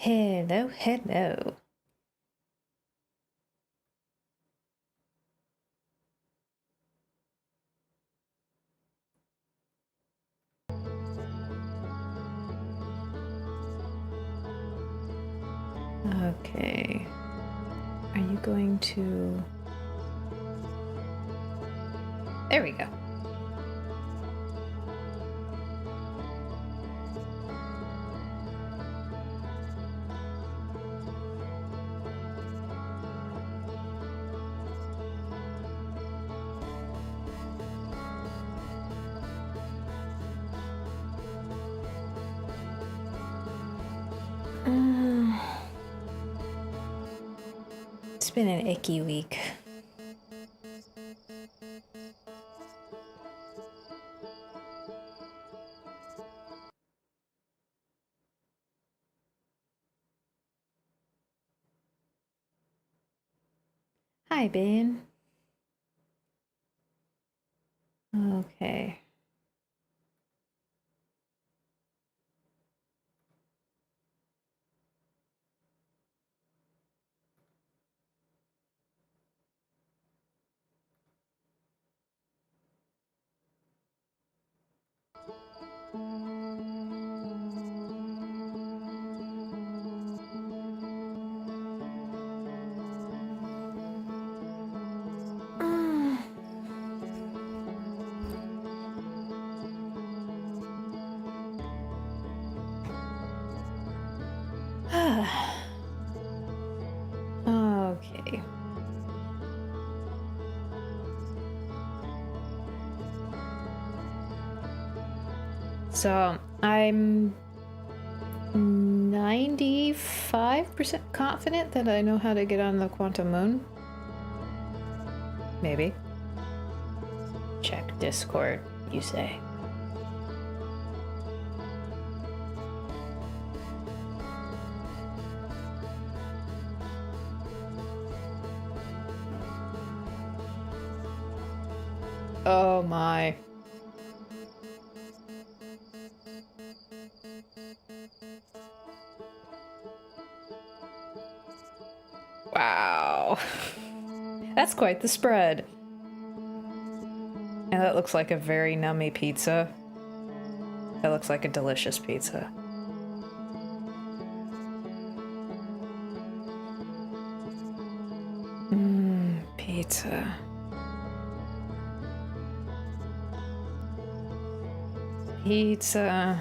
Hello, hello. Okay. Are you going to... There we go. It's been an icky week. Hi, Ben. Okay. Okay. So, I'm 95% confident that I know how to get on the quantum moon. Maybe. Check Discord, you say. Oh my. Wow. That's quite the spread. And that looks like a very nummy pizza. That looks like a delicious pizza. Pizza. Pizza.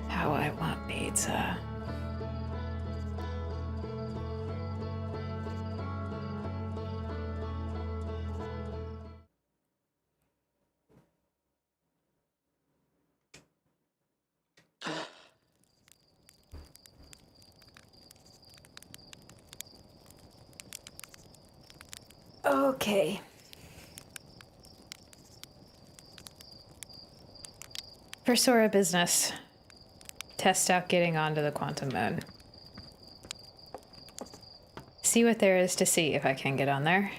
How I want pizza. Okay. For Sora business, test out getting onto the quantum moon. See what there is to see if I can get on there.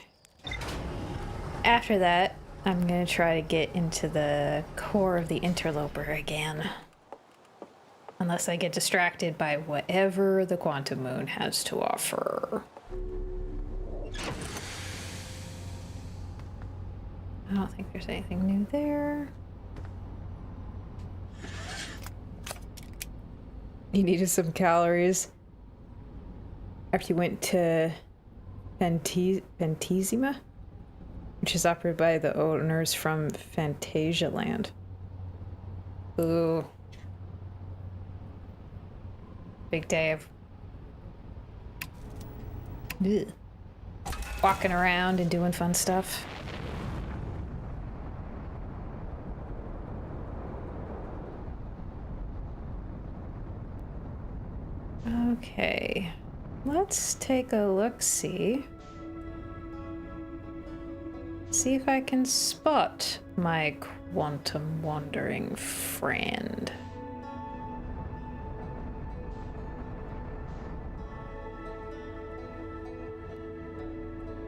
After that, I'm gonna try to get into the core of the interloper again. Unless I get distracted by whatever the quantum moon has to offer. I don't think there's anything new there. You needed some calories after you went to Fantasima, which is operated by the owners from Fantasia Land. Ooh. Big day of walking around and doing fun stuff. Okay, let's take a look-see. See if I can spot my quantum wandering friend.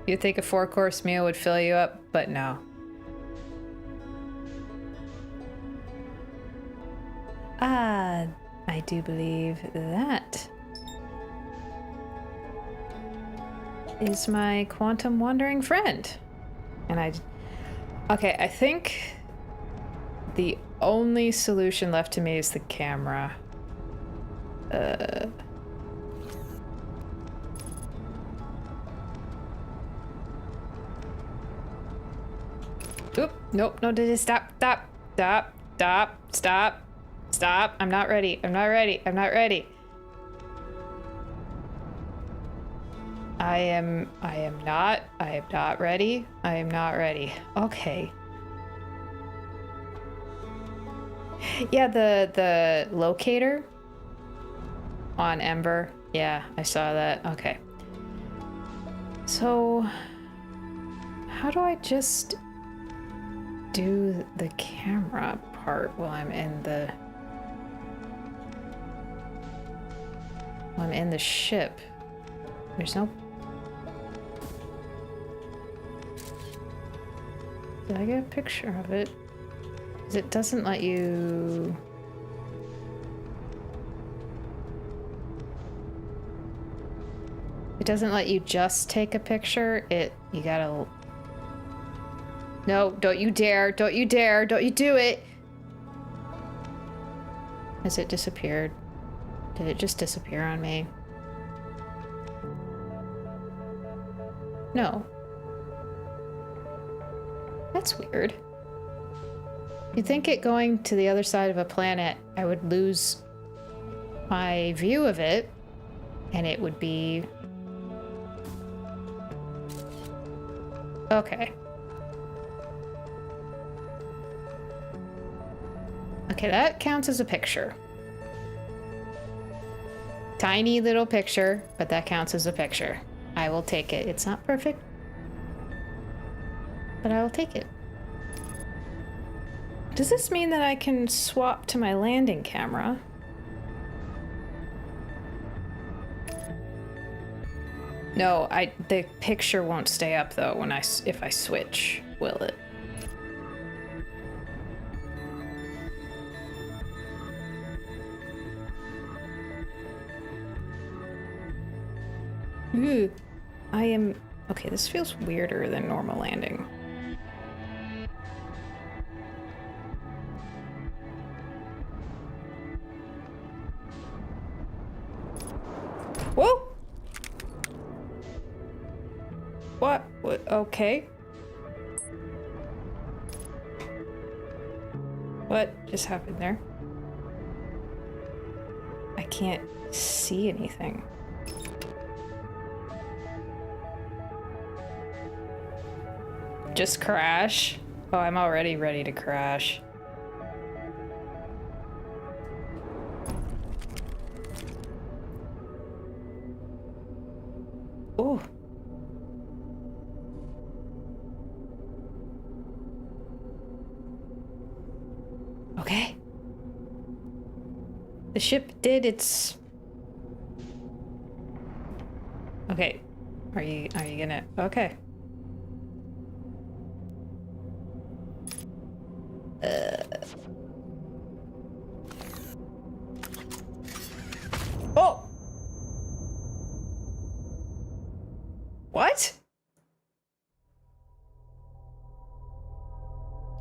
You'd think a 4-course meal would fill you up, but no. Ah, I do believe that is my quantum wandering friend. And okay, I think the only solution left to me is the camera. Oop, nope, no, did it stop, stop, stop, stop, stop, stop. I'm not ready, I'm not ready, I'm not ready. I am not ready. I am not ready. Okay. Yeah, the locator on Ember. Yeah, I saw that. Okay. So, how do I just do the camera part while I'm in the ship? There's no... Did I get a picture of it? 'Cause it doesn't let you... It doesn't let you just take a picture. You gotta... No, don't you dare, don't you dare, don't you do it! Has it disappeared? Did it just disappear on me? No. That's weird. You'd think it going to the other side of a planet, I would lose my view of it, and it would be... Okay. Okay, that counts as a picture. Tiny little picture, but that counts as a picture. I will take it. It's not perfect, but I will take it. Does this mean that I can swap to my landing camera? No, the picture won't stay up though if I switch, will it? Ooh, okay, this feels weirder than normal landing. Whoa! What? Okay. What just happened there? I can't see anything. Just crash? Oh, I'm already ready to crash. Ooh. Okay. The ship did its... Okay. Are you gonna... Okay. Oh! What?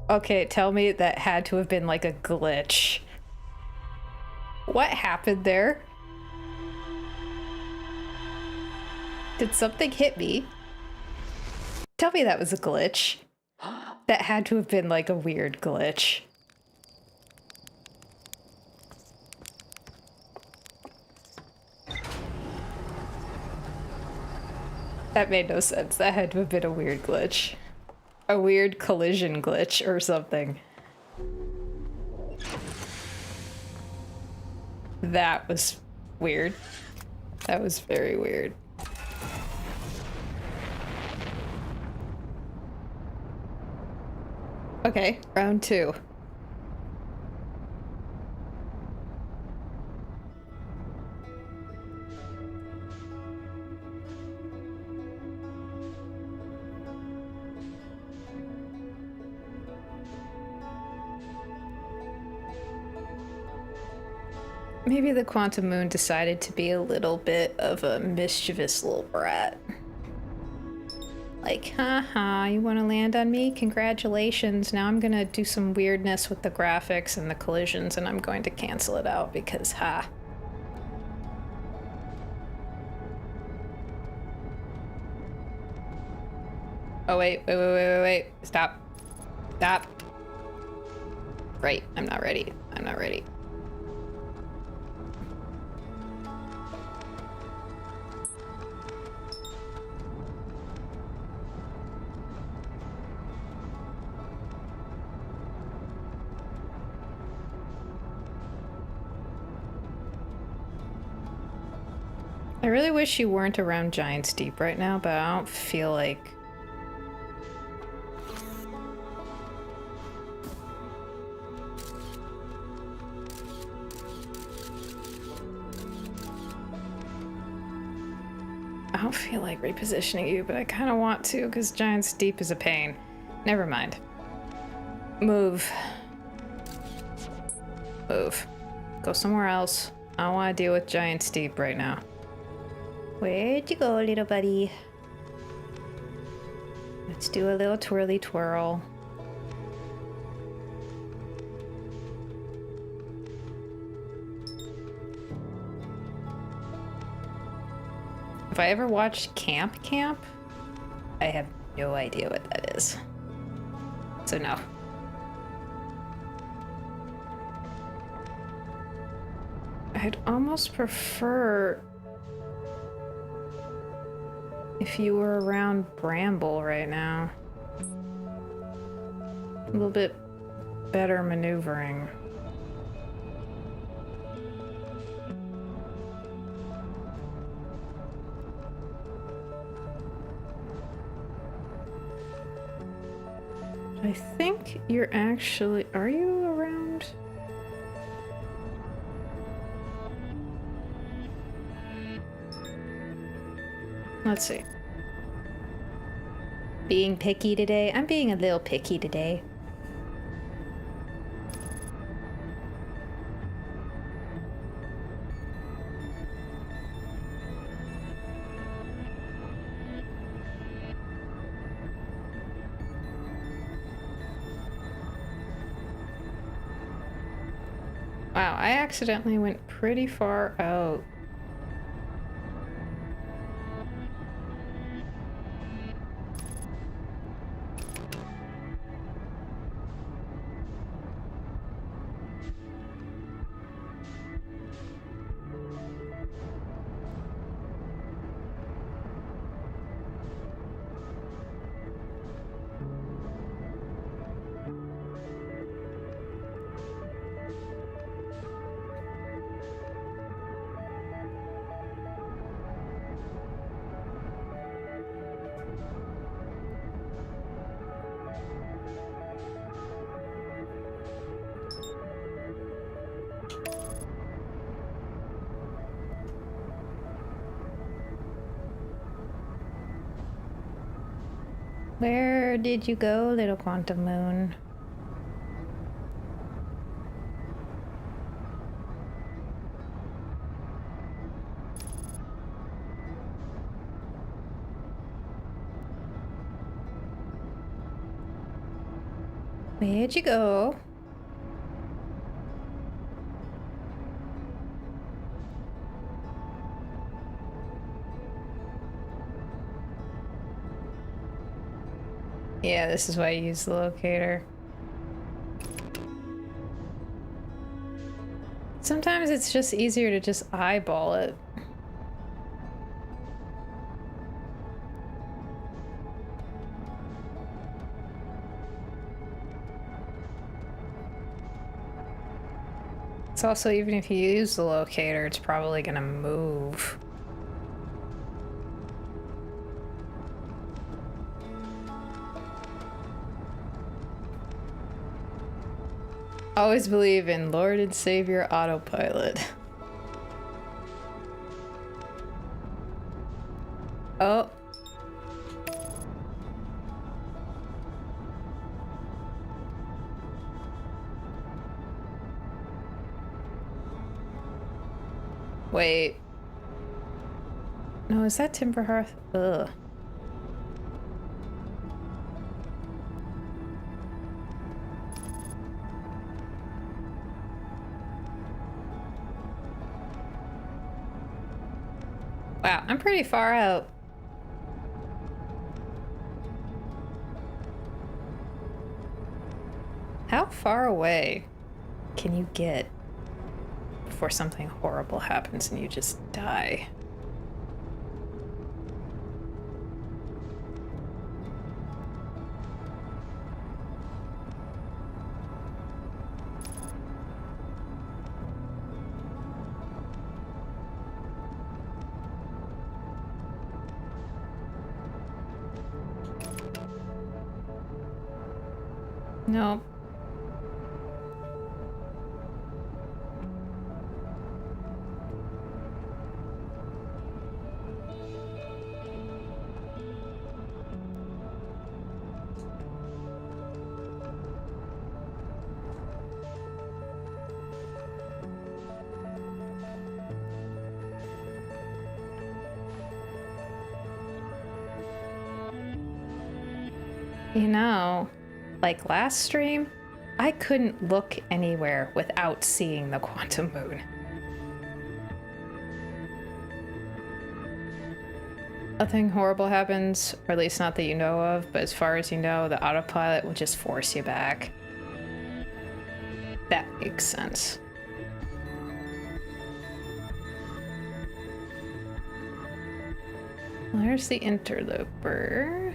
Okay, tell me that had to have been like a glitch. What happened there? Did something hit me? Tell me that was a glitch. That had to have been like a weird glitch. That made no sense. That had to have been a weird glitch. A weird collision glitch or something. That was weird. That was very weird. Okay, round 2. Maybe the Quantum Moon decided to be a little bit of a mischievous little brat. Like, haha, you want to land on me? Congratulations. Now I'm gonna do some weirdness with the graphics and the collisions, and I'm going to cancel it out because, ha. Oh, wait. Stop. Stop. Right, I'm not ready. I'm not ready. I really wish you weren't around Giant's Deep right now, but I don't feel like... I don't feel like repositioning you, but I kind of want to, because Giant's Deep is a pain. Never mind. Move. Move. Go somewhere else. I don't want to deal with Giant's Deep right now. Where'd you go, little buddy? Let's do a little twirly twirl. If I ever watched Camp, I have no idea what that is. So no. I'd almost prefer if you were around Bramble right now. A little bit better maneuvering. I think you're actually... Are you around? Let's see. Being picky today? I'm being a little picky today. Wow, I accidentally went pretty far out. Where did you go, little Quantum Moon? Where'd you go? Yeah, this is why I use the locator. Sometimes it's just easier to just eyeball it. It's also, even if you use the locator, it's probably gonna move. Always believe in Lord and Savior autopilot. Oh. Wait. No, is that Timber Hearth? Ugh. Wow, I'm pretty far out. How far away can you get before something horrible happens and you just die? No. You know, like last stream, I couldn't look anywhere without seeing the quantum moon. Nothing horrible happens, or at least not that you know of, but as far as you know, the autopilot will just force you back. That makes sense. There's the interloper.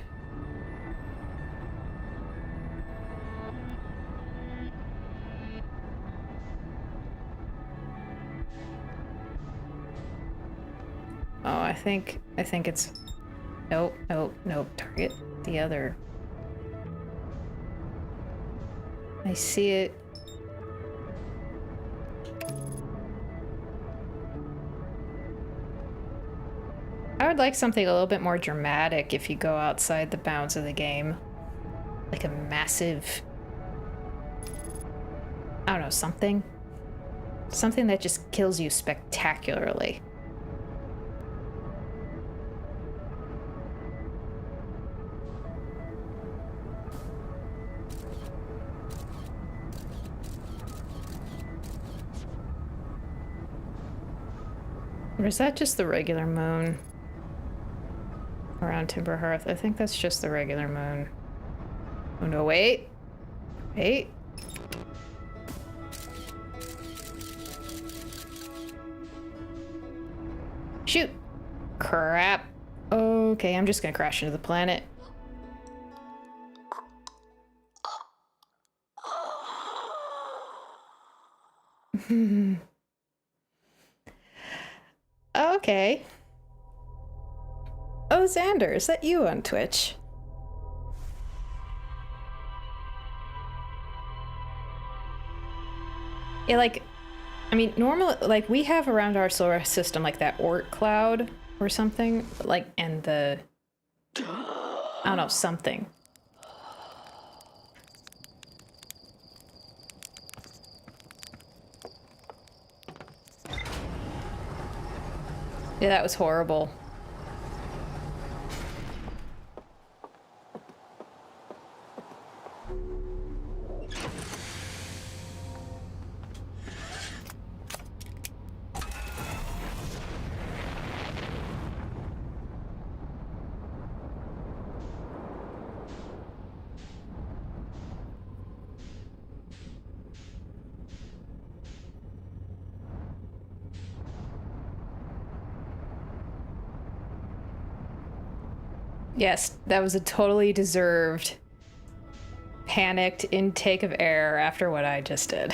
Oh, I think it's... Nope, nope, nope. Target the other. I see it. I would like something a little bit more dramatic if you go outside the bounds of the game. Like a massive... I don't know, something? Something that just kills you spectacularly. Or is that just the regular moon? Around Timber Hearth? I think that's just the regular moon. Oh no, wait! Wait! Shoot! Crap! Okay, I'm just gonna crash into the planet. Okay. Oh, Xander, is that you on Twitch? Yeah, like, I mean, normally, like, we have around our solar system, like, that Oort cloud or something, like, and the, I don't know, something. Yeah, that was horrible. Yes, that was a totally deserved panicked intake of air after what I just did.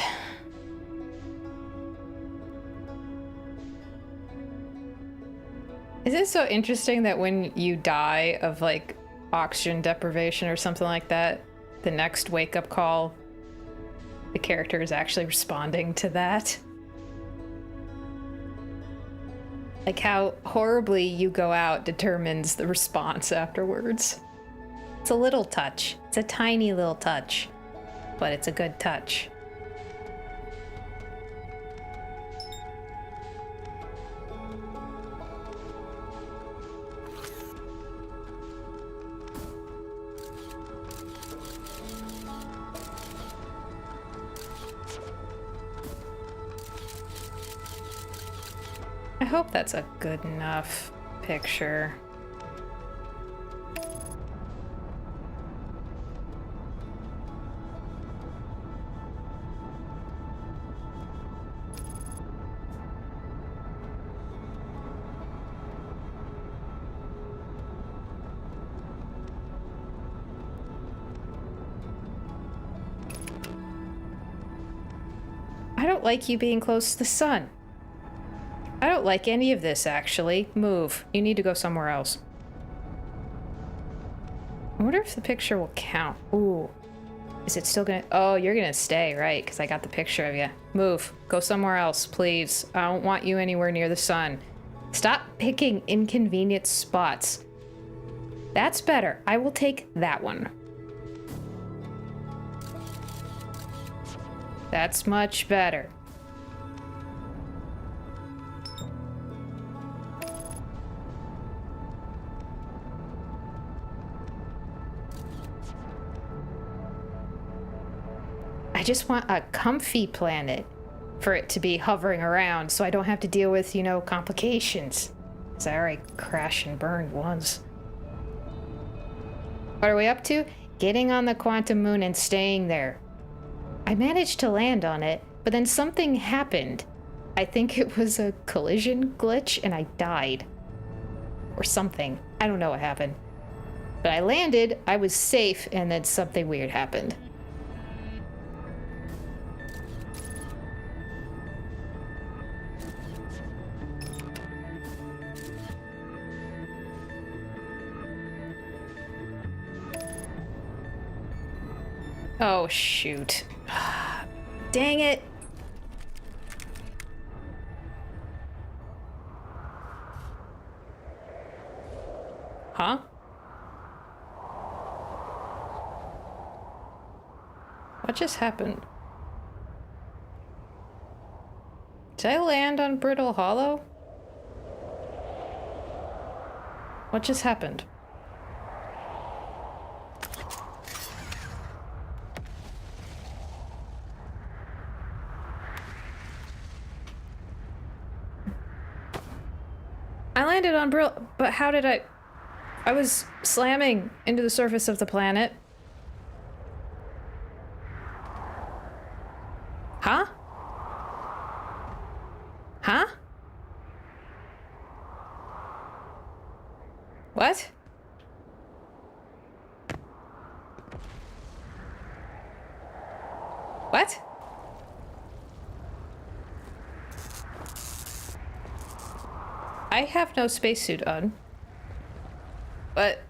Is it so interesting that when you die of like oxygen deprivation or something like that, the next wake-up call, the character is actually responding to that? Like how horribly you go out determines the response afterwards. It's a little touch. It's a tiny little touch, but it's a good touch. I hope that's a good enough picture. I don't like you being close to the sun. I don't like any of this, actually. Move. You need to go somewhere else. I wonder if the picture will count. Ooh. Is it still gonna... Oh, you're gonna stay, right? Because I got the picture of you. Move. Go somewhere else, please. I don't want you anywhere near the sun. Stop picking inconvenient spots. That's better. I will take that one. That's much better. I just want a comfy planet for it to be hovering around so I don't have to deal with, you know, complications. Because I already crashed and burned once. What are we up to? Getting on the quantum moon and staying there. I managed to land on it, but then something happened. I think it was a collision glitch and I died. Or something. I don't know what happened. But I landed, I was safe, and then something weird happened. Oh, shoot. Dang it. Huh? What just happened? Did I land on Brittle Hollow? What just happened? I landed on Brittle, but how did I was slamming into the surface of the planet. Huh? Huh? What? What? I have no spacesuit on. But...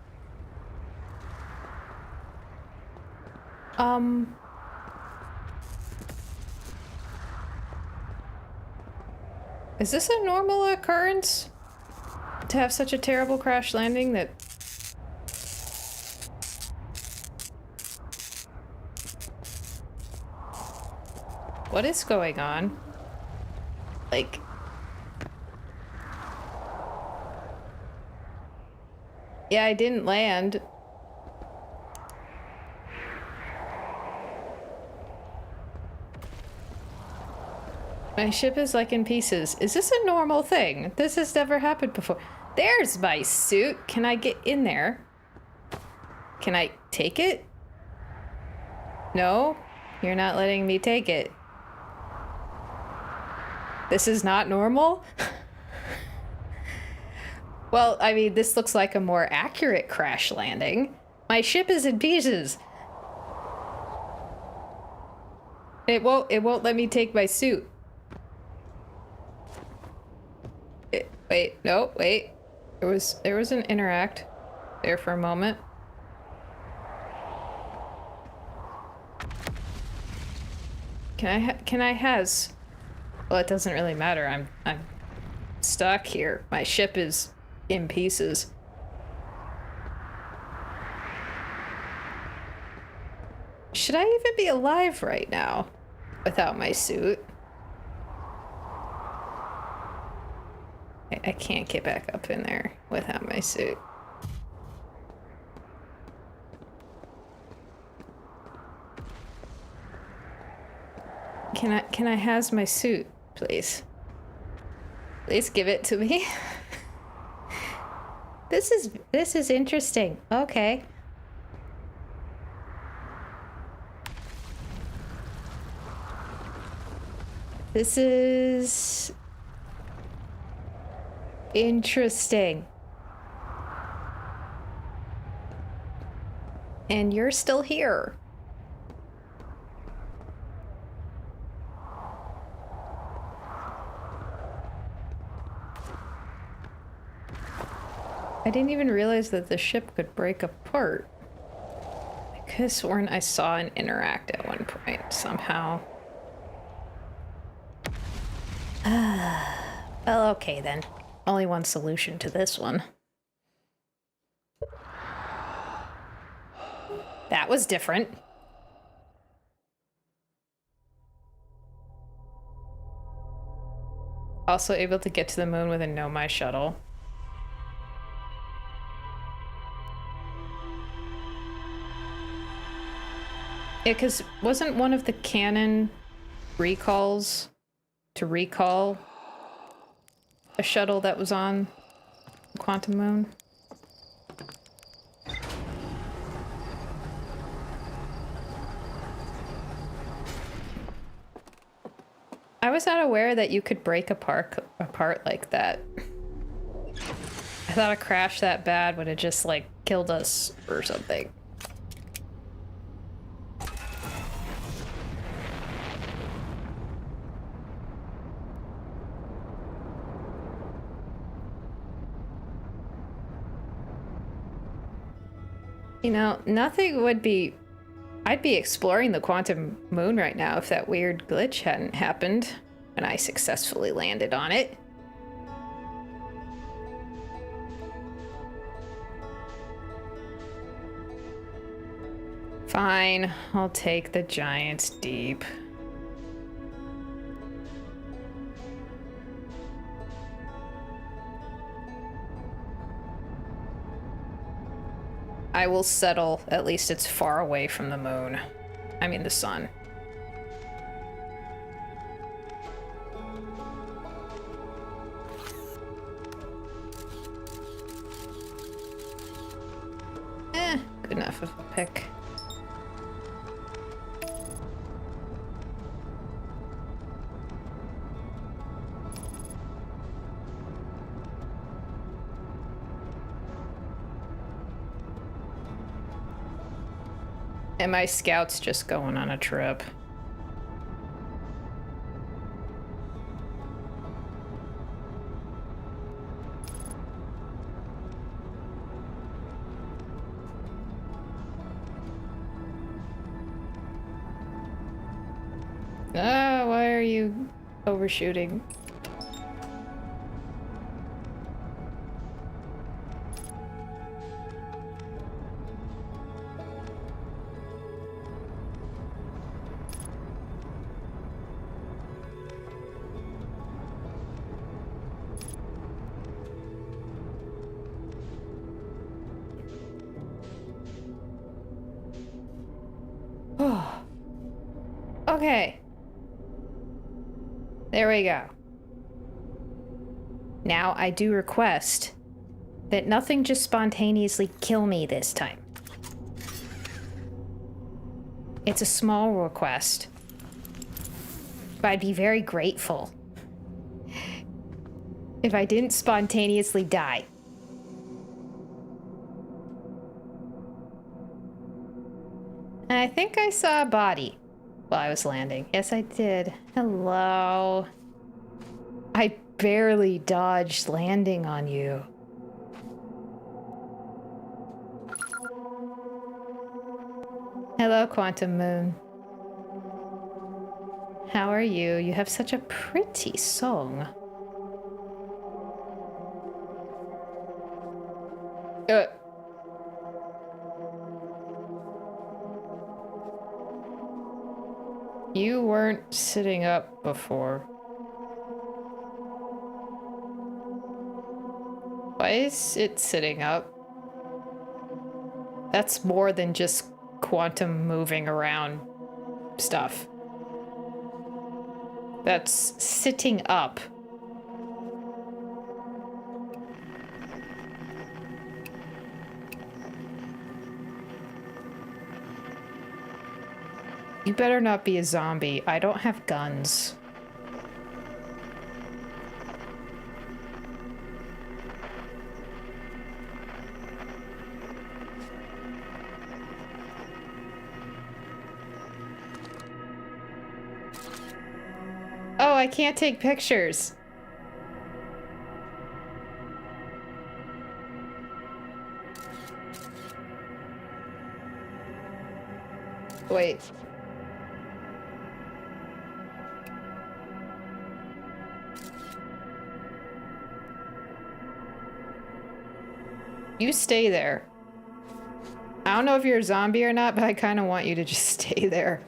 Is this a normal occurrence? To have such a terrible crash landing that... What is going on? Like... Yeah, I didn't land. My ship is like in pieces. Is this a normal thing? This has never happened before. There's my suit. Can I get in there? Can I take it? No, you're not letting me take it. This is not normal? Well, I mean, this looks like a more accurate crash landing. My ship is in pieces. It won't let me take my suit. Wait, no, wait. There was an interact there for a moment. Can I has? Well, it doesn't really matter. I'm stuck here. My ship is in pieces. Should I even be alive right now without my suit? I can't get back up in there without my suit. Can I has my suit, please? Please give it to me. This is interesting. Okay. This is interesting. And you're still here. I didn't even realize that the ship could break apart. I could have sworn I saw an interact at one point, somehow. Well, okay then. Only one solution to this one. That was different. Also able to get to the moon with a Nomai shuttle. Yeah, because wasn't one of the canon recalls to recall a shuttle that was on the Quantum Moon? I was not aware that you could break apart like that. I thought a crash that bad would have just, like, killed us or something. You know, nothing would be... I'd be exploring the Quantum Moon right now if that weird glitch hadn't happened and I successfully landed on it. Fine, I'll take the Giant's Deep. I will settle, at least it's far away from the moon. I mean the sun. Good enough of a pick. And my scout's just going on a trip. Ah, why are you overshooting? Okay. There we go. Now I do request that nothing just spontaneously kill me this time. It's a small request, but I'd be very grateful if I didn't spontaneously die. And I think I saw a body while I was landing. Yes, I did. Hello. I barely dodged landing on you. Hello, Quantum Moon. How are you? You have such a pretty song. You weren't sitting up before. Why is it sitting up? That's more than just quantum moving around stuff. That's sitting up. You better not be a zombie. I don't have guns. Oh, I can't take pictures. Wait. You stay there. I don't know if you're a zombie or not, but I kind of want you to just stay there.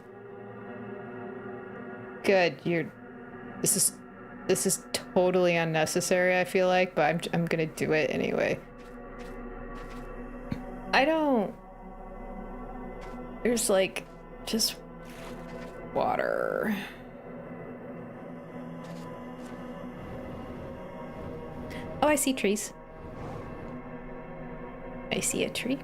Good. This is totally unnecessary, I feel like, but I'm gonna do it anyway. There's like just water. Oh, I see trees. I see a tree.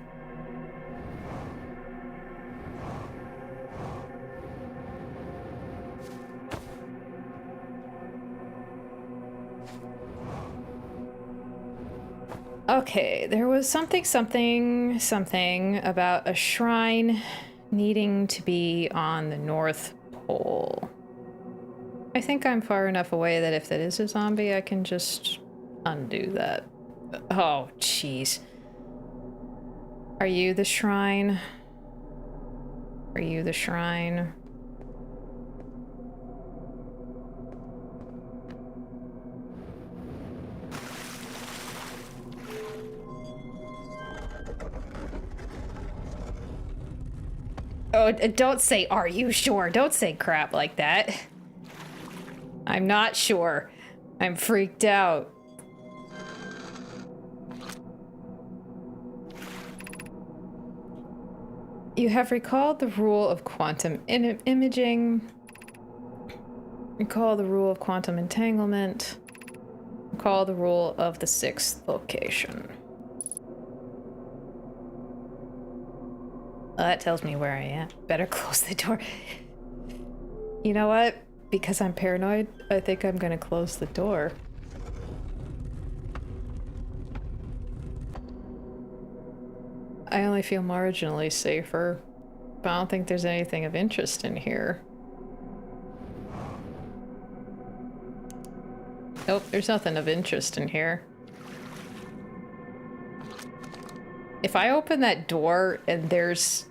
Okay, there was something about a shrine needing to be on the North Pole. I think I'm far enough away that if that is a zombie, I can just undo that. Oh, jeez. Are you the shrine? Are you the shrine? Oh, don't say, are you sure? Don't say crap like that. I'm not sure. I'm freaked out. You have recalled the rule of quantum imaging. Recall the rule of quantum entanglement. Recall the rule of the sixth location. Well, that tells me where I am. Better close the door. You know what? Because I'm paranoid, I think I'm gonna close the door. I only feel marginally safer, but I don't think there's anything of interest in here. Nope, there's nothing of interest in here. If I open that door and there's...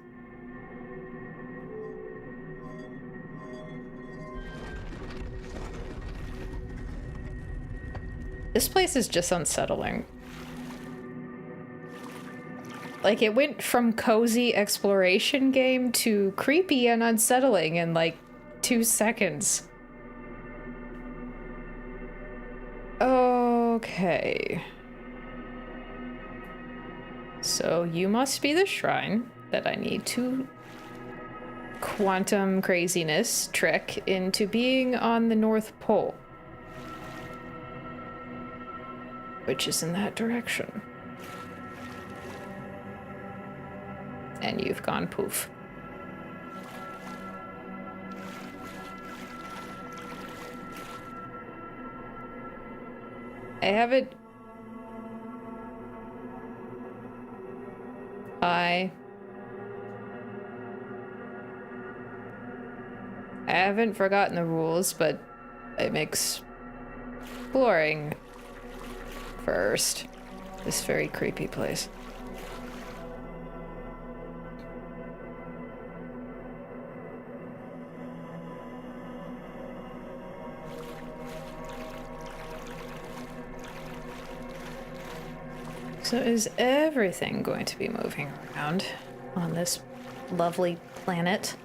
This place is just unsettling. Like, it went from cozy exploration game to creepy and unsettling in like 2 seconds. Okay. So you must be the shrine that I need to quantum craziness trick into being on the North Pole. Which is in that direction. And you've gone poof. I haven't... I haven't forgotten the rules, but it makes exploring first. This very creepy place. So is everything going to be moving around on this lovely planet?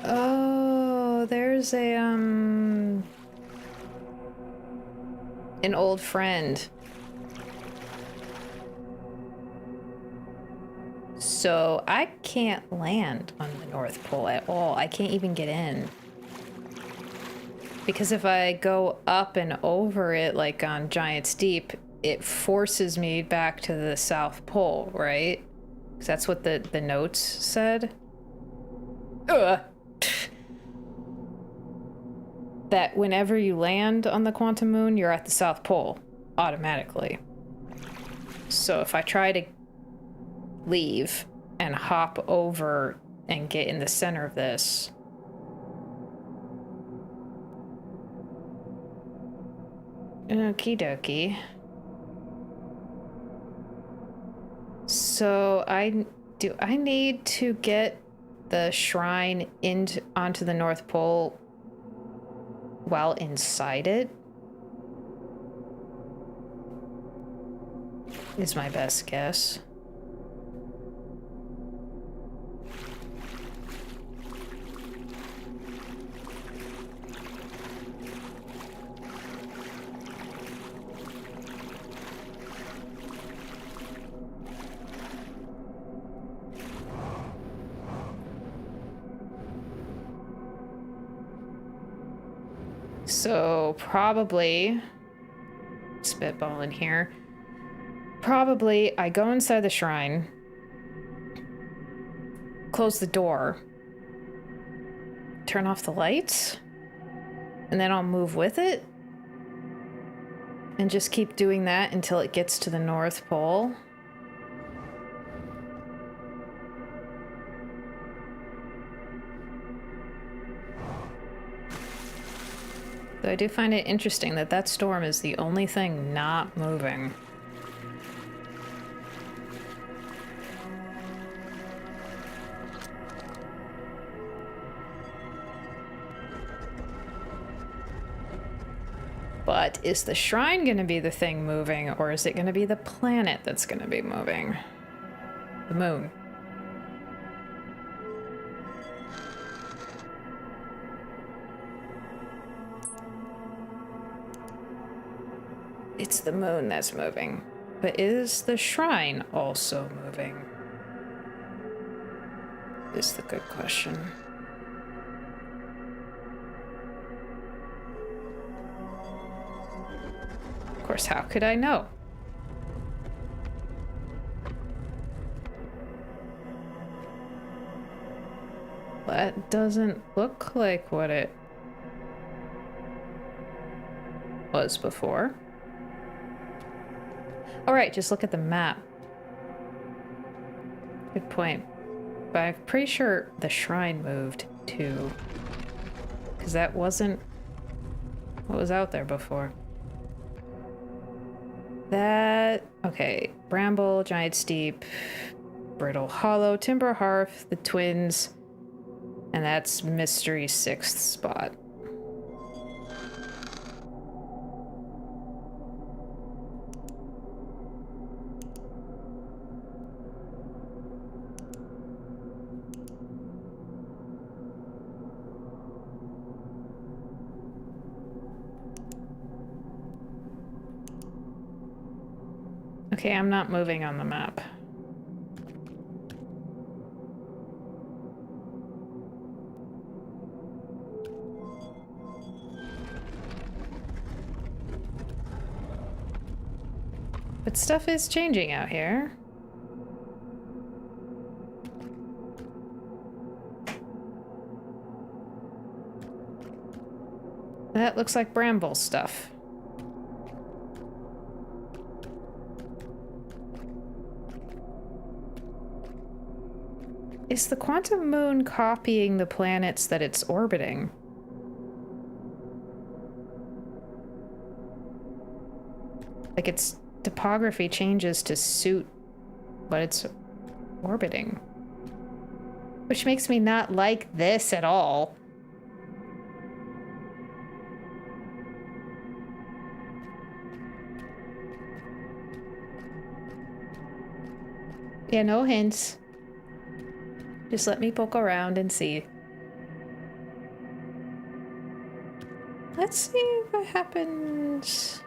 Oh, there's a, an old friend. So I can't land on the North Pole at all. I can't even get in. Because if I go up and over it, like on Giant's Deep, it forces me back to the South Pole, right? Because that's what the notes said. Ugh. That whenever you land on the Quantum Moon, you're at the South Pole automatically. So if I try to leave and hop over and get in the center of this, okie dokie. So I need to get the shrine onto the North Pole while inside it? Is my best guess. So probably, spitballing here, probably I go inside the shrine, close the door, turn off the lights, and then I'll move with it and just keep doing that until it gets to the North Pole. So I do find it interesting that that storm is the only thing not moving. But is the shrine going to be the thing moving, or is it going to be the planet that's going to be moving? The moon. It's the moon that's moving. But is the shrine also moving? Is the good question. Of course, how could I know? That doesn't look like what it was before. Alright, just look at the map. Good point. But I'm pretty sure the shrine moved too. Because that wasn't what was out there before. That... okay. Bramble, Giant Steep, Brittle Hollow, Timber Hearth, the Twins, and that's Mystery 6th spot. Okay, I'm not moving on the map. But stuff is changing out here. That looks like Bramble stuff. Is the Quantum Moon copying the planets that it's orbiting? Like its topography changes to suit what it's orbiting. Which makes me not like this at all. Yeah, no hints. Just let me poke around and see. Let's see what happens.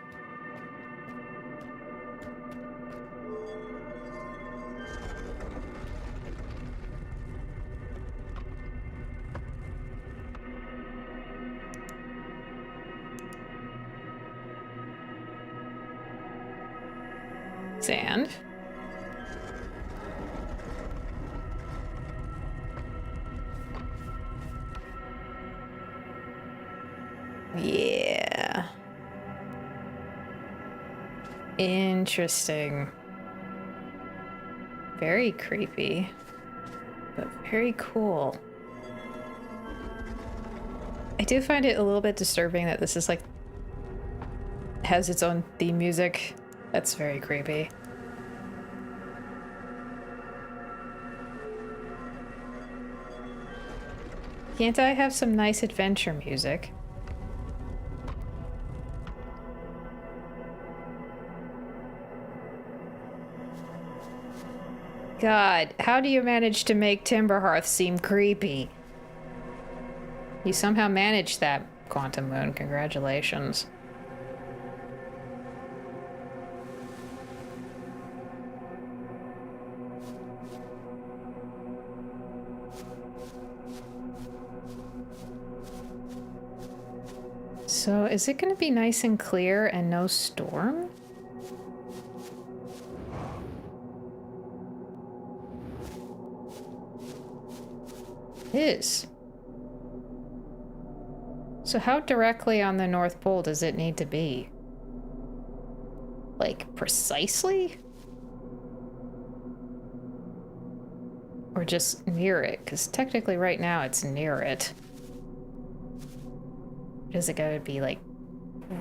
Sand. Yeah. Interesting. Very creepy, but very cool. I do find it a little bit disturbing that this is like has its own theme music. That's very creepy. Can't I have some nice adventure music? God, how do you manage to make Timberhearth seem creepy? You somehow managed that, Quantum Moon. Congratulations. So, is it going to be nice and clear and no storm? It is. So how directly on the North Pole does it need to be? Like, precisely? Or just near it? Because technically right now it's near it. Does it gotta be, like,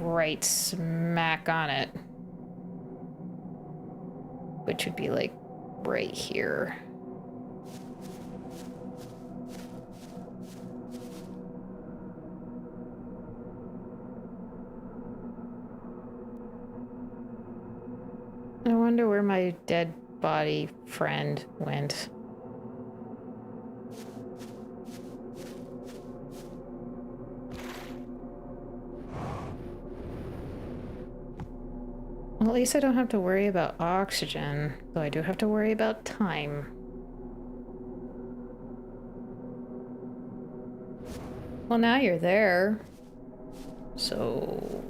right smack on it? Which would be, like, right here. I wonder where my dead body friend went. Well, at least I don't have to worry about oxygen, though I do have to worry about time. Well, now you're there. So...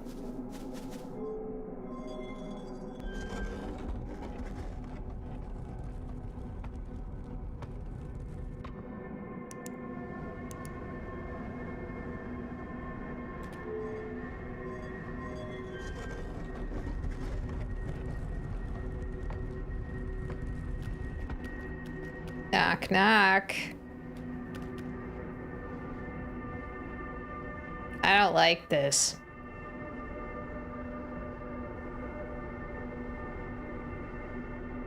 Knock, knock. I don't like this.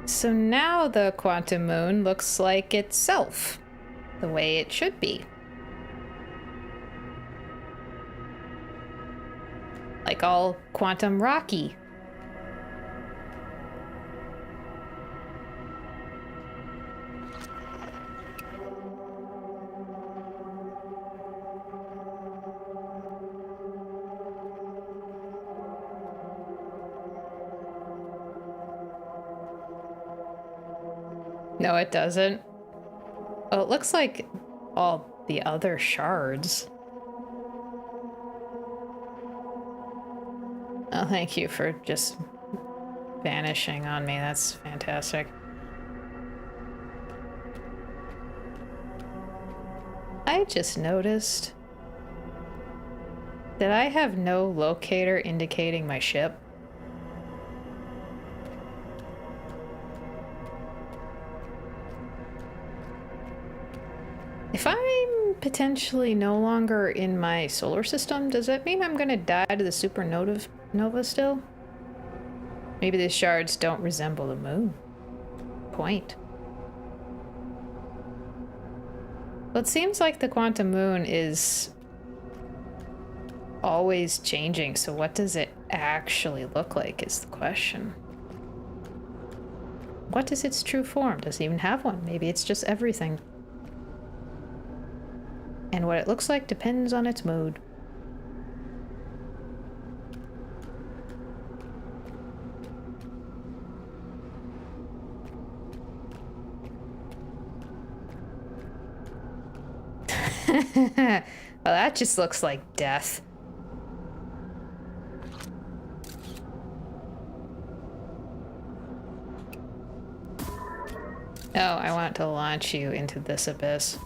So now the Quantum Moon looks like itself, the way it should be. Like all quantum rocky. No, it doesn't. Oh, it looks like all the other shards. Oh, thank you for just vanishing on me. That's fantastic. I just noticed that I have no locator indicating my ship. If I'm potentially no longer in my solar system, does that mean I'm gonna die to the supernova still? Maybe the shards don't resemble the moon. Point. Well, it seems like the quantum moon is always changing, so what does it actually look like is the question. What is its true form? Does it even have one? Maybe it's just everything. And what it looks like depends on its mood. Well, that just looks like death. Oh, I want to launch you into this abyss.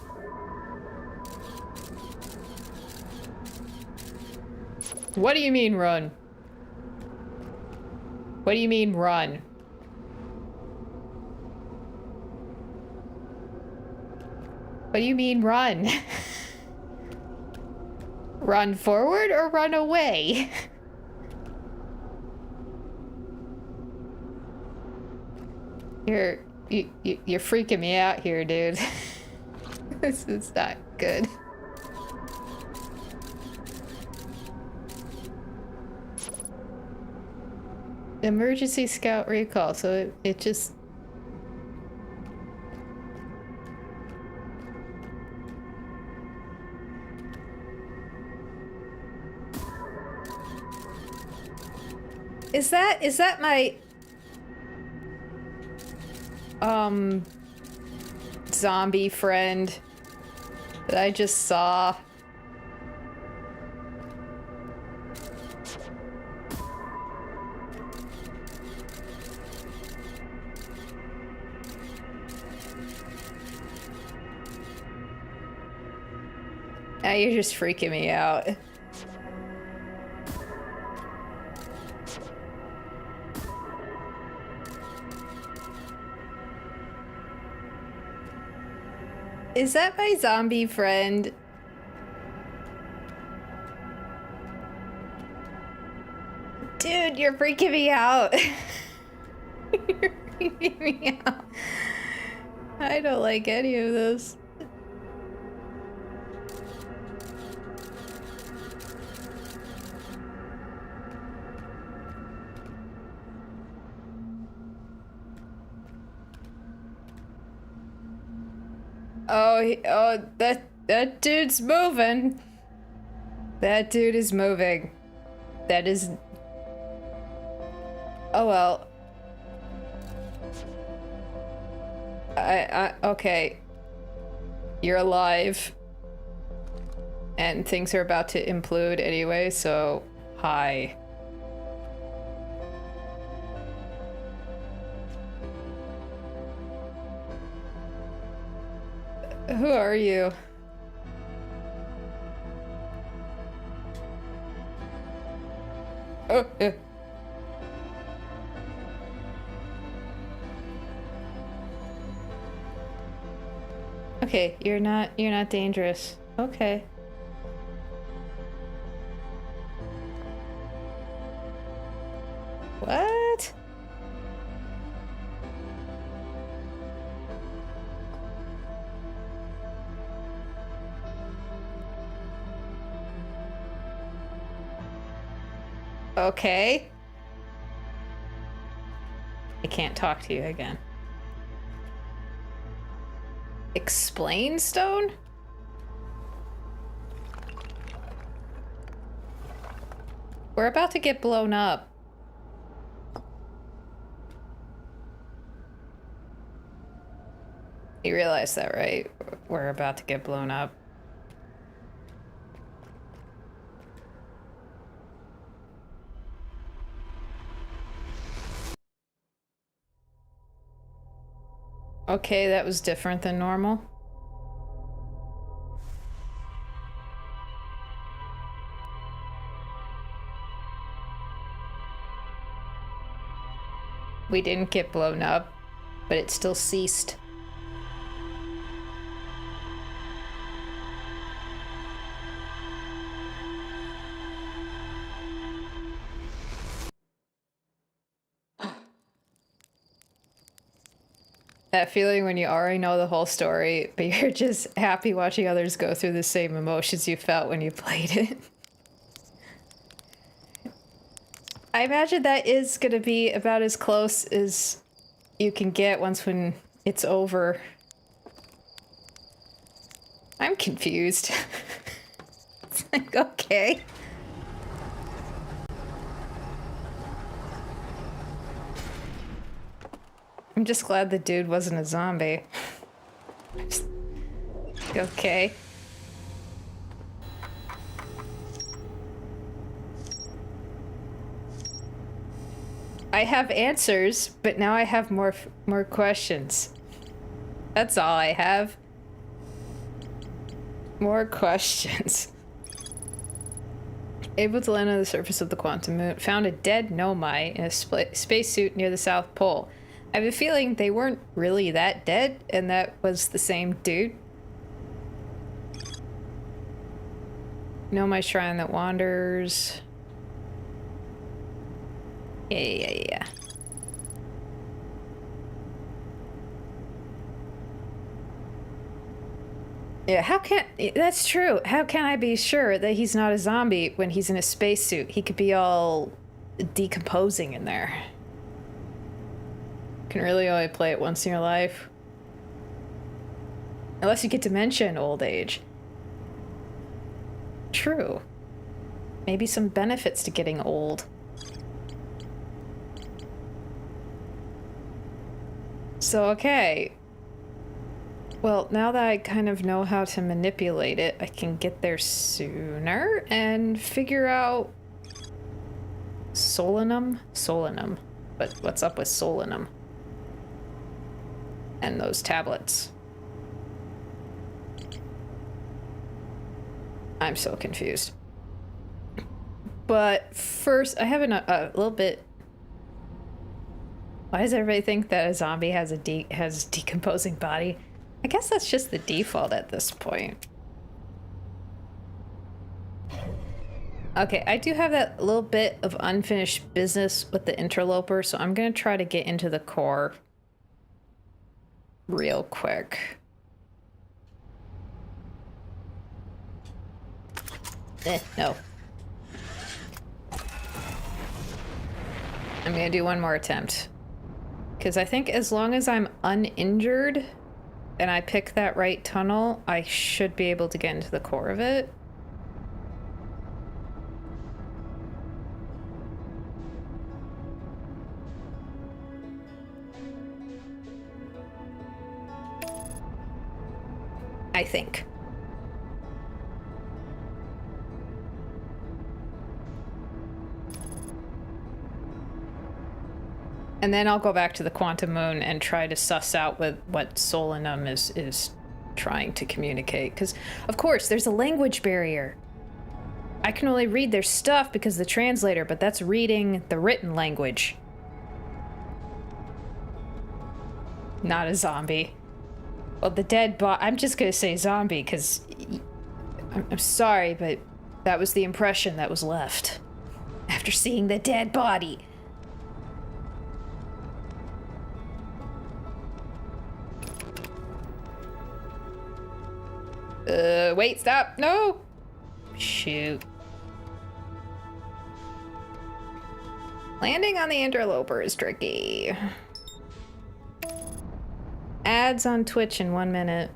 What do you mean run? What do you mean run? What do you mean run? Run forward or run away? You're freaking me out here, dude. This is not good. Emergency scout recall, so it just... Is that my zombie friend that I just saw? Now you're just freaking me out. Is that my zombie friend? Dude, you're freaking me out. You're freaking me out. I don't like any of this. Oh, that dude's moving. That dude is moving. That is... Oh well. Okay. You're alive. And things are about to implode anyway, so... Hi. Who are you? Oh, yeah. Okay, you're not dangerous. Okay. What? Okay. I can't talk to you again. Explain, Stone? We're about to get blown up. You realize that, right? We're about to get blown up. Okay, that was different than normal. We didn't get blown up, but it still ceased. That feeling when you already know the whole story, but you're just happy watching others go through the same emotions you felt when you played it. I imagine that is gonna be about as close as you can get when it's over. I'm confused. It's like, okay. I'm just glad the dude wasn't a zombie. Okay. I have answers, but now I have more questions. That's all I have. More questions. Able to land on the surface of the quantum moon. Found a dead Nomai in a spacesuit near the South Pole. I have a feeling they weren't really that dead, and that was the same dude. Nomai shrine that wanders. Yeah. Yeah, how can... That's true. How can I be sure that he's not a zombie when he's in a spacesuit? He could be all decomposing in there. Can really only play it once in your life. Unless you get dementia in old age. True. Maybe some benefits to getting old. So, okay. Well, now that I kind of know how to manipulate it, I can get there sooner and figure out Solanum? Solanum. But what's up with Solanum? And those tablets. I'm so confused. But first, I have a little bit... Why does everybody think that a zombie has a decomposing body? I guess that's just the default at this point. Okay, I do have that little bit of unfinished business with the interloper, so I'm gonna try to get into the core real quick. No. I'm gonna do one more attempt. Because I think as long as I'm uninjured and I pick that right tunnel, I should be able to get into the core of it. I think. And then I'll go back to the quantum moon and try to suss out what Solanum is trying to communicate. Because, of course, there's a language barrier. I can only read their stuff because of the translator, but that's reading the written language. Not a zombie. Well, the dead I'm just gonna say zombie because I'm sorry, but that was the impression that was left after seeing the dead body. Wait, stop, no! Shoot. Landing on the interloper is tricky. Ads on Twitch in 1 minute.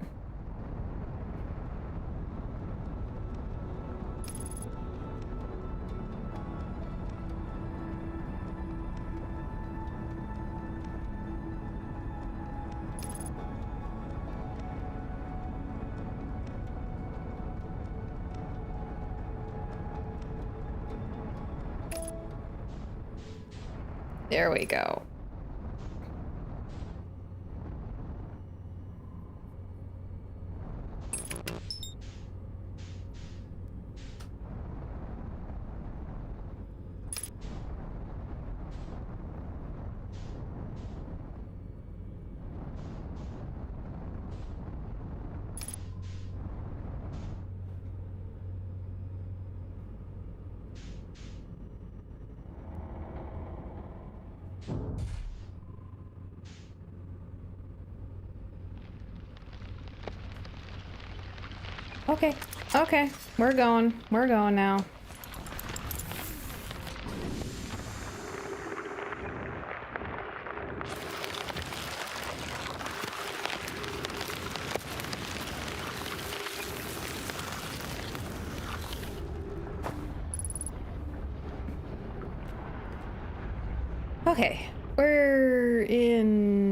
There we go. Okay, we're going now. Okay, we're in...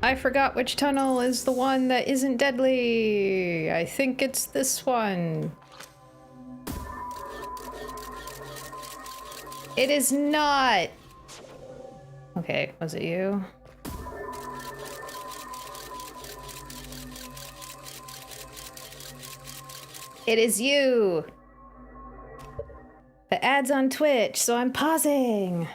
I forgot which tunnel is the one that isn't deadly. I think it's this one. It is not. Okay, was it you? It is you! The ad's on Twitch, so I'm pausing!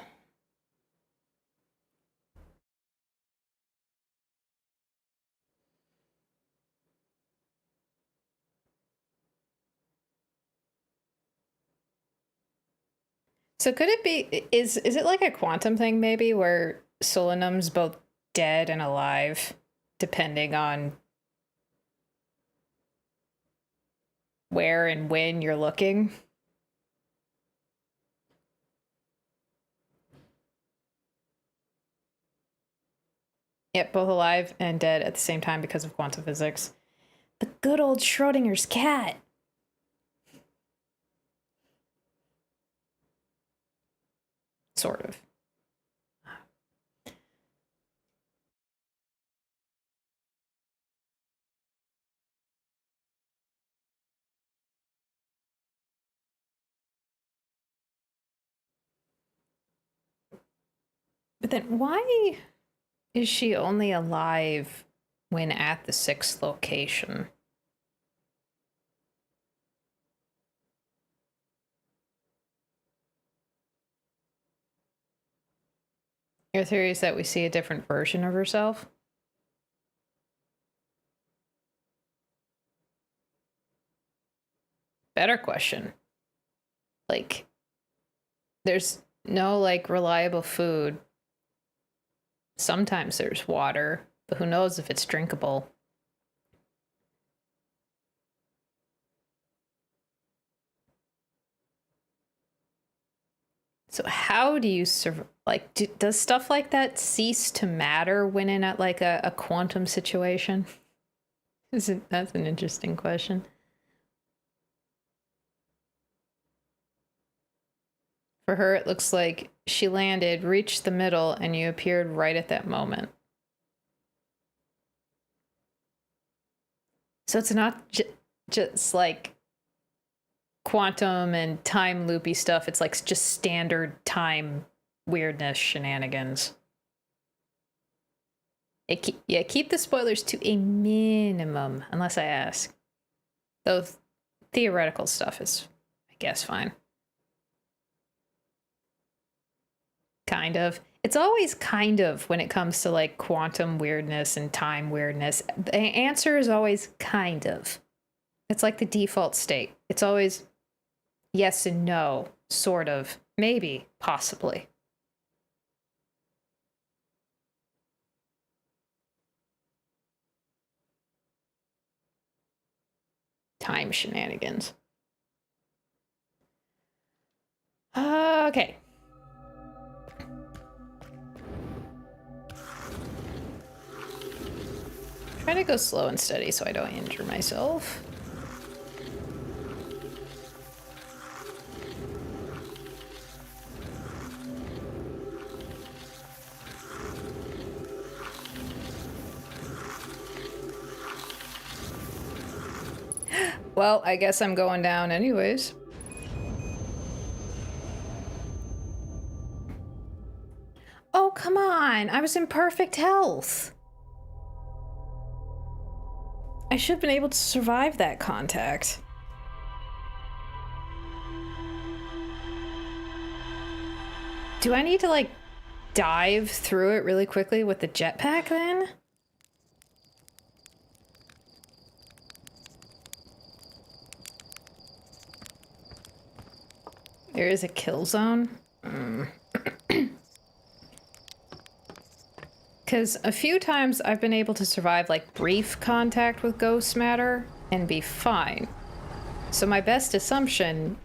So could it be, is it like a quantum thing maybe, where Solanum's both dead and alive, depending on where and when you're looking? Yep, both alive and dead at the same time because of quantum physics. The good old Schrodinger's cat! Sort of. But then why is she only alive when at the 6th location? Your theory is that we see a different version of herself? Better question. Like, there's no, like, reliable food. Sometimes there's water, but who knows if it's drinkable. So how do you survive? Like, does stuff like that cease to matter when in a, like a quantum situation? That's an interesting question. For her, it looks like she landed, reached the middle, and you appeared right at that moment. So it's not just like quantum and time loopy stuff. It's like just standard time weirdness shenanigans. Yeah, keep the spoilers to a minimum, unless I ask. Though theoretical stuff is, I guess, fine. Kind of. It's always kind of when it comes to like quantum weirdness and time weirdness. The answer is always kind of. It's like the default state. It's always yes and no, sort of, maybe, possibly. Time shenanigans. Okay. Try to go slow and steady so I don't injure myself. Well, I guess I'm going down anyways. Oh, come on! I was in perfect health! I should have been able to survive that contact. Do I need to, like, dive through it really quickly with the jetpack, then? There is a kill zone? Because a few times I've been able to survive, like, brief contact with ghost matter and be fine. So my best assumption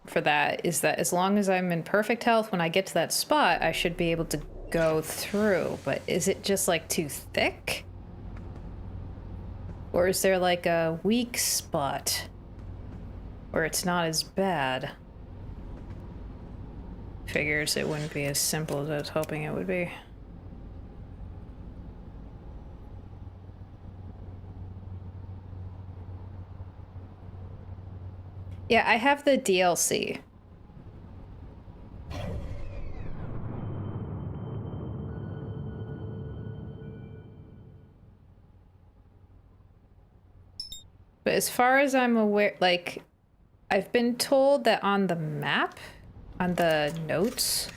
for that is that as long as I'm in perfect health when I get to that spot, I should be able to go through. But is it just, like, too thick? Or is there, like, a weak spot where it's not as bad? Figures it wouldn't be as simple as I was hoping it would be. Yeah, I have the DLC. But as far as I'm aware, like, I've been told that on the map, on the notes,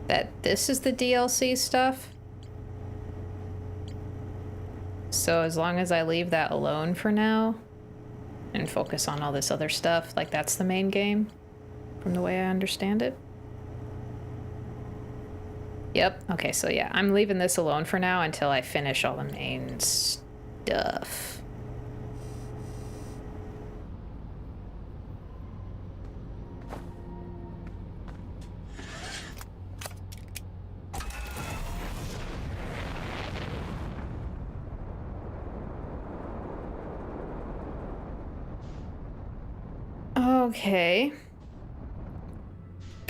that this is the DLC stuff. So as long as I leave that alone for now and focus on all this other stuff, like that's the main game from the way I understand it. Yep. Okay, so yeah, I'm leaving this alone for now until I finish all the main stuff. Okay.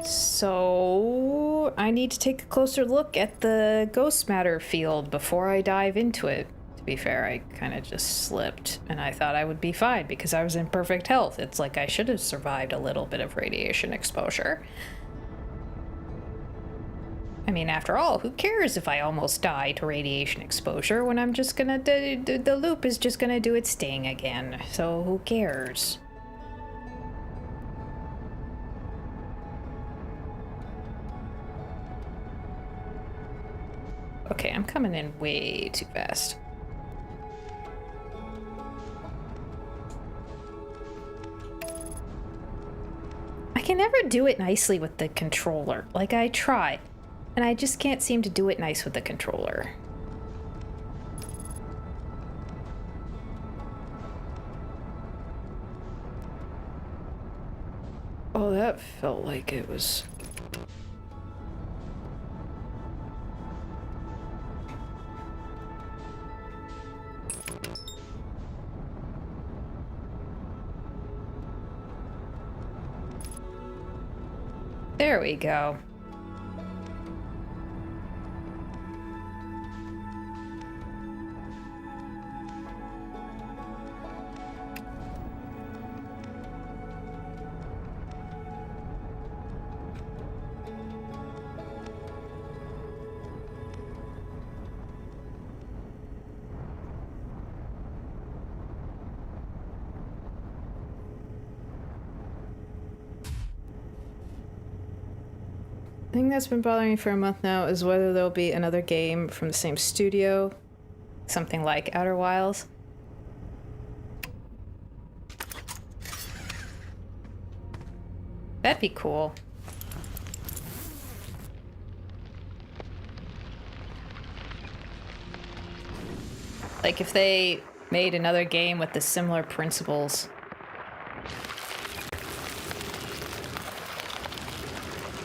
So I need to take a closer look at the ghost matter field before I dive into it. To be fair, I kind of just slipped and I thought I would be fine because I was in perfect health. It's like I should have survived a little bit of radiation exposure. I mean, after all, who cares if I almost die to radiation exposure when I'm just gonna, the loop is just gonna do its thing again. So who cares? Okay, I'm coming in way too fast. I can never do it nicely with the controller. Like, I try, and I just can't seem to do it nice with the controller. Oh, that felt like it was... There we go. The thing that's been bothering me for a month now is whether there'll be another game from the same studio, something like Outer Wilds. That'd be cool. Like if they made another game with the similar principles.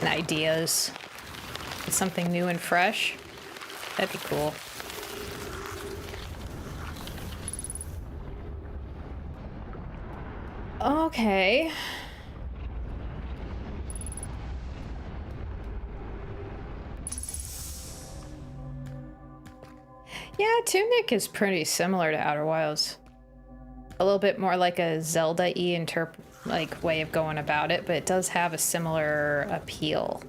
And ideas. It's something new and fresh. That'd be cool. Okay. Yeah, Tunic is pretty similar to Outer Wilds. A little bit more like a Zelda-y like way of going about it, but it does have a similar appeal.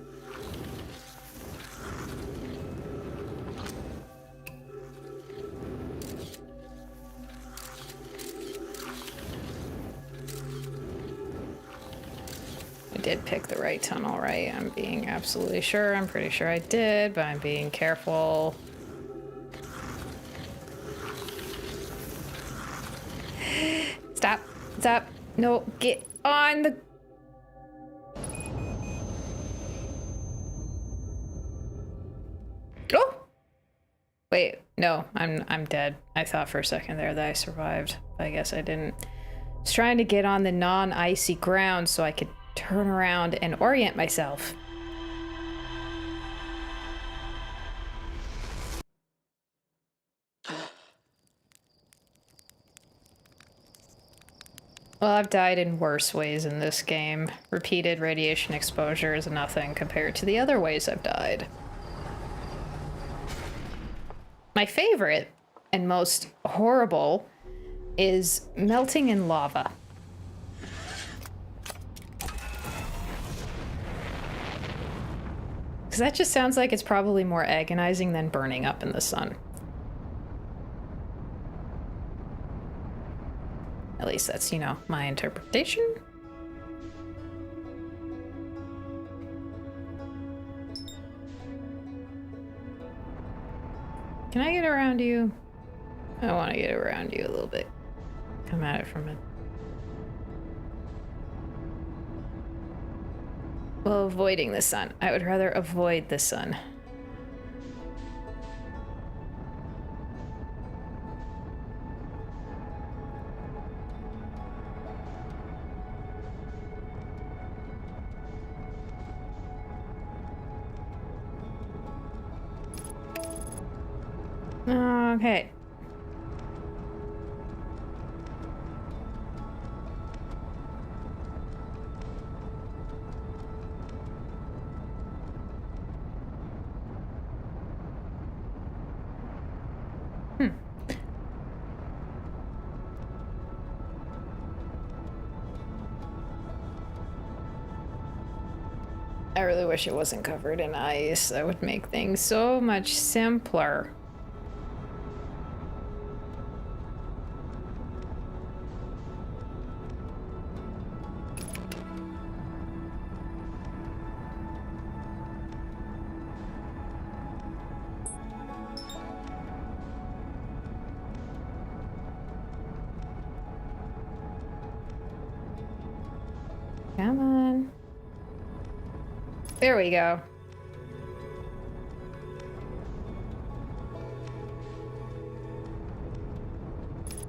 I did pick the right tunnel, right? I'm being absolutely sure. I'm pretty sure I did, but I'm being careful. Stop. Stop. No, get on the... Oh! Wait, no, I'm dead. I thought for a second there that I survived. I guess I didn't. I was trying to get on the non-icy ground so I could turn around and orient myself. Well, I've died in worse ways in this game. Repeated radiation exposure is nothing compared to the other ways I've died. My favorite and most horrible is melting in lava. Because that just sounds like it's probably more agonizing than burning up in the sun. At least that's, you know, my interpretation. Can I get around you? I want to get around you a little bit. Come at it from it. Well, avoiding the sun. I would rather avoid the sun. Okay. I really wish it wasn't covered in ice. That would make things so much simpler. Come on. There we go.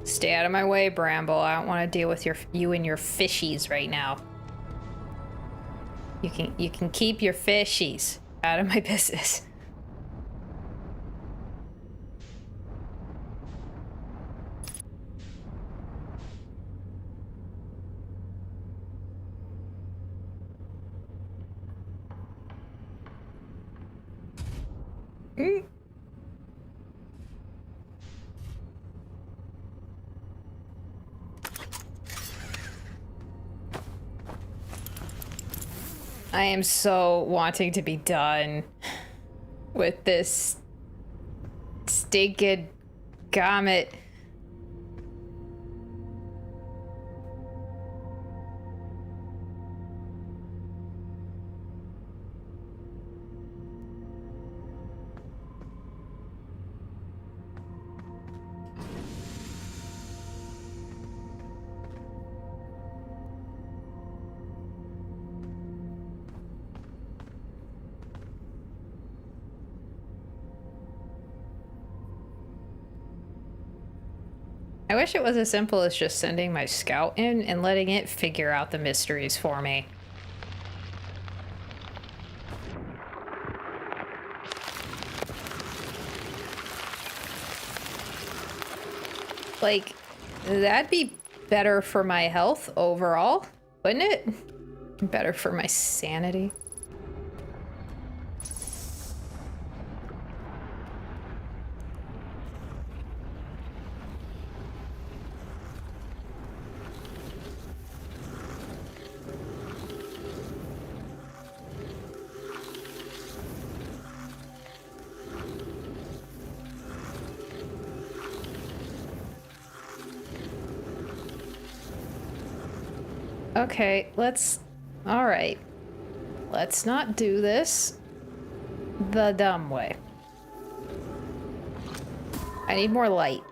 Stay out of my way, Bramble. I don't want to deal with you and your fishies right now. You can keep your fishies out of my business. I am so wanting to be done with this stinking comet. I wish it was as simple as just sending my scout in and letting it figure out the mysteries for me. Like, that'd be better for my health overall, wouldn't it? Better for my sanity. Okay, all right. Let's not do this the dumb way. I need more light.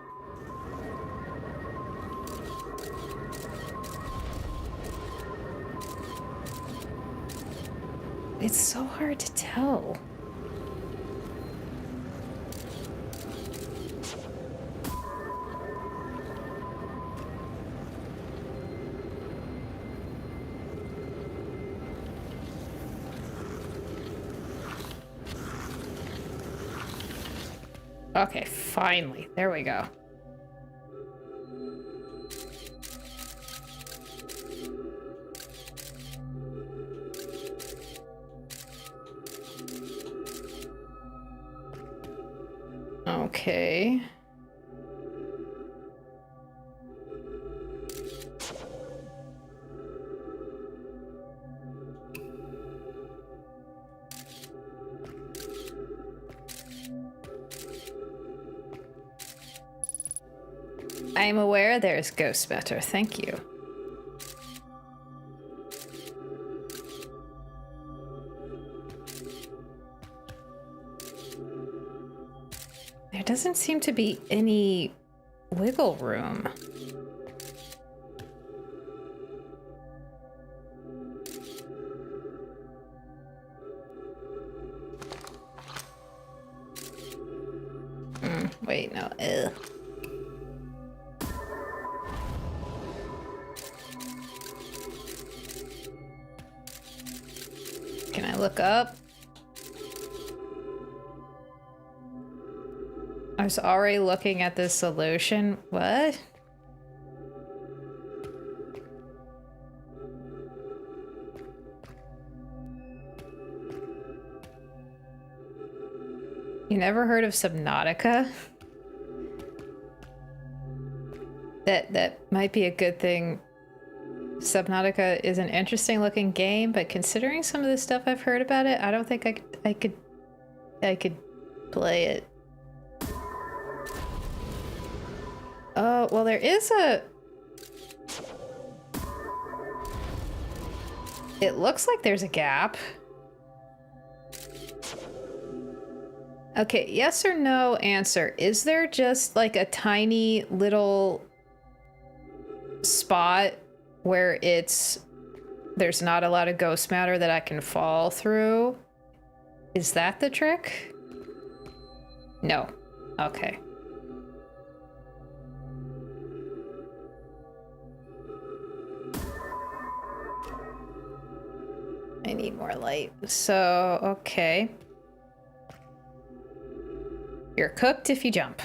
It's so hard to tell. Okay, finally. There we go. Okay. I'm aware there's ghost matter. Thank you. There doesn't seem to be any wiggle room. Wait, no. Ugh. Can I look up? I was already looking at this solution. What? You never heard of Subnautica? That might be a good thing. Subnautica is an interesting looking game, but considering some of the stuff I've heard about it, I don't think I could play it. Oh, well, there is a... It looks like there's a gap. Okay, yes or no answer. Is there just like a tiny little spot where there's not a lot of ghost matter that I can fall through? Is that the trick? No. Okay. I need more light. So, okay. You're cooked if you jump.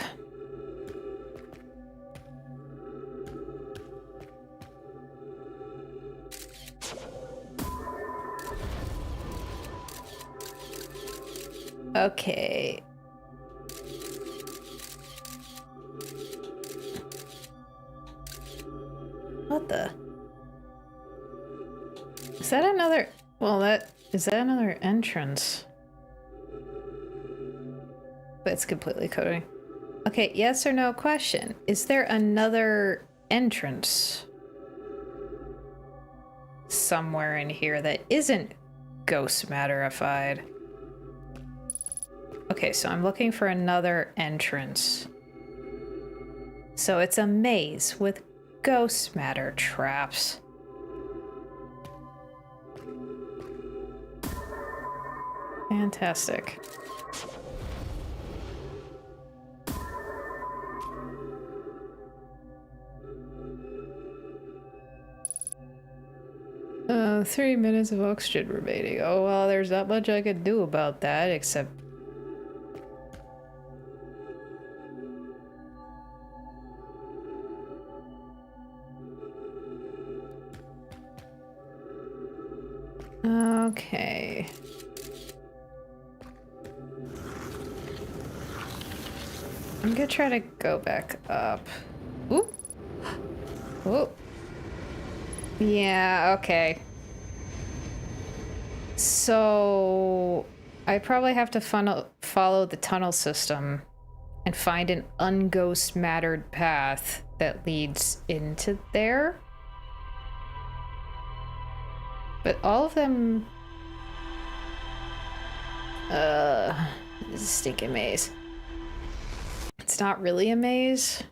Okay. What the? Is that another... Well, is that another entrance? But it's completely coding. Okay, yes or no question. Is there another entrance somewhere in here that isn't ghost matterified? Okay, so I'm looking for another entrance. So it's a maze with ghost matter traps. Fantastic. 3 minutes of oxygen remaining. Oh, well, there's not much I could do about that, except... Okay. I'm gonna try to go back up. Oop. Whoa. Yeah, okay. So I probably have to follow the tunnel system and find an unghost mattered path that leads into there. But all of them... this is a stinking maze. It's not really a maze.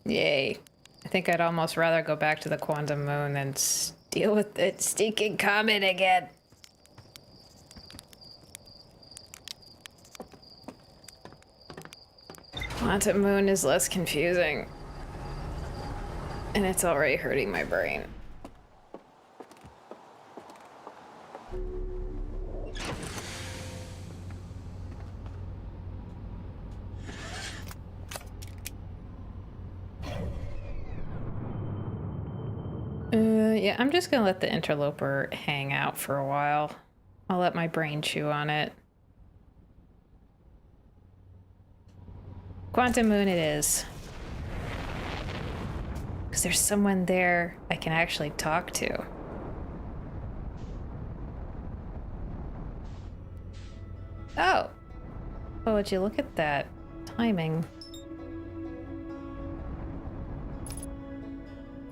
Yay. I think I'd almost rather go back to the Quantum Moon than deal with that stinking comet again. Quantum Moon is less confusing. And it's already hurting my brain. Yeah, I'm just gonna let the interloper hang out for a while. I'll let my brain chew on it. Quantum Moon it is. Because there's someone there I can actually talk to. Oh, would you look at that? timing.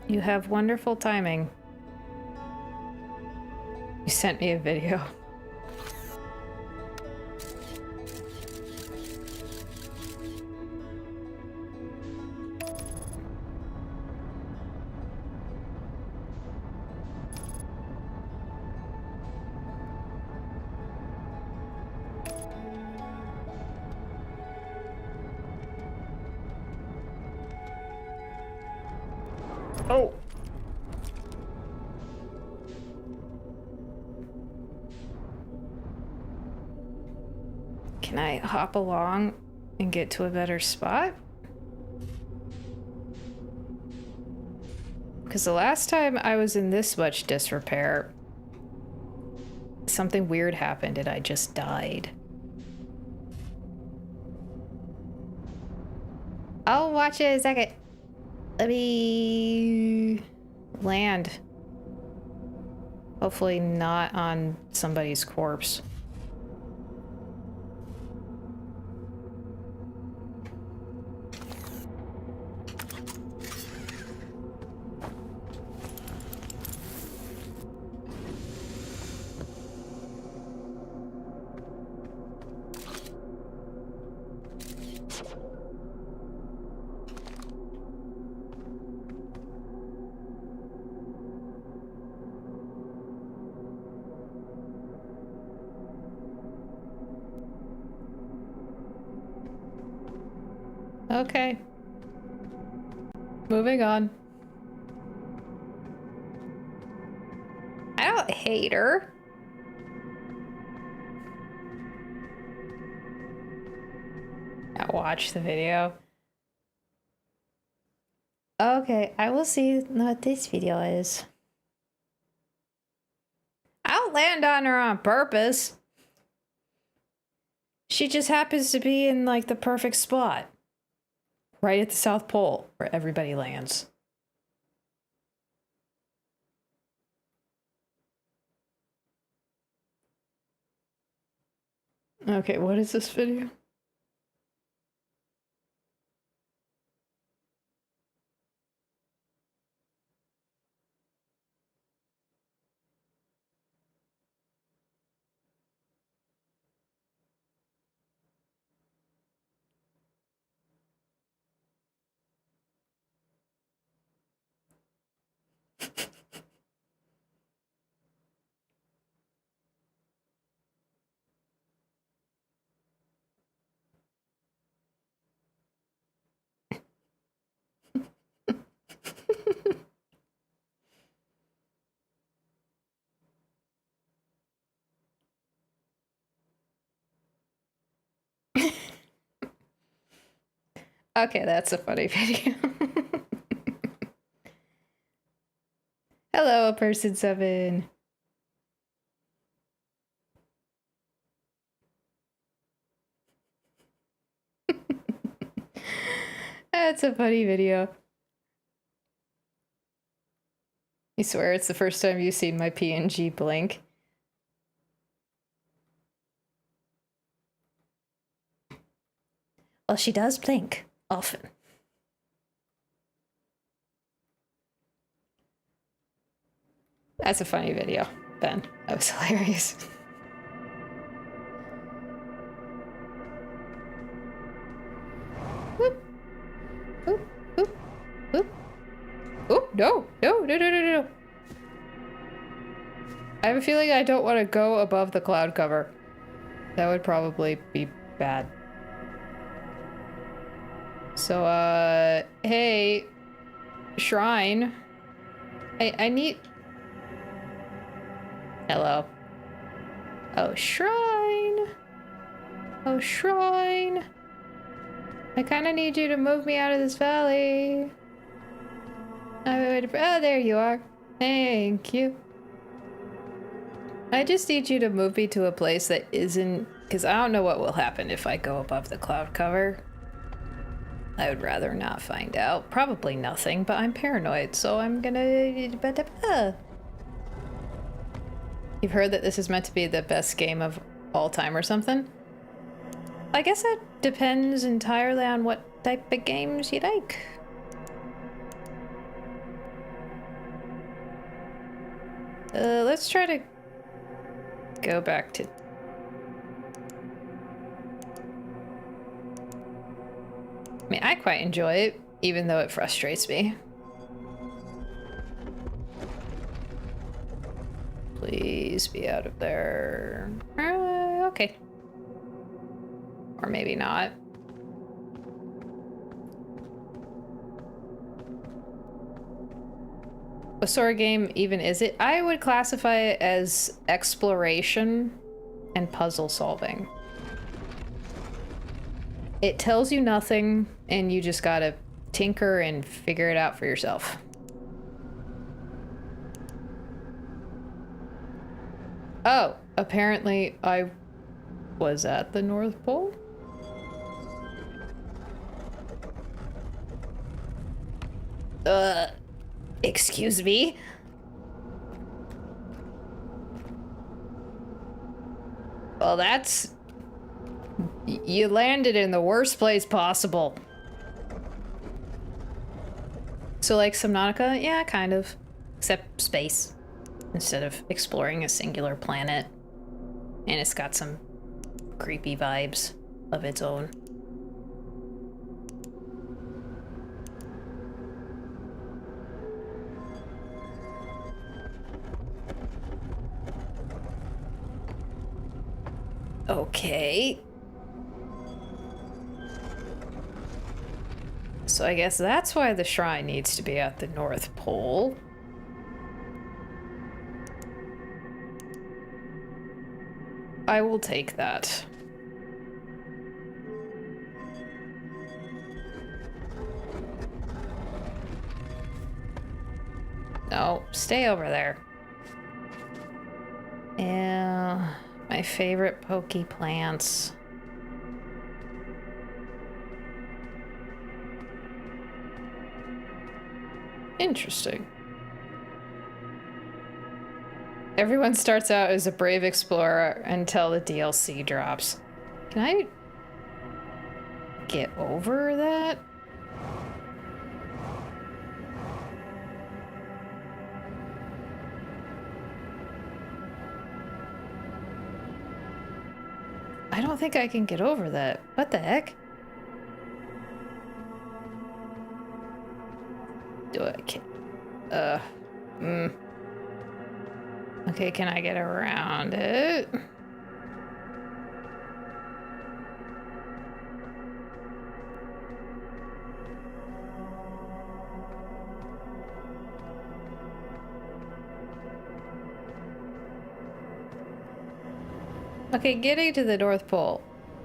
You have wonderful timing. You sent me a video. Oh! Can I hop along and get to a better spot? Because the last time I was in this much disrepair, something weird happened and I just died. I'll watch it in a second. Let me land. Hopefully not on somebody's corpse. Okay. Moving on. I don't hate her. I'll watch the video. Okay, I will see what this video is. I'll land on her on purpose. She just happens to be in like the perfect spot. Right at the South Pole, where everybody lands. Okay, what is this video? Okay, that's a funny video. Hello, person 7. That's a funny video. I swear it's the first time you've seen my PNG blink. Well, she does blink often. That's a funny video, Ben. That was hilarious. Whoop. Whoop, whoop, whoop. Oh, no, no, no, no, no, no. I have a feeling I don't want to go above the cloud cover. That would probably be bad. So, hey, Shrine. I need... Hello. Oh, Shrine. Oh, Shrine. I kind of need you to move me out of this valley. Oh, there you are. Thank you. I just need you to move me to a place that isn't... Because I don't know what will happen if I go above the cloud cover. I would rather not find out. Probably nothing, but I'm paranoid, so I'm gonna... You've heard that this is meant to be the best game of all time or something? I guess that depends entirely on what type of games you like. Let's try to go back to... I mean, I quite enjoy it, even though it frustrates me. Please be out of there. Okay. Or maybe not. What sort of game even is it? I would classify it as exploration and puzzle solving. It tells you nothing, and you just gotta tinker and figure it out for yourself. Oh, apparently I was at the North Pole? Excuse me? Well, that's... You landed in the worst place possible. So, like Subnautica? Yeah, kind of. Except space. Instead of exploring a singular planet. And it's got some creepy vibes of its own. Okay. So I guess that's why the shrine needs to be at the North Pole. I will take that. No, stay over there. Yeah, my favorite pokey plants. Interesting. Everyone starts out as a brave explorer until the DLC drops. Can I get over that? I don't think I can get over that. What the heck? Do I can Okay, can I get around it? Okay, getting to the North Pole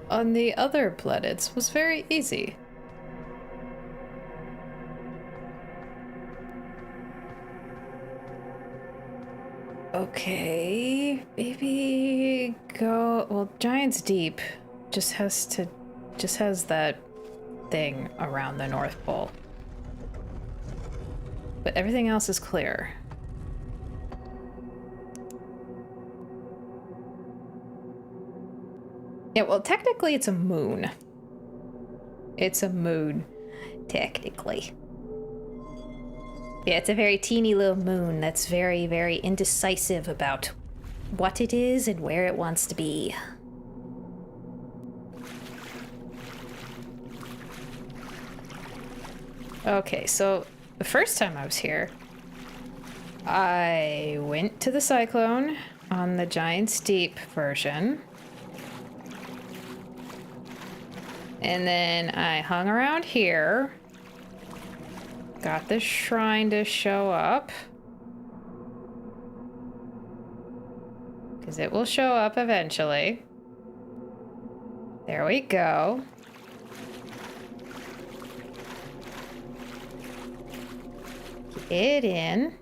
on the other planets was very easy. Okay, maybe go... Well, Giant's Deep just has that thing around the North Pole. But everything else is clear. Yeah, well, technically it's a moon. It's a moon, technically. Yeah, it's a very teeny little moon that's very, very indecisive about what it is and where it wants to be. Okay, so the first time I was here, I went to the Cyclone on the Giant's Deep version. And then I hung around here. Got the shrine to show up. Because it will show up eventually. There we go. Get in.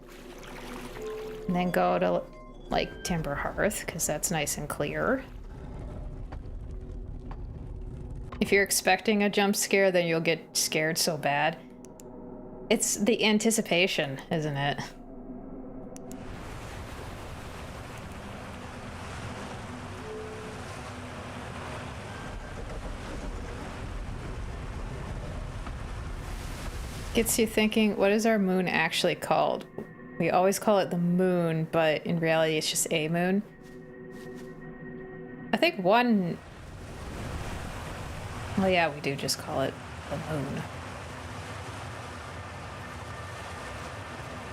And then go to, like, Timber Hearth, because that's nice and clear. If you're expecting a jump scare, then you'll get scared so bad. It's the anticipation, isn't it? Gets you thinking, what is our moon actually called? We always call it the moon, but in reality it's just a moon. I think one... Well, yeah, we do just call it the moon.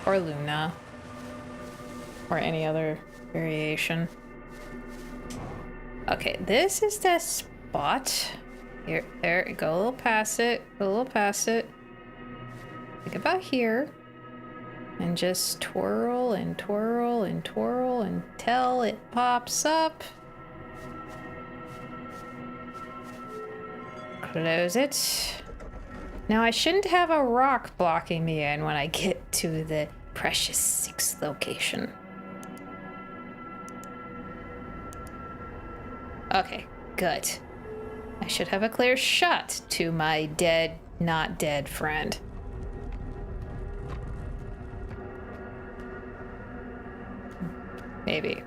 Or Luna. Or any other variation. Okay, this is the spot. Here, there, go a little past it, go a little past it. Think about here. And just twirl and twirl and twirl until it pops up. Close it. Now I shouldn't have a rock blocking me in when I get to the precious 6th location. Okay, good. I should have a clear shot to my dead, not dead friend. Maybe.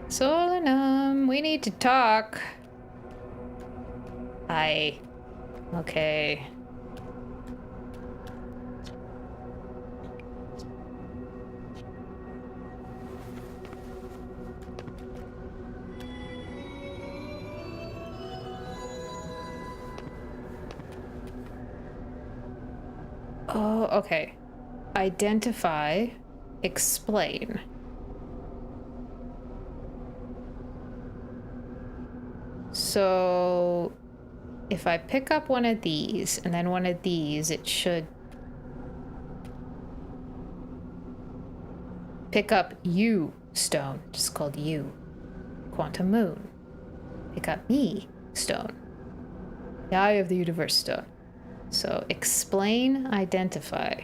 Solanum, we need to talk. Hi. Okay. Oh, okay. Identify, explain. So if I pick up one of these and then one of these, it should pick up U stone, just called U. Quantum moon. Pick up me stone. The eye of the universe stone. So explain, identify.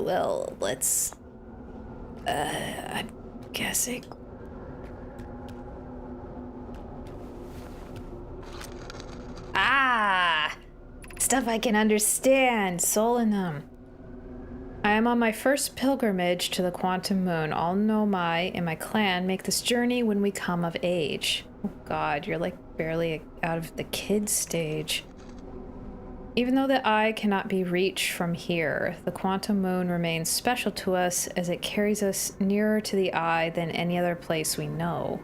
Well, let's... I'm guessing... Ah! Stuff I can understand! Solanum. I am on my first pilgrimage to the Quantum Moon. All Nomai and my clan make this journey when we come of age. Oh god, you're like barely out of the kid stage. Even though the eye cannot be reached from here, the Quantum Moon remains special to us as it carries us nearer to the eye than any other place we know.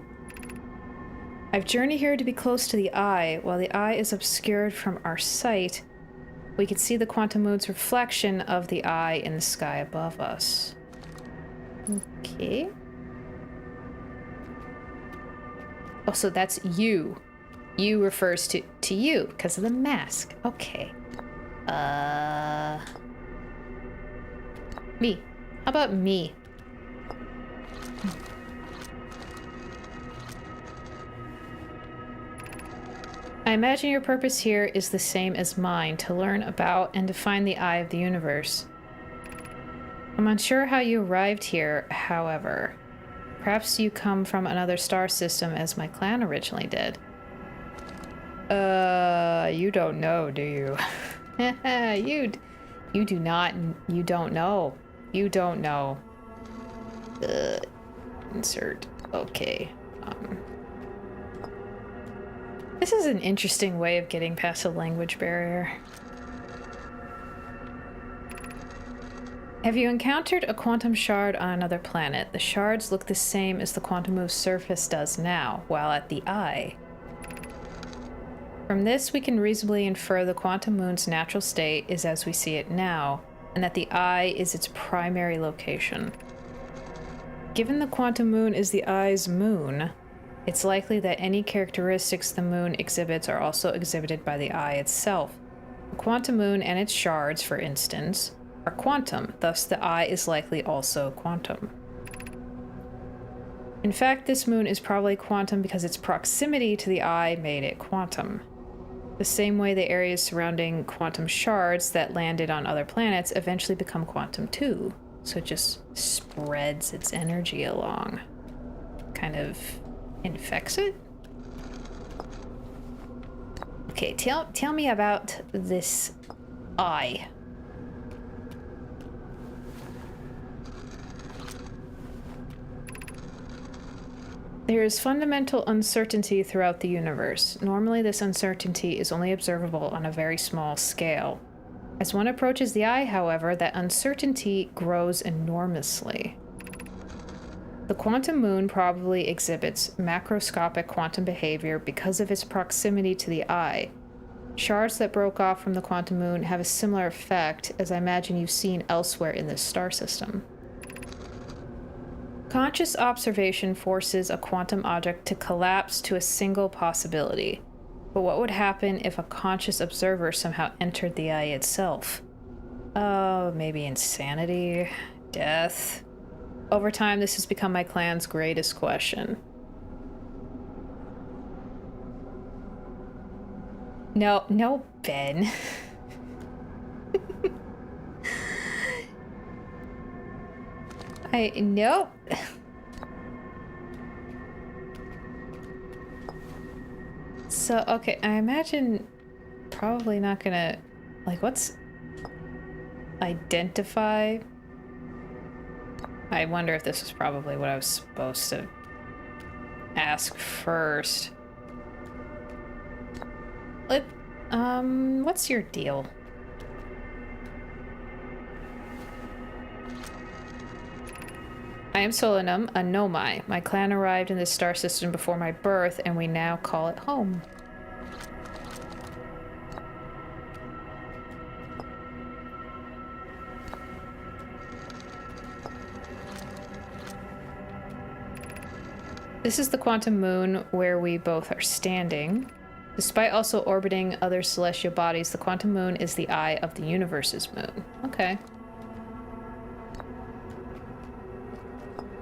I've journeyed here to be close to the eye. While the eye is obscured from our sight, we can see the Quantum Moon's reflection of the eye in the sky above us. Okay. Oh, so that's you. You refers to you because of the mask. Okay. Me. How about me? I imagine your purpose here is the same as mine, to learn about and to find the eye of the universe. I'm unsure how you arrived here, however. Perhaps you come from another star system as my clan originally did. You don't know, do you? You do not, you don't know. You don't know. Insert. Okay. This is an interesting way of getting past a language barrier. Have you encountered a quantum shard on another planet? The shards look the same as the quantum moon's surface does now, while at the eye. From this, we can reasonably infer the quantum moon's natural state is as we see it now, and that the eye is its primary location. Given the quantum moon is the eye's moon, it's likely that any characteristics the moon exhibits are also exhibited by the eye itself. The quantum moon and its shards, for instance, are quantum, thus the eye is likely also quantum. In fact, this moon is probably quantum because its proximity to the eye made it quantum. The same way the areas surrounding quantum shards that landed on other planets eventually become quantum too. So it just spreads its energy along. Kind of infects it? Okay, tell me about this eye. There is fundamental uncertainty throughout the universe. Normally, this uncertainty is only observable on a very small scale. As one approaches the eye, however, that uncertainty grows enormously. The quantum moon probably exhibits macroscopic quantum behavior because of its proximity to the eye. Shards that broke off from the quantum moon have a similar effect, as I imagine you've seen elsewhere in this star system. Conscious observation forces a quantum object to collapse to a single possibility. But what would happen if a conscious observer somehow entered the eye itself? Oh, maybe insanity? Death? Over time, this has become my clan's greatest question. No, Ben. Nope. So, okay, I imagine probably not gonna, like, what's identify? I wonder if this is probably what I was supposed to ask first. What's your deal? I am Solanum, a Nomai. My clan arrived in this star system before my birth, and we now call it home. This is the quantum moon where we both are standing. Despite also orbiting other celestial bodies, the quantum moon is the eye of the universe's moon. Okay.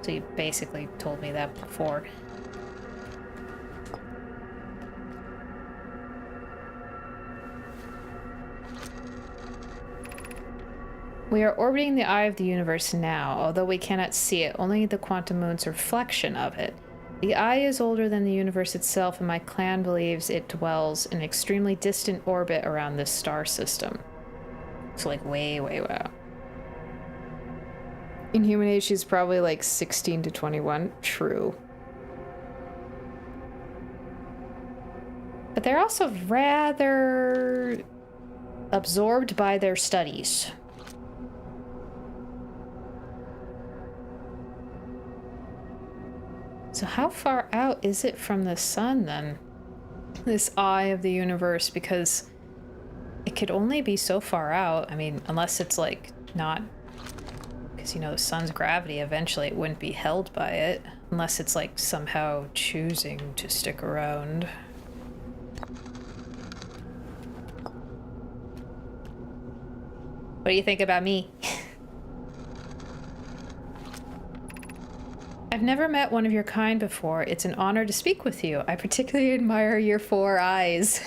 So you basically told me that before. We are orbiting the eye of the universe now, although we cannot see it, only the quantum moon's reflection of it. The eye is older than the universe itself, and my clan believes it dwells in an extremely distant orbit around this star system. So like way out. In human age, she's probably like 16 to 21. True. But they're also rather absorbed by their studies. So how far out is it from the sun, then? This eye of the universe, because it could only be so far out. I mean, unless it's like not... Because, you know, the sun's gravity, eventually it wouldn't be held by it. Unless it's like somehow choosing to stick around. What do you think about me? I've never met one of your kind before. It's an honor to speak with you. I particularly admire your 4 eyes.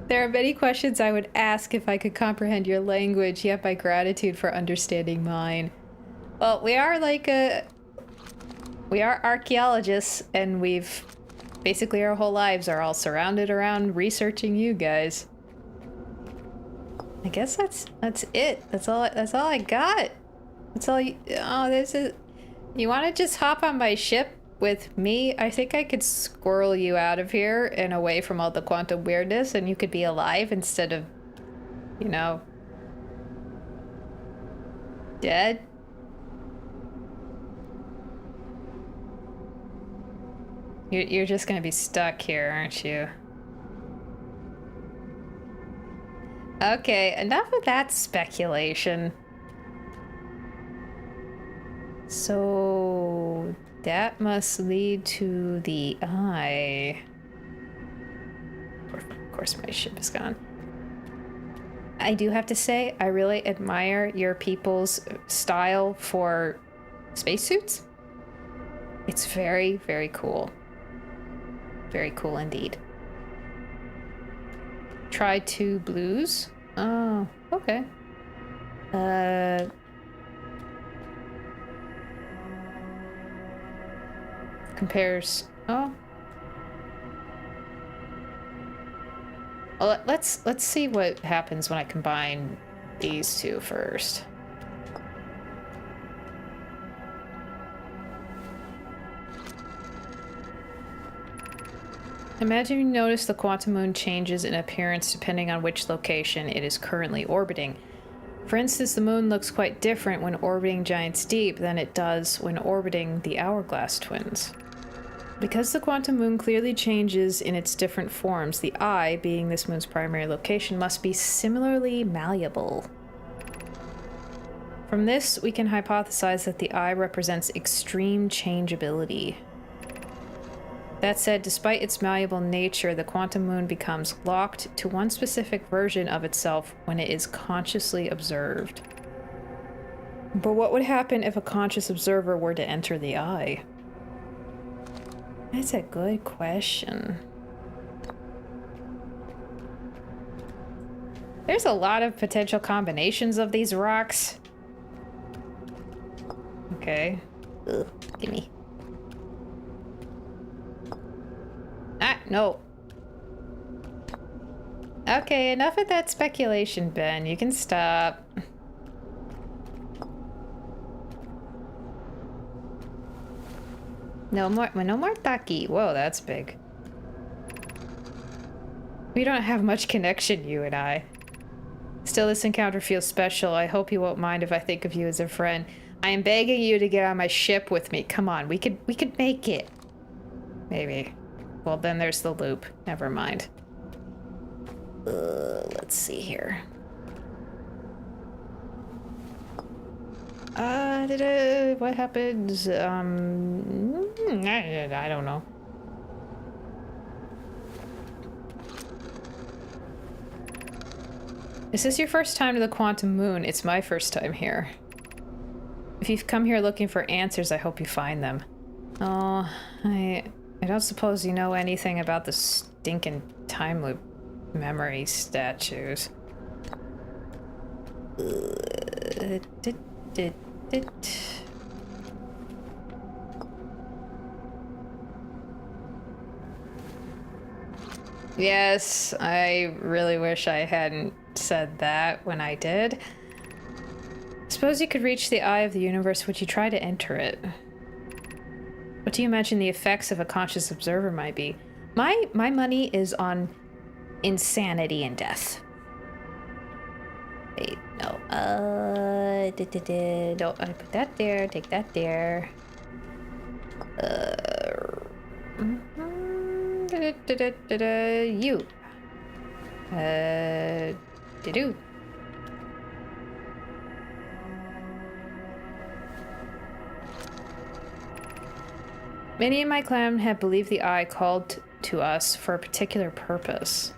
There are many questions I would ask if I could comprehend your language, yet my gratitude for understanding mine. Well, we are archaeologists, and we've basically our whole lives are all surrounded around researching you guys. I guess that's it. That's all I got. That's all you... Oh, you want to just hop on my ship with me? I think I could squirrel you out of here and away from all the quantum weirdness, and you could be alive instead of, you know, dead. You're just gonna be stuck here, aren't you? Okay, enough of that speculation. So that must lead to the eye. Of course, my ship is gone. I do have to say, I really admire your people's style for spacesuits. It's very, very cool. Very cool indeed. Try 2 blues. Oh, okay. Compares. Oh. Well, let's see what happens when I combine these two first. Imagine you notice the quantum moon changes in appearance depending on which location it is currently orbiting. For instance, the moon looks quite different when orbiting Giant's Deep than it does when orbiting the Hourglass Twins. Because the quantum moon clearly changes in its different forms, the eye, being this moon's primary location, must be similarly malleable. From this, we can hypothesize that the eye represents extreme changeability. That said, despite its malleable nature, the quantum moon becomes locked to one specific version of itself when it is consciously observed. But what would happen if a conscious observer were to enter the eye? That's a good question. There's a lot of potential combinations of these rocks. Okay. Ugh, gimme. Ah, no. Okay, enough of that speculation, Ben. You can stop. No more Taki. Whoa, that's big. We don't have much connection, you and I. Still, this encounter feels special. I hope you won't mind if I think of you as a friend. I am begging you to get on my ship with me. Come on, we could make it. Maybe. Well, then there's the loop. Never mind. Let's see here. What happens? I don't know. Is this your first time to the Quantum Moon? It's my first time here. If you've come here looking for answers, I hope you find them. Oh, I don't suppose you know anything about the stinking time loop memory statues. Yes, I really wish I hadn't said that when I did. Suppose you could reach the eye of the universe, would you try to enter it? What do you imagine the effects of a conscious observer might be? My money is on insanity and death. Wait, no. Don't I put that there, take that there. You. Do. Many in my clan have believed the eye called to us for a particular purpose.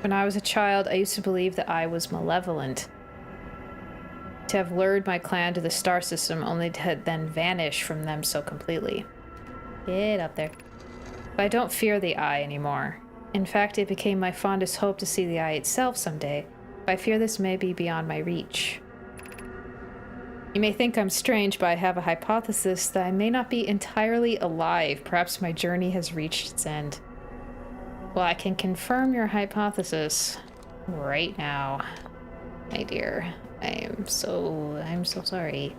When I was a child, I used to believe the eye was malevolent. To have lured my clan to the star system only to then vanish from them so completely. Get up there. But I don't fear the eye anymore. In fact, it became my fondest hope to see the eye itself someday, but I fear this may be beyond my reach. You may think I'm strange, but I have a hypothesis that I may not be entirely alive. Perhaps my journey has reached its end. Well, I can confirm your hypothesis right now, my dear. I'm so sorry.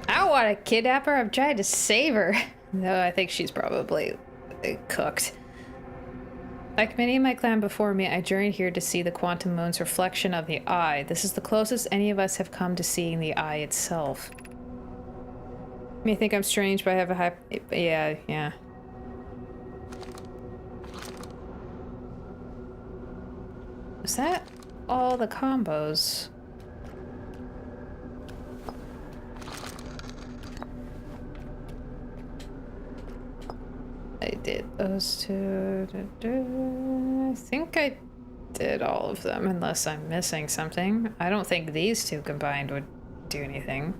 I don't want to kidnap her. I'm trying to save her. No, I think she's probably cooked. Like many in my clan before me, I journeyed here to see the Quantum Moon's reflection of the eye. This is the closest any of us have come to seeing the eye itself. You may think I'm strange, but I have a yeah. Is that all the combos? I did those two. I think I did all of them, unless I'm missing something. I don't think these two combined would do anything.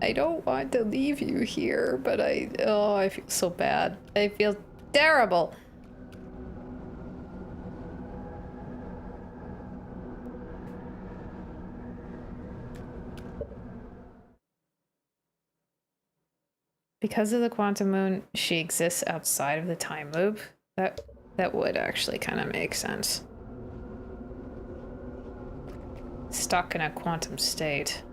I don't want to leave you here, but I feel so bad. I feel terrible. Because of the quantum moon, she exists outside of the time loop. That would actually kind of make sense. Stuck in a quantum state.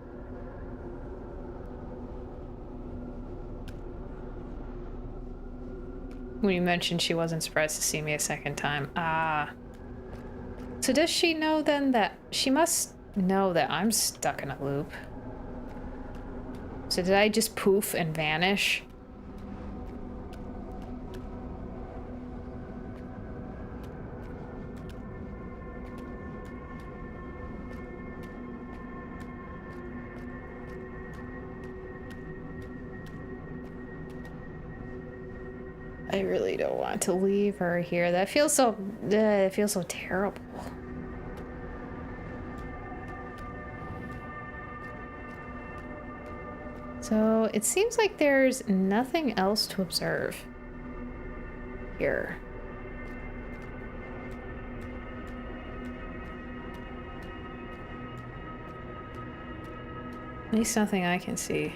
When you mentioned she wasn't surprised to see me a second time. Ah. So does she know then that... She must know that I'm stuck in a loop. So did I just poof and vanish? I really don't want to leave her here. That feels so... it feels so terrible. So it seems like there's nothing else to observe here. At least nothing I can see.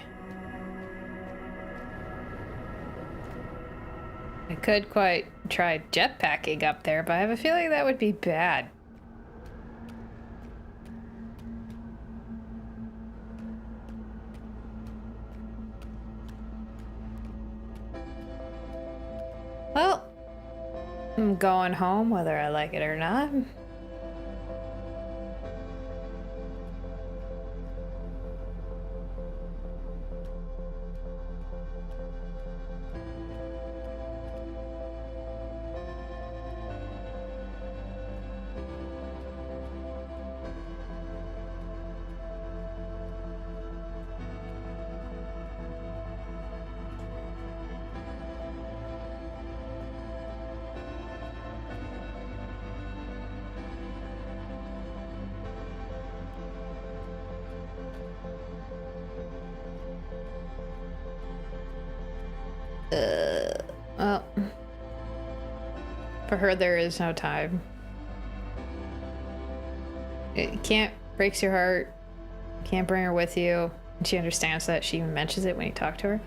I could quite try jetpacking up there, but I have a feeling that would be bad. Well, I'm going home whether I like it or not. Well, for her there is no time. It can't, breaks your heart. Can't bring her with you. And she understands that. She even mentions it when you talk to her.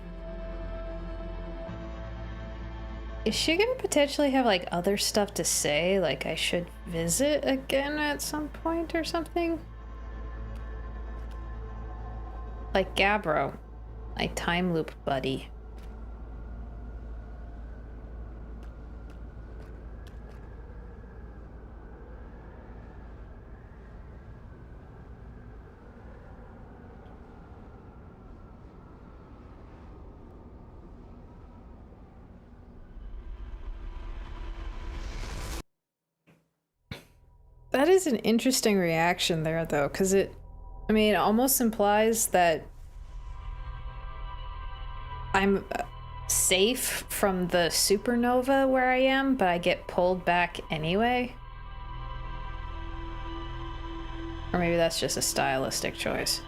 Is she gonna potentially have like other stuff to say? Like I should visit again at some point or something? Like Gabbro, my time loop buddy. That is an interesting reaction there, though, because it almost implies that I'm safe from the supernova where I am, but I get pulled back anyway. Or maybe that's just a stylistic choice.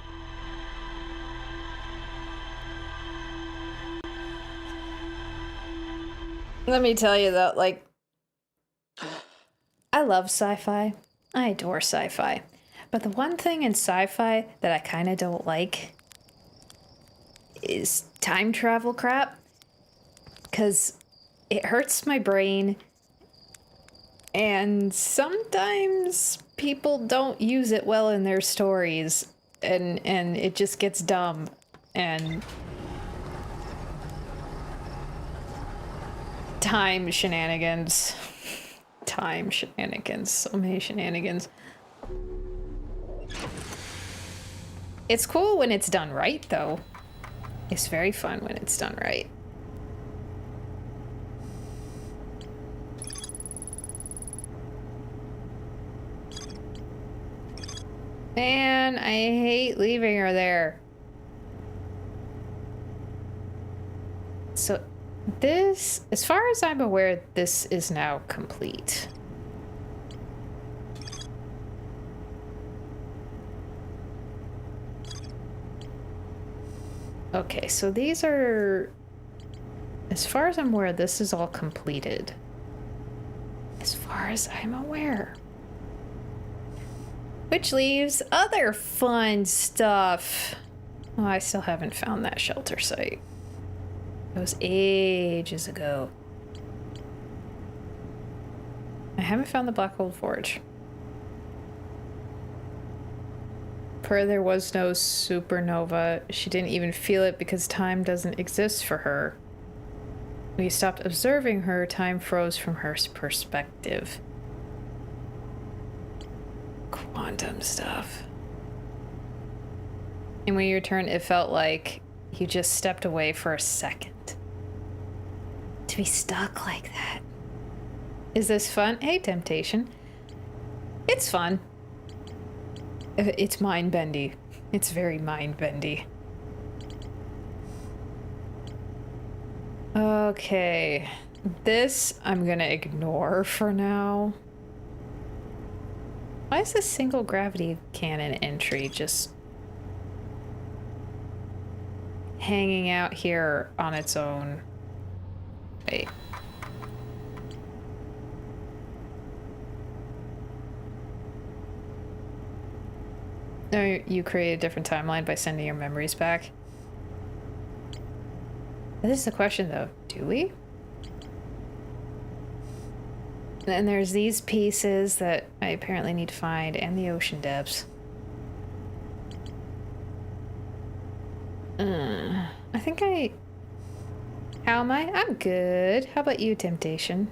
Let me tell you though, like, I love sci-fi. I adore sci-fi. But the one thing in sci-fi that I kind of don't like is time travel crap. Because it hurts my brain. And sometimes people don't use it well in their stories. And it just gets dumb. And time shenanigans. Time shenanigans. So many shenanigans. It's cool when it's done right, though. It's very fun when it's done right. Man, I hate leaving her there. So, This, as far as I'm aware, this is now complete. Okay, so these are, as far as I'm aware, this is all completed. As far as I'm aware. Which leaves other fun stuff. Oh, I still haven't found that shelter site. That was ages ago. I haven't found the Blackhold Forge. Per there was no supernova. She didn't even feel it because time doesn't exist for her. When you stopped observing her, time froze from her perspective. Quantum stuff. And when you returned, it felt like you just stepped away for a second. To be stuck like that. Is this fun? Hey, Temptation. It's fun. It's mind-bendy. It's very mind-bendy. Okay. This I'm gonna ignore for now. Why is this single gravity cannon entry just hanging out here on its own? Wait. No, you create a different timeline by sending your memories back. This is the question, though. Do we? And there's these pieces that I apparently need to find, and the ocean depths. I think I... How am I? I'm good. How about you, Temptation?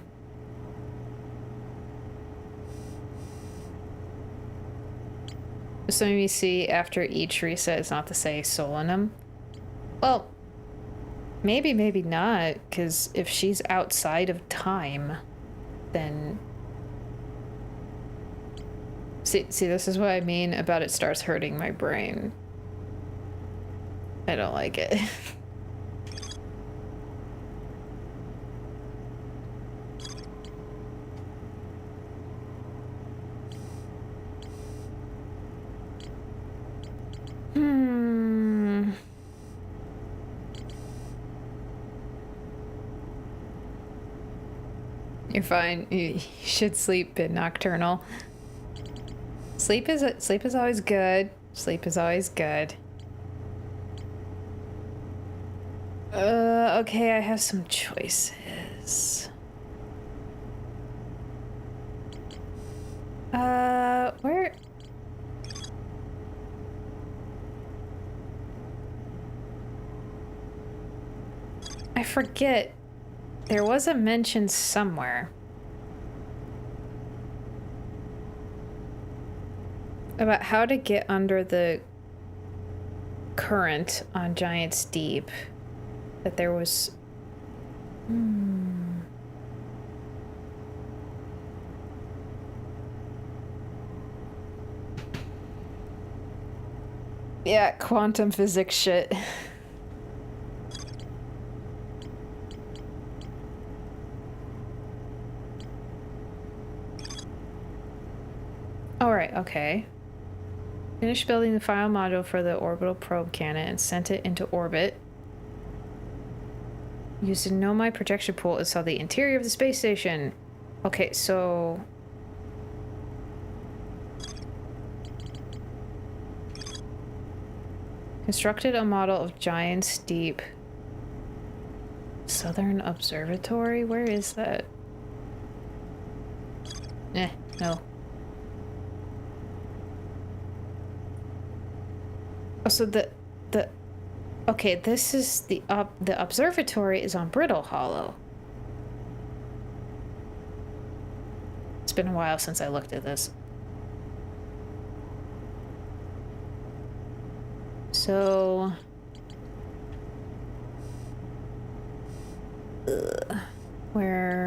So you see after each reset is not to say Solanum. Well, maybe, maybe not, because if she's outside of time, then... See, this is what I mean about it starts hurting my brain. I don't like it. You're fine. You should sleep, Bit Nocturnal. Sleep is always good. Sleep is always good. Okay, I have some choices. Where? I forget. There was a mention somewhere about how to get under the current on Giant's Deep. That there was... Yeah, quantum physics shit. Alright, okay. Finished building the final module for the orbital probe cannon and sent it into orbit. Used a Nomai projection pool and saw the interior of the space station. Okay, so... Constructed a model of Giant's Deep. Southern Observatory? Where is that? No. Oh, so okay, this is the observatory is on Brittle Hollow. It's been a while since I looked at this. So... where...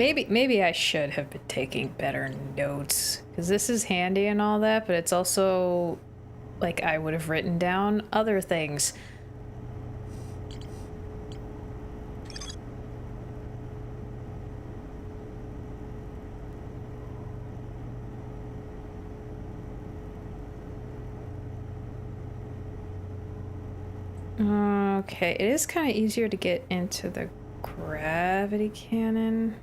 Maybe I should have been taking better notes, because this is handy and all that, but it's also like I would have written down other things. Okay, it is kind of easier to get into the gravity cannon.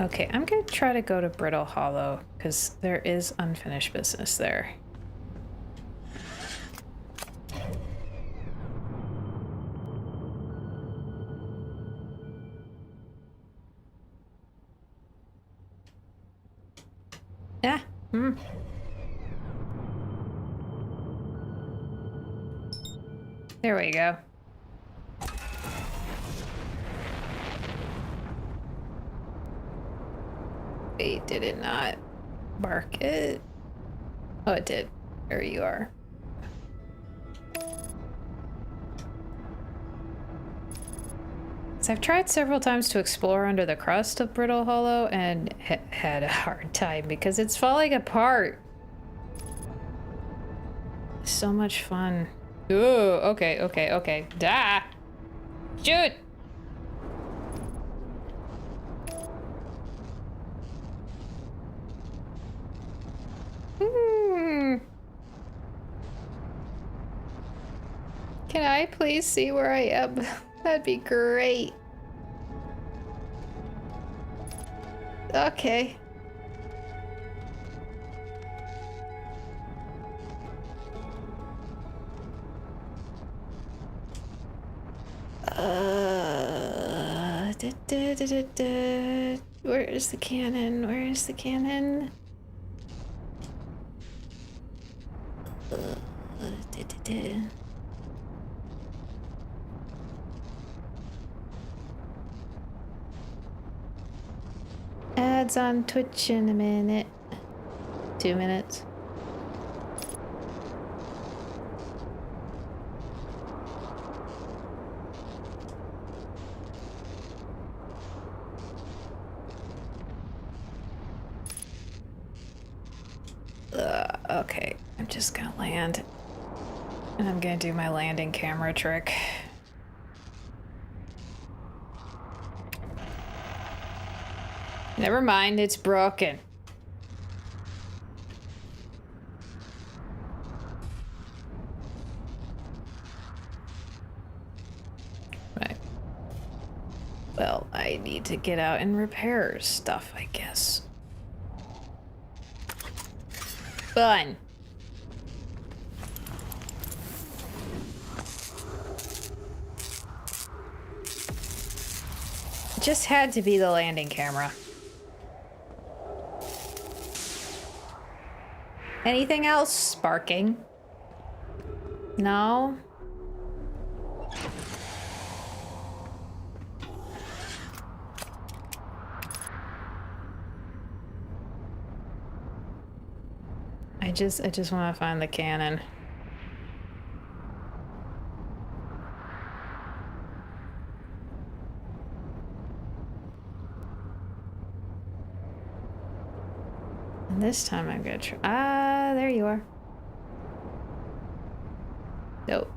Okay, I'm gonna try to go to Brittle Hollow, because there is unfinished business there. Ah, There we go. Wait, did it not mark it? Oh, it did. There you are. So I've tried several times to explore under the crust of Brittle Hollow and had a hard time because it's falling apart. So much fun. Ooh, okay. Da! Shoot! Can I please see where I am? That'd be great. Okay. Where is the cannon? Where is the cannon? Ads on Twitch in a minute. 2 minutes. Okay, I'm just gonna land. And I'm gonna do my landing camera trick. Never mind, it's broken. Right. Well, I need to get out and repair stuff, I guess. Fun. It just had to be the landing camera. Anything else sparking? No? I just want to find the cannon. And this time I'm gonna try. Ah, there you are. Nope.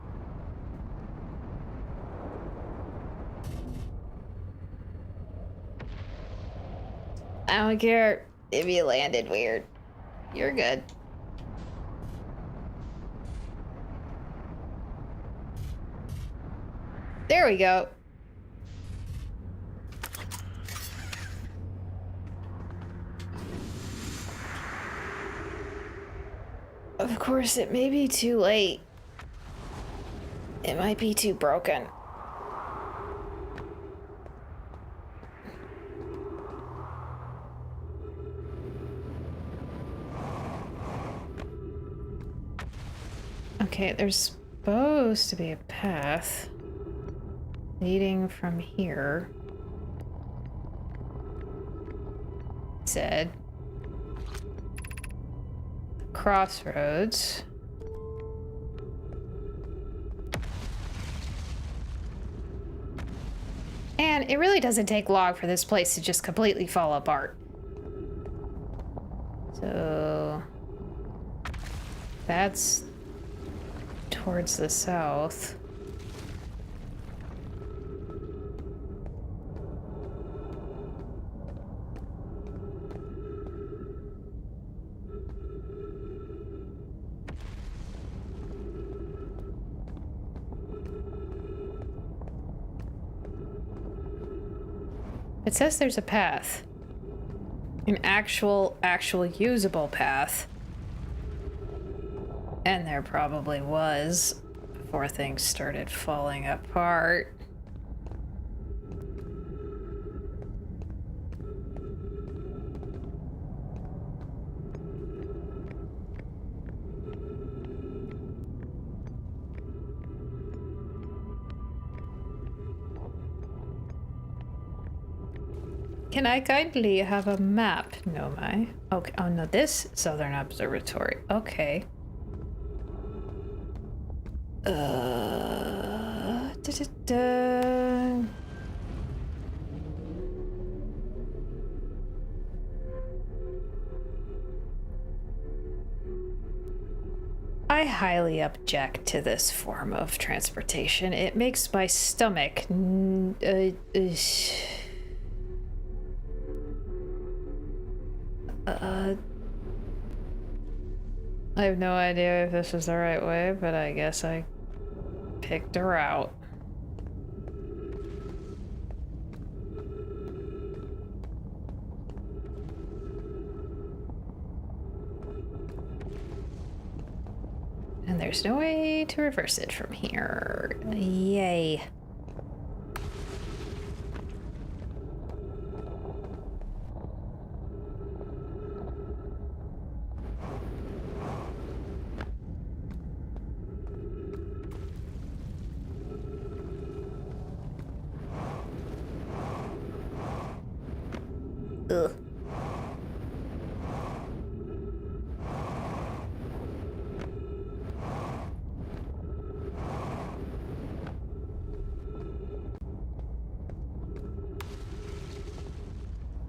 I don't care if you landed weird. You're good. There we go. Of course, it may be too late. It might be too broken. Okay, there's supposed to be a path leading from here. Said crossroads. Man, it really doesn't take long for this place to just completely fall apart. So... that's... towards the south. It says there's a path. An actual usable path. And there probably was before things started falling apart. Can I kindly have a map? No, my. Okay. Oh no, this Southern Observatory. Okay. I highly object to this form of transportation. It makes my stomach. I have no idea if this is the right way, but I guess I picked a route. And there's no way to reverse it from here. Yay. Ugh.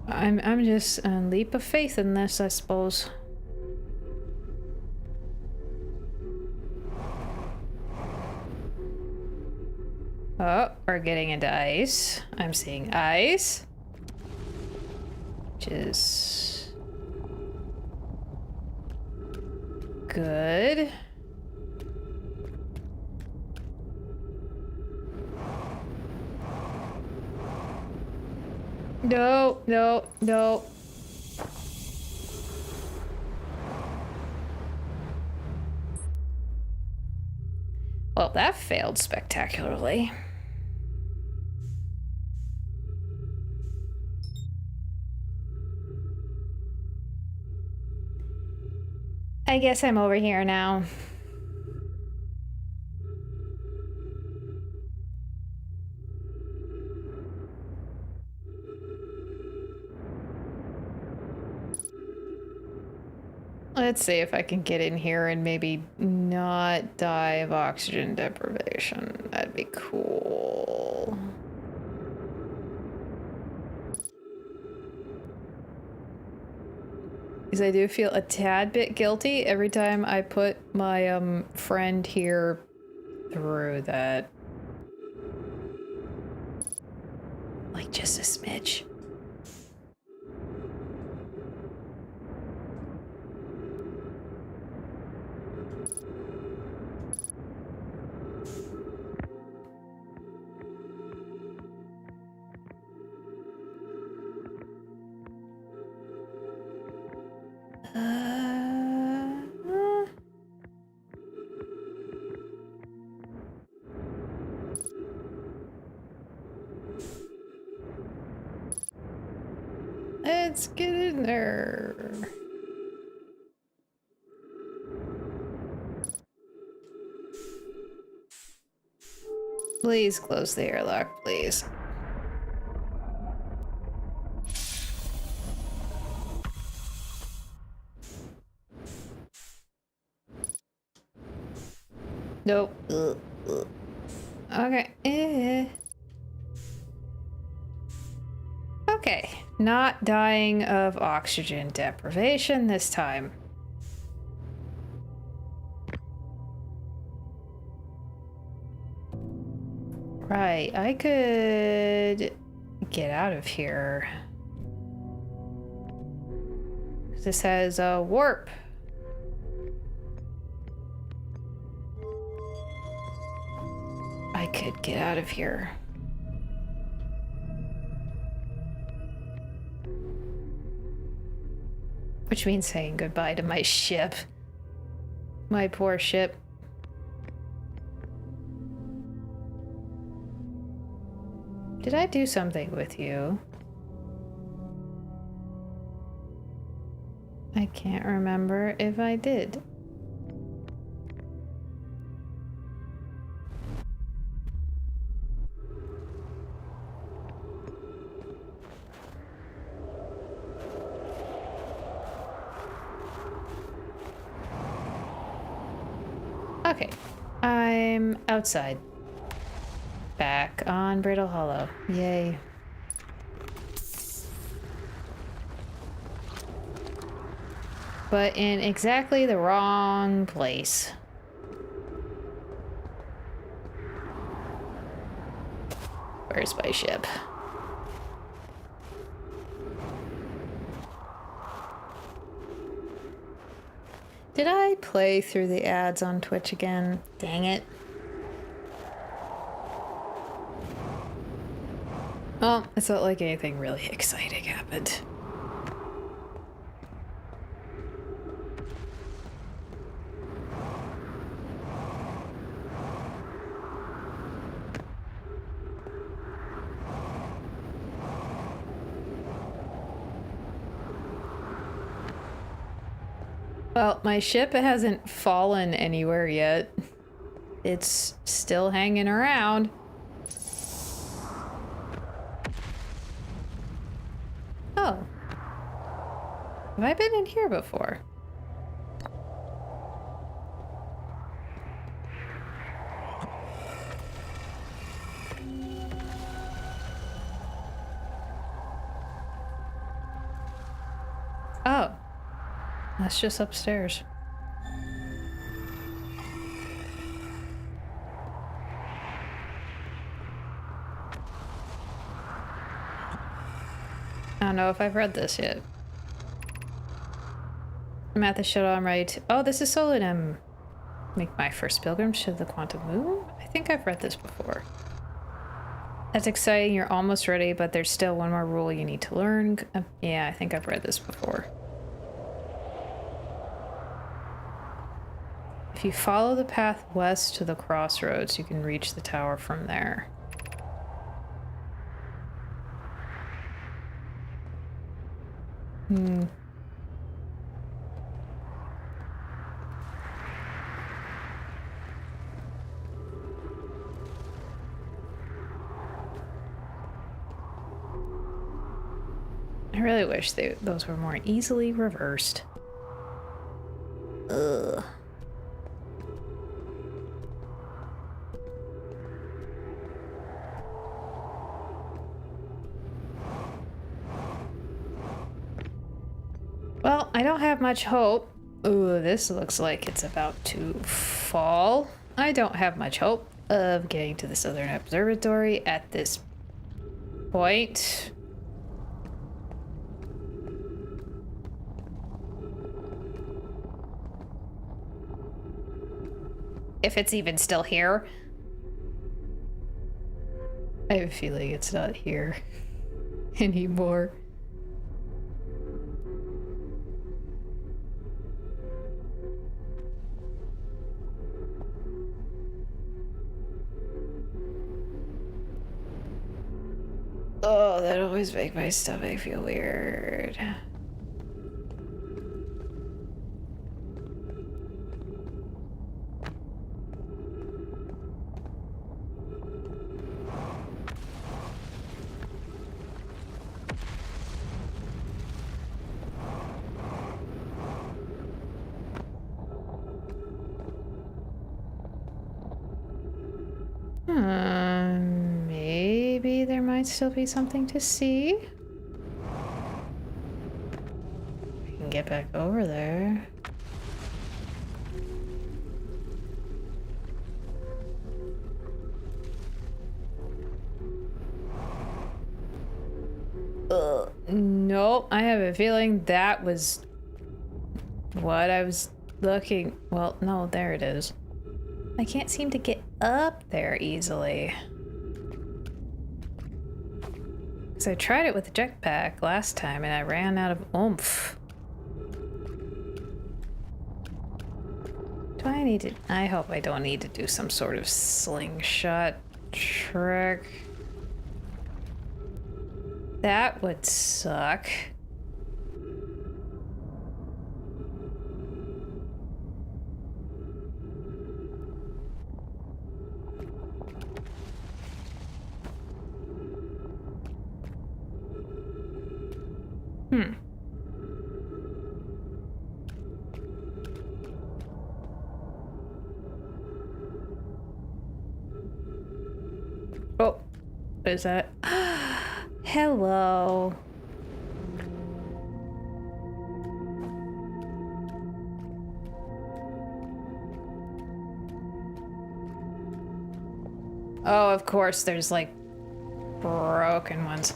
I'm just a leap of faith in this, I suppose. Oh, we're getting into ice. I'm seeing ice. Which is good. No, no, no. Well, that failed spectacularly. I guess I'm over here now. Let's see if I can get in here and maybe not die of oxygen deprivation. That'd be cool. Because I do feel a tad bit guilty every time I put my friend here through that. Like just a smidge. Let's get in there. Please close the airlock, please. Nope. Okay. Okay, not dying of oxygen deprivation this time. Right, I could get out of here. This has a warp. I could get out of here. Which means saying goodbye to my ship. My poor ship. Did I do something with you? I can't remember if I did. Okay, I'm outside. Back on Brittle Hollow. Yay. But in exactly the wrong place. Where's my ship? Did I play through the ads on Twitch again? Dang it. Well, it's not like anything really exciting happened. Well, my ship hasn't fallen anywhere yet. It's still hanging around. Oh. Have I been in here before? Oh. That's just upstairs. I don't know if I've read this yet. I'm at the shuttle, I'm right. Oh, this is Solidum. Make my first pilgrimage to the Quantum Moon? I think I've read this before. That's exciting, you're almost ready, but there's still one more rule you need to learn. Yeah, I think I've read this before. If you follow the path west to the crossroads, you can reach the tower from there. I really wish those were more easily reversed. Ugh. Well, I don't have much hope. Ooh, this looks like it's about to fall. I don't have much hope of getting to the Southern Observatory at this point. If it's even still here. I have a feeling it's not here anymore. Oh, that always makes my stomach feel weird. Maybe there might still be something to see. get back over there. Nope, I have a feeling that was what I was looking. Well, no, there it is. I can't seem to get up there easily. Because I tried it with the jetpack last time and I ran out of oomph. Do I need to? I hope I don't need to do some sort of slingshot trick. That would suck. Oh, what is that? Hello. Oh, of course, there's like broken ones.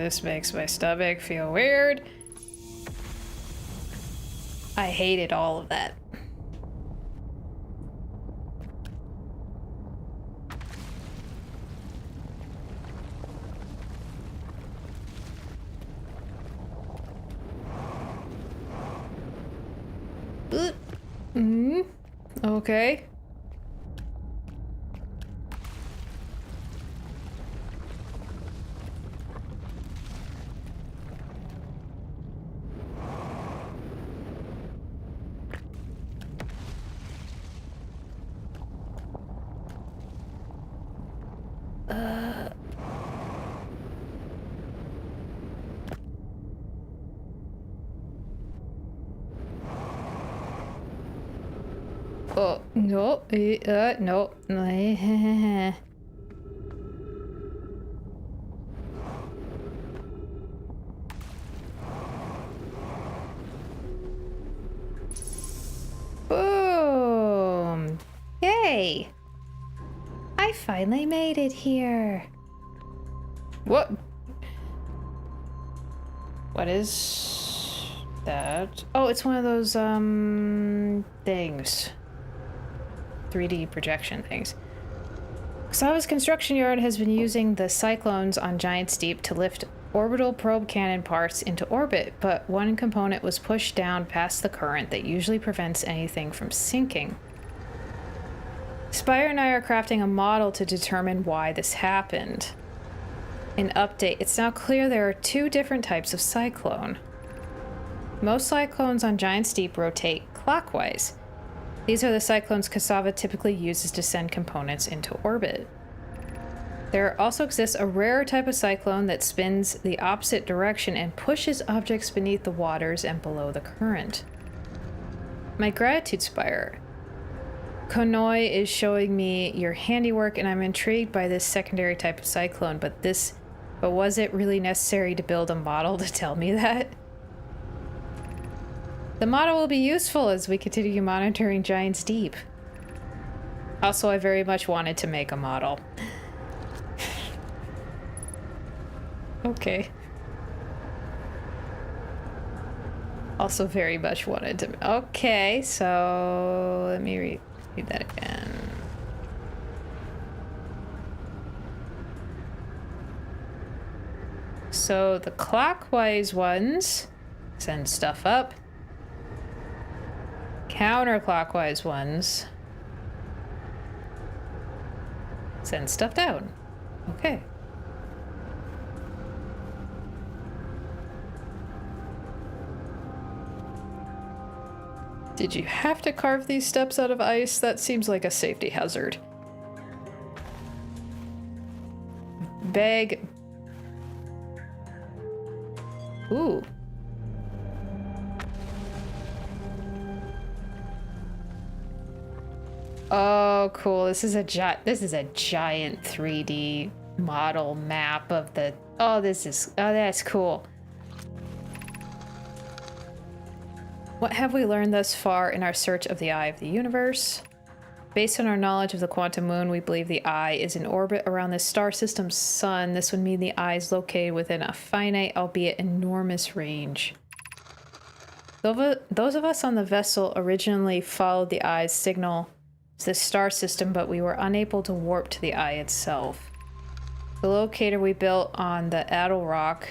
This makes my stomach feel weird. I hated all of that. Okay. Oh, no, no. Boom. Yay. I finally made it here. What? What is that? Oh, it's one of those, things. 3D projection things. Xava's construction yard has been using the cyclones on Giant's Deep to lift orbital probe cannon parts into orbit, but one component was pushed down past the current that usually prevents anything from sinking. Spire and I are crafting a model to determine why this happened. An update. It's now clear there are two different types of cyclone. Most cyclones on Giant's Deep rotate clockwise. These are the cyclones Cassava typically uses to send components into orbit. There also exists a rarer type of cyclone that spins the opposite direction and pushes objects beneath the waters and below the current. My gratitude, Spire. Konoi is showing me your handiwork and I'm intrigued by this secondary type of cyclone, but was it really necessary to build a model to tell me that? The model will be useful as we continue monitoring Giant's Deep. Also, I very much wanted to make a model. Okay. Also very much wanted to... Okay, so... Let me read that again. So the clockwise ones send stuff up. Counterclockwise ones send stuff down. Okay. Did you have to carve these steps out of ice? That seems like a safety hazard. Bag. Ooh. Oh, cool. This is a giant 3D model map of the... Oh, that's cool. What have we learned thus far in our search of the Eye of the Universe? Based on our knowledge of the quantum moon, we believe the Eye is in orbit around the star system's sun. This would mean the Eye is located within a finite, albeit enormous range. Those of us on the vessel originally followed the Eye's signal to the star system, but we were unable to warp to the Eye itself. The locator we built on the Addle Rock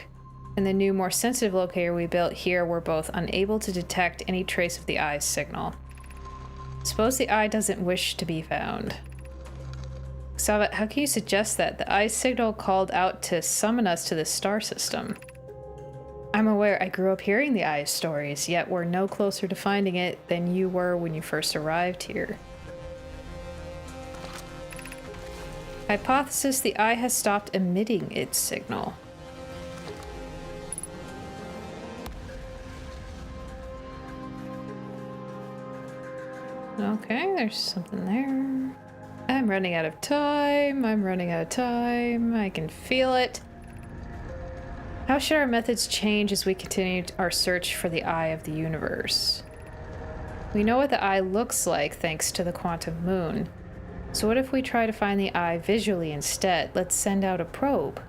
and the new, more sensitive locator we built here were both unable to detect any trace of the Eye's signal. Suppose the Eye doesn't wish to be found. Xava, how can you suggest that? The Eye's signal called out to summon us to the star system. I'm aware I grew up hearing the Eye's stories, yet we're no closer to finding it than you were when you first arrived here. Hypothesis: the Eye has stopped emitting its signal. Okay, there's something there. I'm running out of time. I can feel it. How should our methods change as we continue our search for the Eye of the Universe? We know what the Eye looks like thanks to the quantum moon. So what if we try to find the Eye visually instead? Let's send out a probe.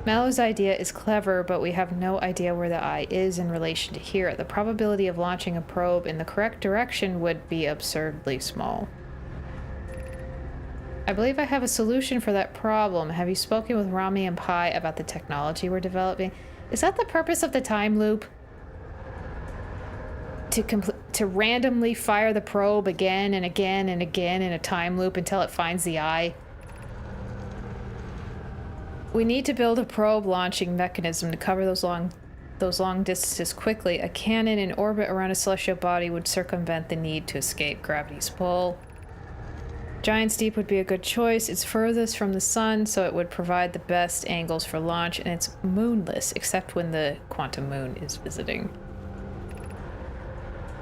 Mallow's idea is clever, but we have no idea where the Eye is in relation to here. The probability of launching a probe in the correct direction would be absurdly small. I believe I have a solution for that problem. Have you spoken with Rami and Pi about the technology we're developing? Is that the purpose of the time loop? To randomly fire the probe again and again and again in a time loop until it finds the Eye? We need to build a probe launching mechanism to cover those long distances quickly. A cannon in orbit around a celestial body would circumvent the need to escape gravity's pull. Giant's Deep would be a good choice. It's furthest from the sun, so it would provide the best angles for launch, and it's moonless, except when the quantum moon is visiting.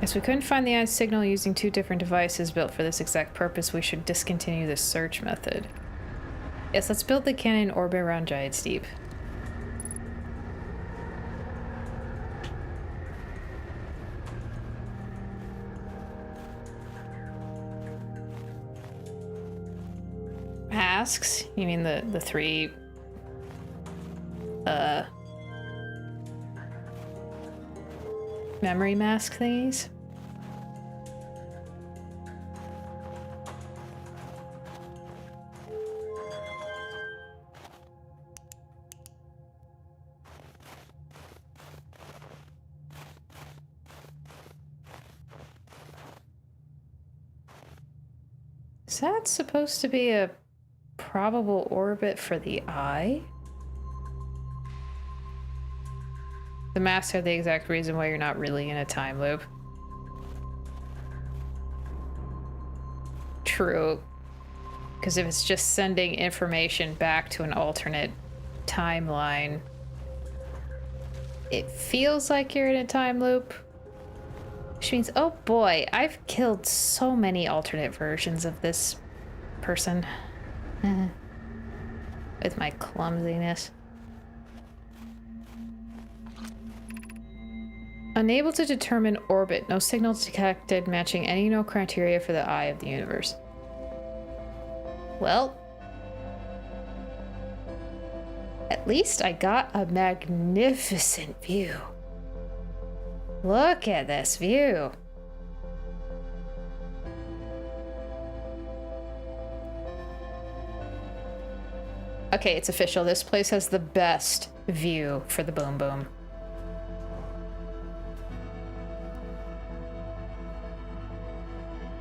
As we couldn't find the Eye's signal using two different devices built for this exact purpose, we should discontinue this search method. Yes, let's build the cannon in orbit around Giant's Deep. Masks? You mean the three... memory mask thingies? Is that supposed to be a probable orbit for the Eye? The masks are the exact reason why you're not really in a time loop. True. Because if it's just sending information back to an alternate timeline, it feels like you're in a time loop. Which means, oh boy, I've killed so many alternate versions of this person. With my clumsiness. Unable to determine orbit. No signal detected matching any known criteria for the Eye of the Universe. Well, at least I got a magnificent view. Look at this view. Okay, it's official. This place has the best view for the Boom Boom.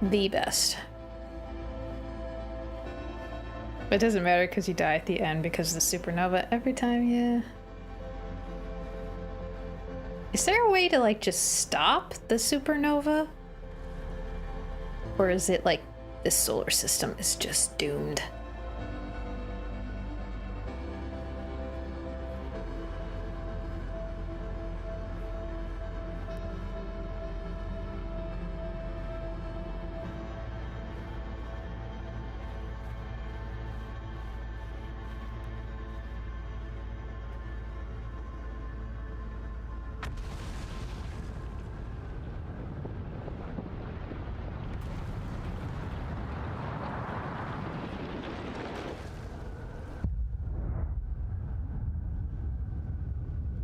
The best. But it doesn't matter because you die at the end because of the supernova every time, yeah. Is there a way to, like, just stop the supernova? Or is it like this solar system is just doomed?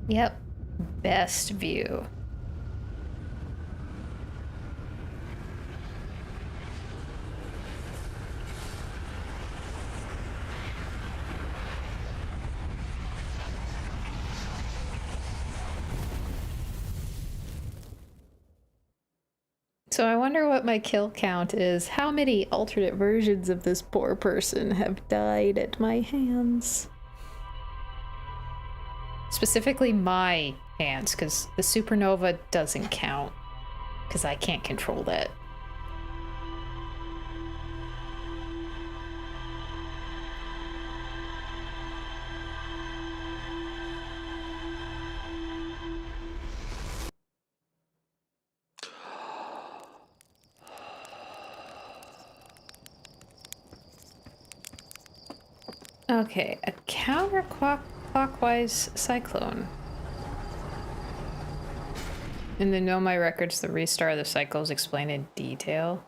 Yep. Best view. So I wonder what my kill count is. How many alternate versions of this poor person have died at my hands? Specifically my hands, because the supernova doesn't count, because I can't control that. Okay, a counterclockwise cyclone. In the Know My Records, the restart of the cycle is explained in detail.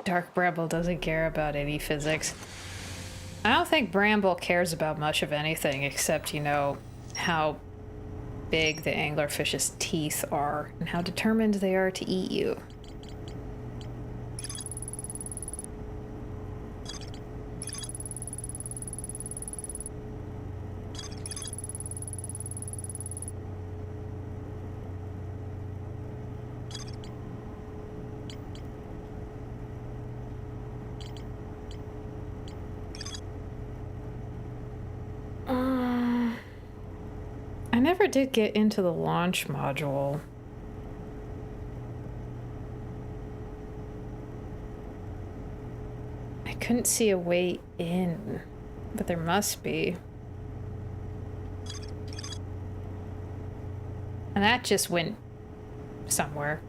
Dark Bramble doesn't care about any physics. I don't think Bramble cares about much of anything except, you know, how big the anglerfish's teeth are and how determined they are to eat you. I never did get into the launch module. I couldn't see a way in, but there must be. And that just went somewhere.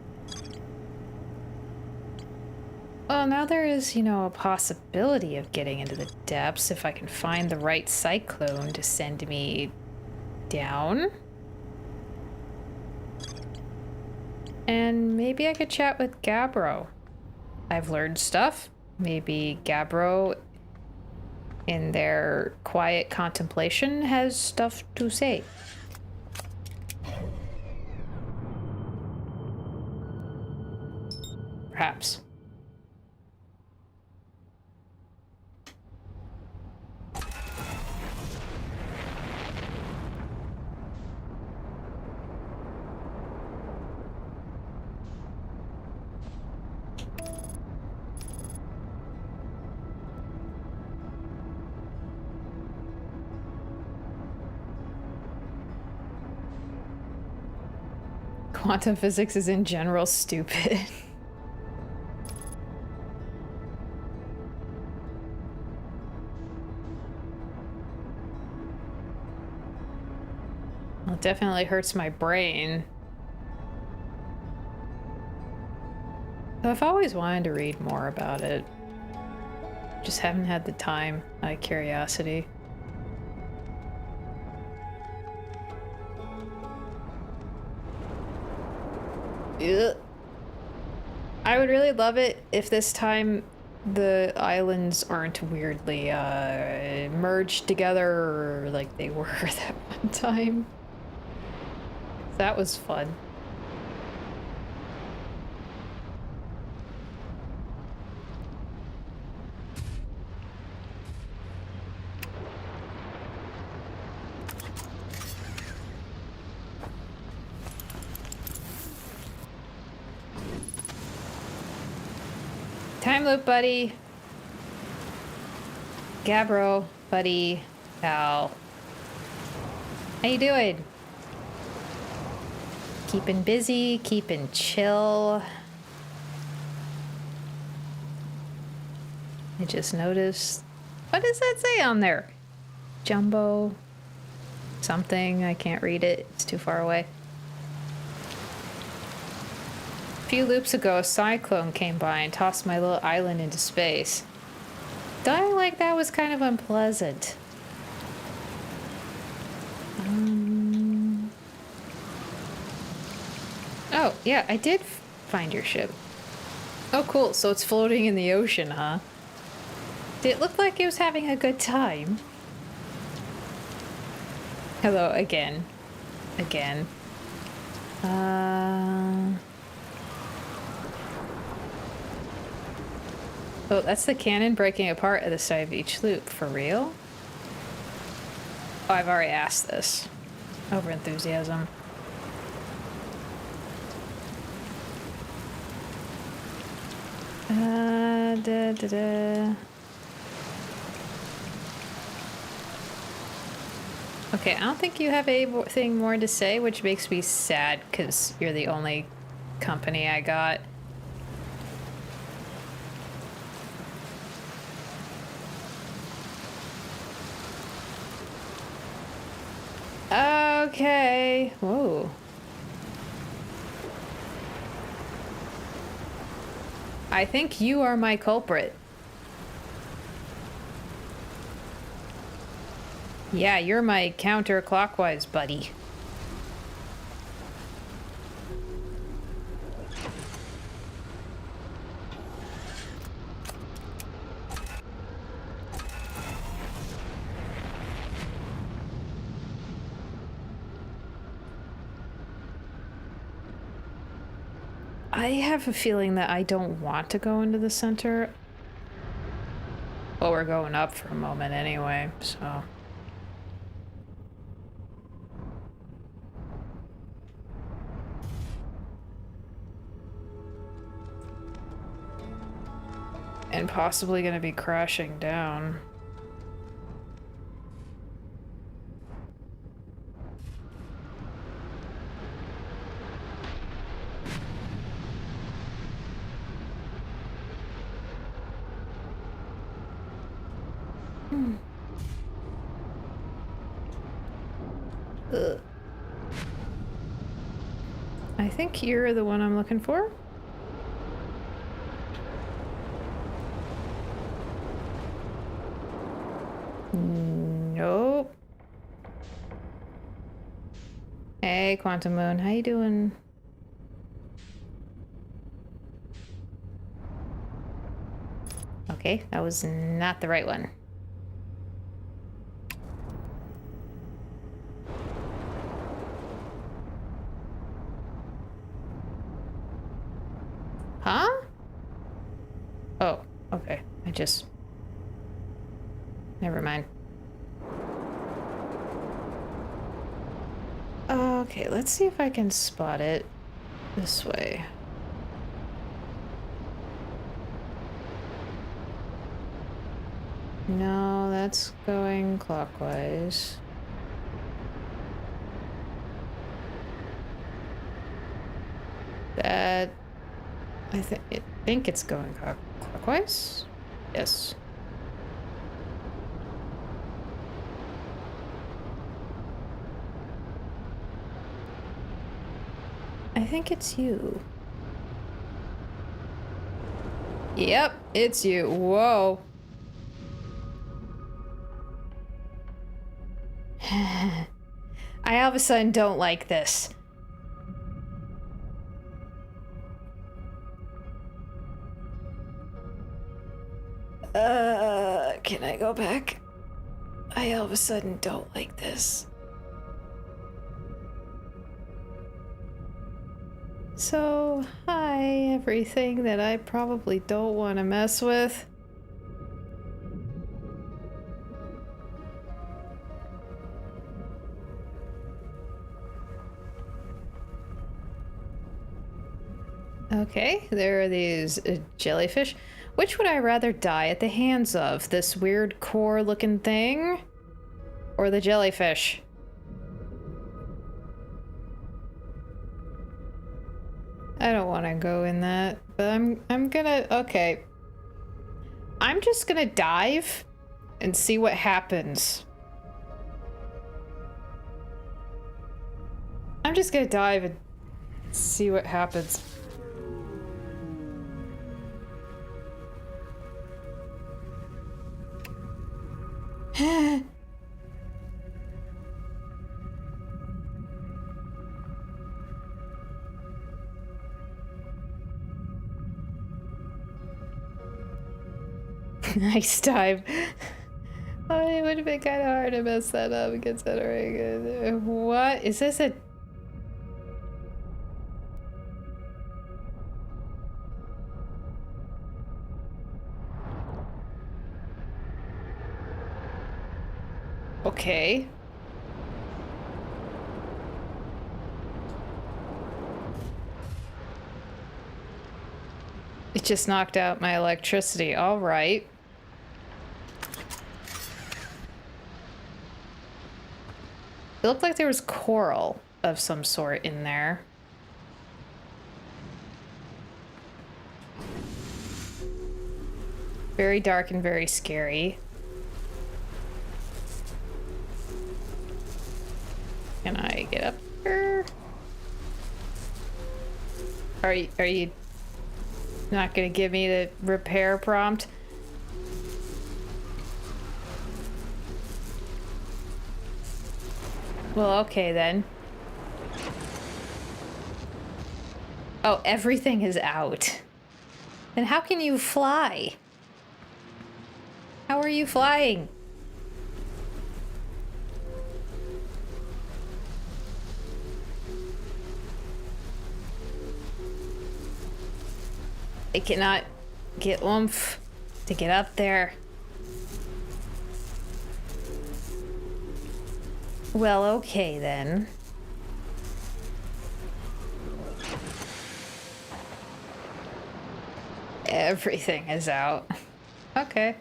Well, now there is, you know, a possibility of getting into the depths if I can find the right cyclone to send me down. And maybe I could chat with Gabbro. I've learned stuff. Maybe Gabbro, in their quiet contemplation, has stuff to say. Perhaps. Quantum physics is in general stupid. Well, it definitely hurts my brain. Though I've always wanted to read more about it. Just haven't had the time out of curiosity. Ugh. I would really love it if this time the islands aren't weirdly merged together like they were that one time. That was fun. Time loop, buddy. Gabbro, buddy, pal. How you doing? Keeping busy, keeping chill. I just noticed. What does that say on there? Jumbo. Something. I can't read it. It's too far away. A few loops ago, a cyclone came by and tossed my little island into space. Dying like that was kind of unpleasant. Oh, yeah, I did find your ship. Oh, cool. So it's floating in the ocean, huh? Did it look like it was having a good time? Hello again. Again. Oh, that's the cannon breaking apart at the start of each loop. For real? Oh, I've already asked this. Over enthusiasm. Da, da, da. Okay, I don't think you have anything more to say, which makes me sad because you're the only company I got. Okay. Whoa. I think you are my culprit. Yeah, you're my counterclockwise buddy. I have a feeling that I don't want to go into the center. Well, we're going up for a moment anyway, so... And possibly gonna be crashing down. Ugh. I think you're the one I'm looking for. Nope. Hey, Quantum Moon, how you doing? Okay, that was not the right one. Huh? Oh, okay. Never mind. Okay, let's see if I can spot it this way. No, that's going clockwise. That... I think it's going clockwise? Yes. I think it's you. Yep, it's you. Whoa. I all of a sudden don't like this. Can I go back? I all of a sudden don't like this. So, hi, everything that I probably don't want to mess with. Okay, there are these jellyfish. Which would I rather die at the hands of? This weird core-looking thing? Or the jellyfish? I don't want to go in that, but I'm gonna... Okay. I'm just gonna dive and see what happens. I'm just gonna dive and see what happens. Nice dive. Oh, it would have been kind of hard to mess that up considering. What? Is this a... Okay. It just knocked out my electricity. All right. It looked like there was coral of some sort in there. Very dark and very scary. Can I get up here? Are you not gonna give me the repair prompt? Well, okay then. Oh, everything is out. Then how can you fly? How are you flying? I cannot get oomph to get up there. Well, okay then. Everything is out. Okay.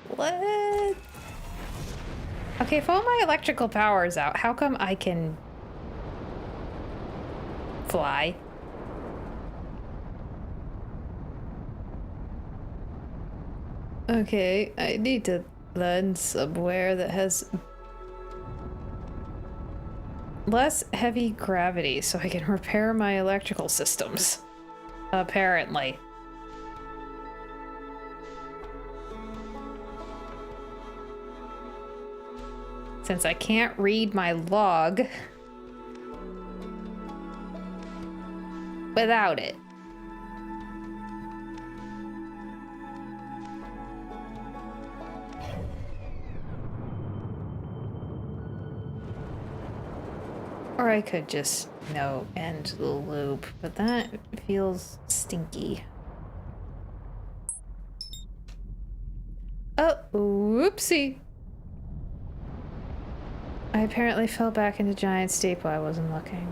What? Okay, if all my electrical power is out, how come I can fly? Okay, I need to land somewhere that has less heavy gravity so I can repair my electrical systems. Apparently. Since I can't read my log without it. Or I could just, end the loop, but that feels stinky. Oh, whoopsie. I apparently fell back into Giant Steep while I wasn't looking.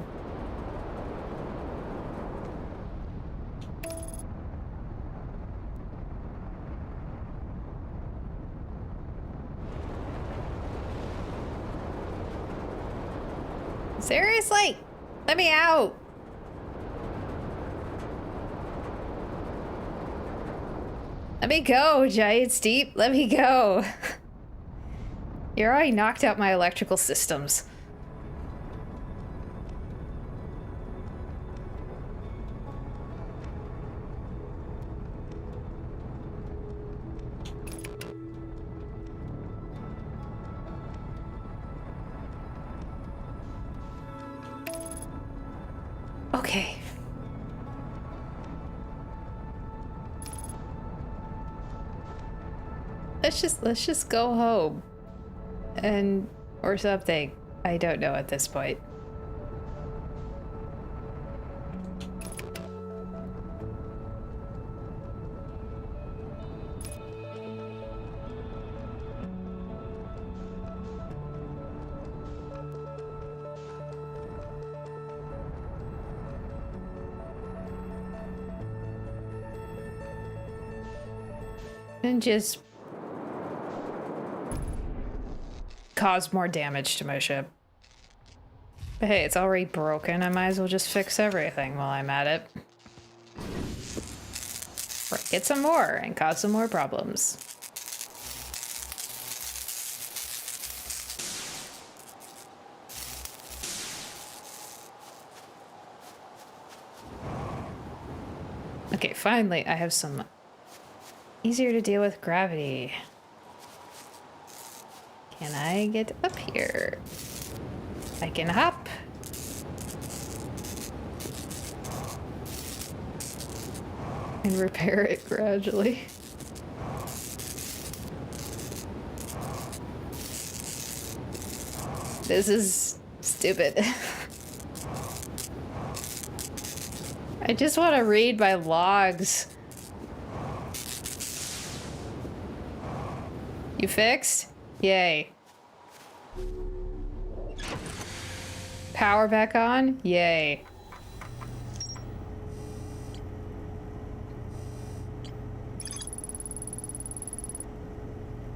Seriously? Let me out! Let me go, Giant Steep. Let me go. You already knocked out my electrical systems. Okay. Let's just go home. Or something. I don't know at this point. And just cause more damage to my ship. But hey, it's already broken. I might as well just fix everything while I'm at it. Break it some more and cause some more problems. Okay, finally I have some easier to deal with gravity. Can I get up here? I can hop. and repair it gradually. This is stupid. I just want to read my logs. You fixed? Yay. Power back on? Yay.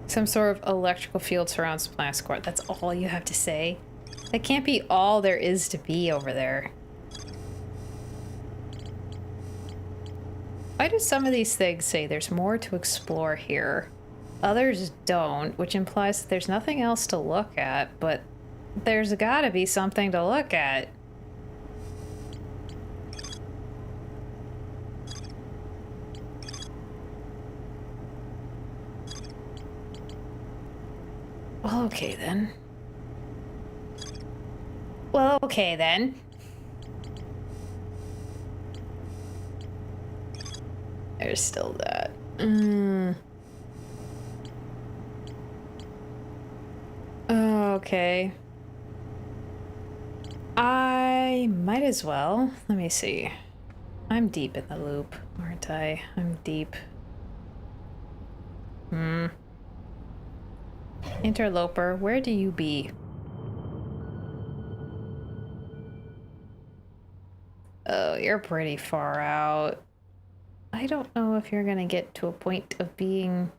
Some sort of electrical field surrounds the planet's core. That's all you have to say? That can't be all there is to be over there. Why do some of these things say there's more to explore here? Others don't, which implies that there's nothing else to look at, but there's gotta be something to look at. Well, okay then. Well, okay then. There's still that. Okay. I might as well. Let me see. I'm deep in the loop, aren't I? I'm deep. Interloper, where do you be? Oh, you're pretty far out. I don't know if you're gonna get to a point of being...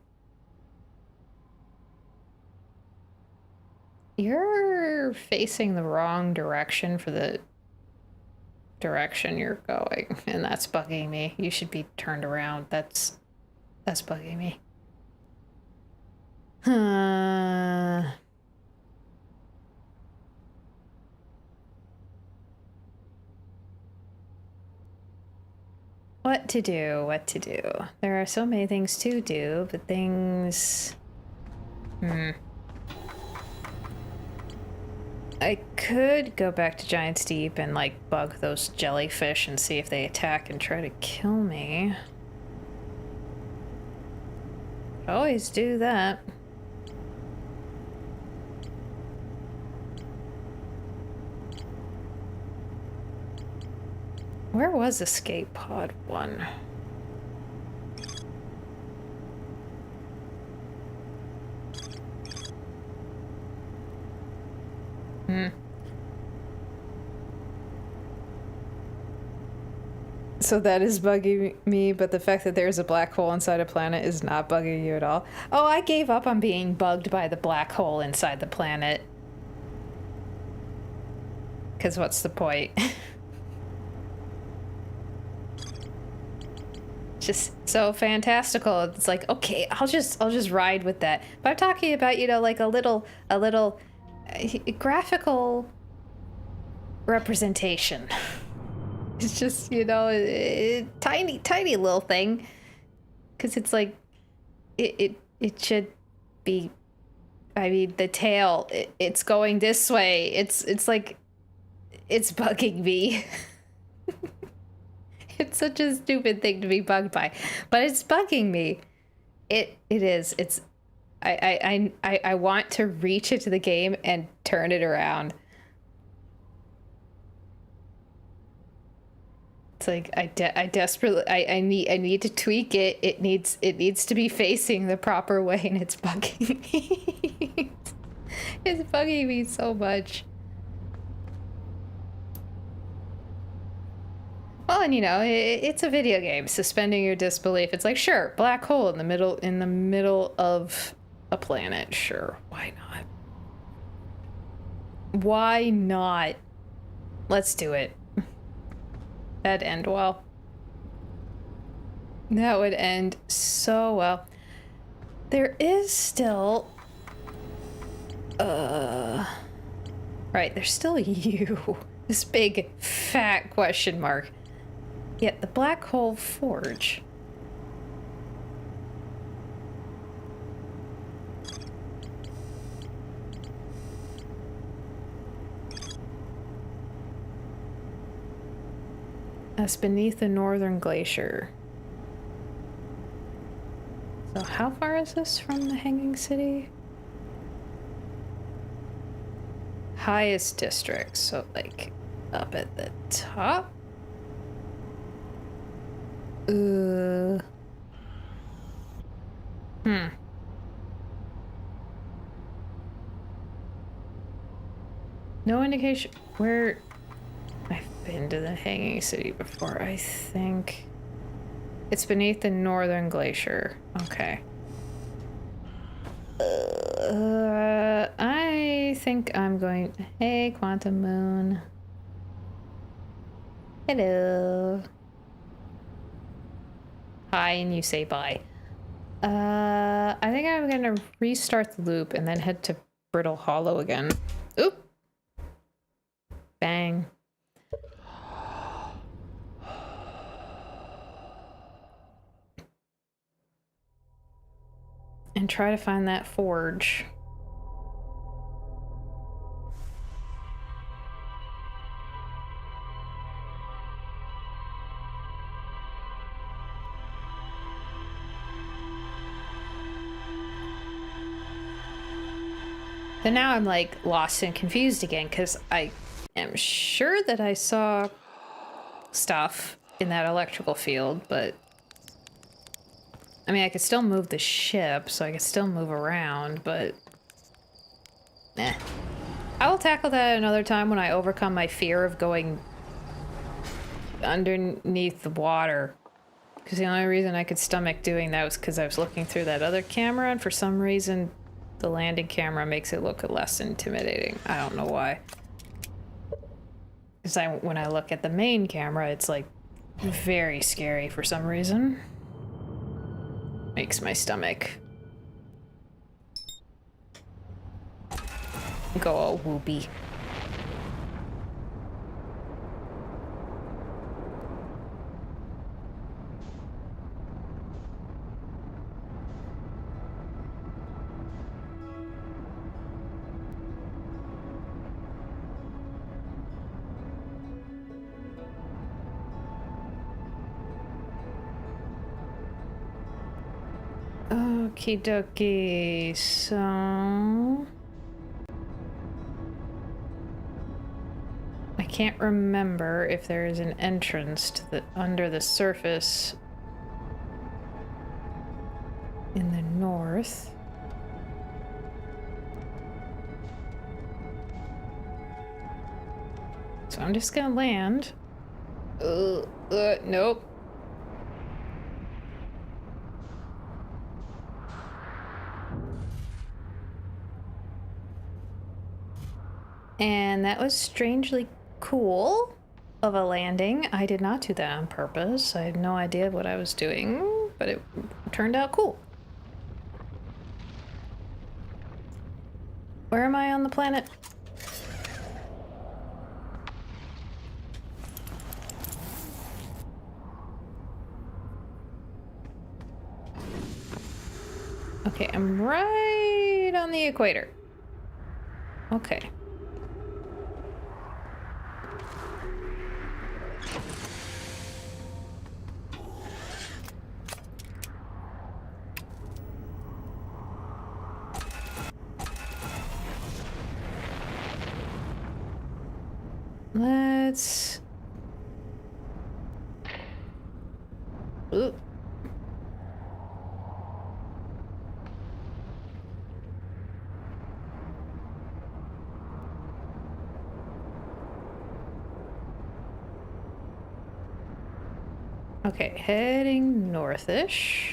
You're facing the wrong direction for the direction you're going, and that's bugging me. You should be turned around. That's bugging me. What to do, what to do. There are so many things to do, but things... I could go back to Giant's Deep and, like, bug those jellyfish and see if they attack and try to kill me. Always do that. Where was Escape Pod 1? So that is bugging me, but the fact that there's a black hole inside a planet is not bugging you at all. Oh, I gave up on being bugged by the black hole inside the planet. Because what's the point? Just so fantastical. It's like, okay, I'll just ride with that. But I'm talking about, you know, like a little graphical representation. It's just, you know, a tiny little thing. Because it's like, it should be, I mean, the tail, it's going this way. It's like, it's bugging me. It's such a stupid thing to be bugged by, but it's bugging me. It is. It's. I want to reach into the game and turn it around. It's like I desperately I need to tweak it. It needs to be facing the proper way, and it's bugging me. It's bugging me so much. Well, and you know, it's a video game. Suspending your disbelief. It's like, sure, black hole in the middle of a planet. Sure, why not? Why not? Let's do it. That'd end well. That would end so well. There is still... Right, there's still you. This big, fat question mark. Yet the Black Hole Forge. That's beneath the northern glacier. So how far is this from the Hanging City? Highest district, so like up at the top? No indication where. I've been to the Hanging City before, I think. It's beneath the Northern Glacier. Okay. I think I'm going. Hey, Quantum Moon. Hello. Hi, and you say bye. I think I'm gonna restart the loop and then head to Brittle Hollow again. Oop. Bang. And try to find that forge. But now I'm like lost and confused again because I am sure that I saw stuff in that electrical field, but I mean, I could still move the ship, so I could still move around, but eh. I will tackle that another time when I overcome my fear of going underneath the water. Because the only reason I could stomach doing that was because I was looking through that other camera, and for some reason the landing camera makes it look less intimidating. I don't know why. Because when I look at the main camera, it's like very scary for some reason. Makes my stomach go all whoopy. Okie dokie, so I can't remember if there is an entrance to the under the surface in the north. So I'm just gonna land. Nope. And that was strangely cool of a landing. I did not do that on purpose. I had no idea what I was doing, but it turned out cool. Where am I on the planet? Okay, I'm right on the equator. Okay. Let's... Ooh. Okay, heading northish.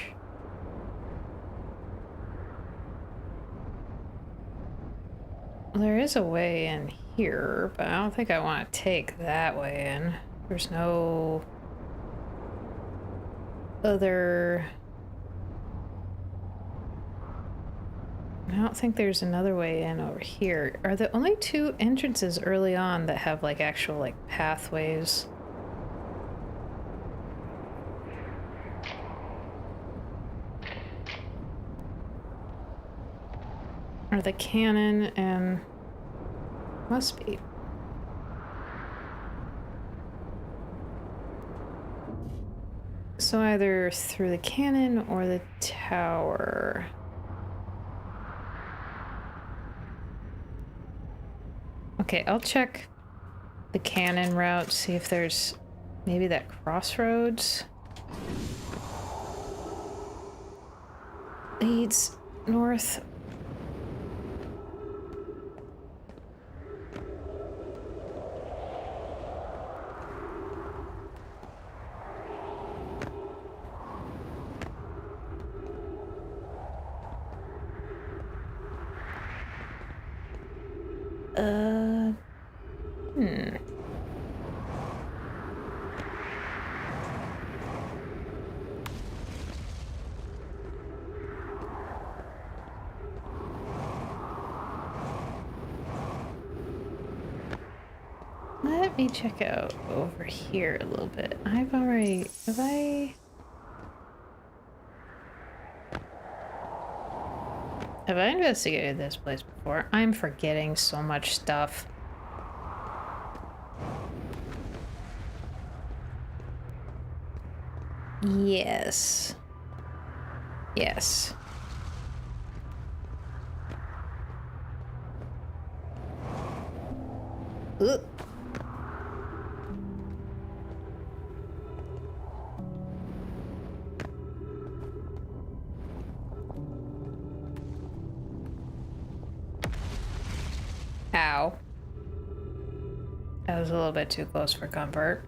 There is a way in here, but I don't think I want to take that way in. There's no other... I don't think there's another way in over here. Are the only two entrances early on that have like actual like pathways? Are the cannon and... Must be. So either through the cannon or the tower. Okay, I'll check the cannon route, see if there's maybe that crossroads leads north. Let me check out over here a little bit. Have I investigated this place before? I'm forgetting so much stuff. Yes. Yes. Ugh. Ow. That was a little bit too close for comfort.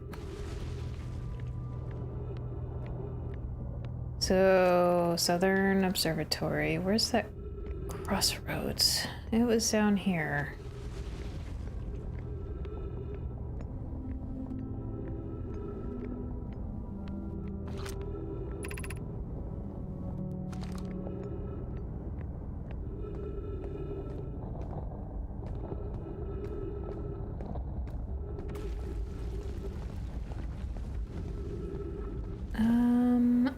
So, Southern Observatory. Where's that crossroads? It was down here.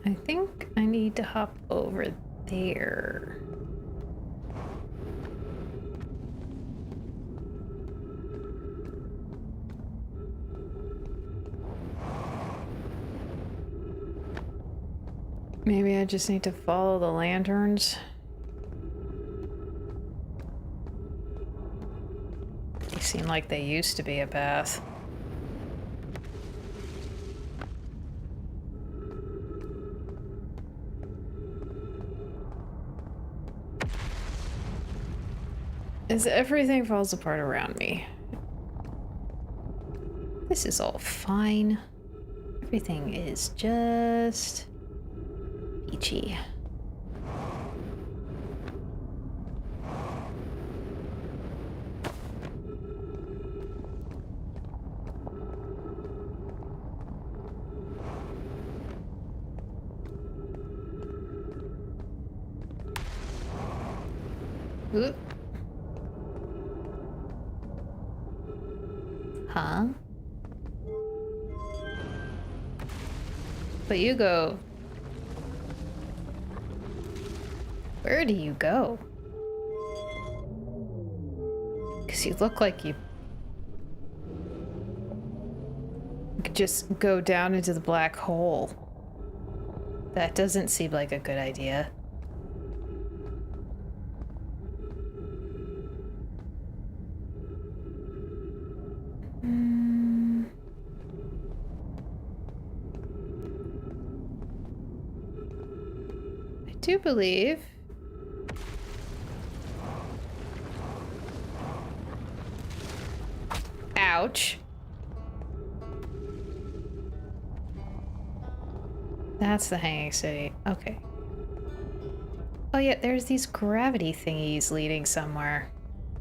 I think I need to hop over there. Maybe I just need to follow the lanterns. They seem like they used to be a path. As everything falls apart around me. This is all fine. Everything is just peachy. Oop. Huh? But you go. Where do you go? Because you look like you could just go down into the black hole. That doesn't seem like a good idea. I do believe ouch. That's the Hanging City. Okay. Oh yeah, there's these gravity thingies leading somewhere.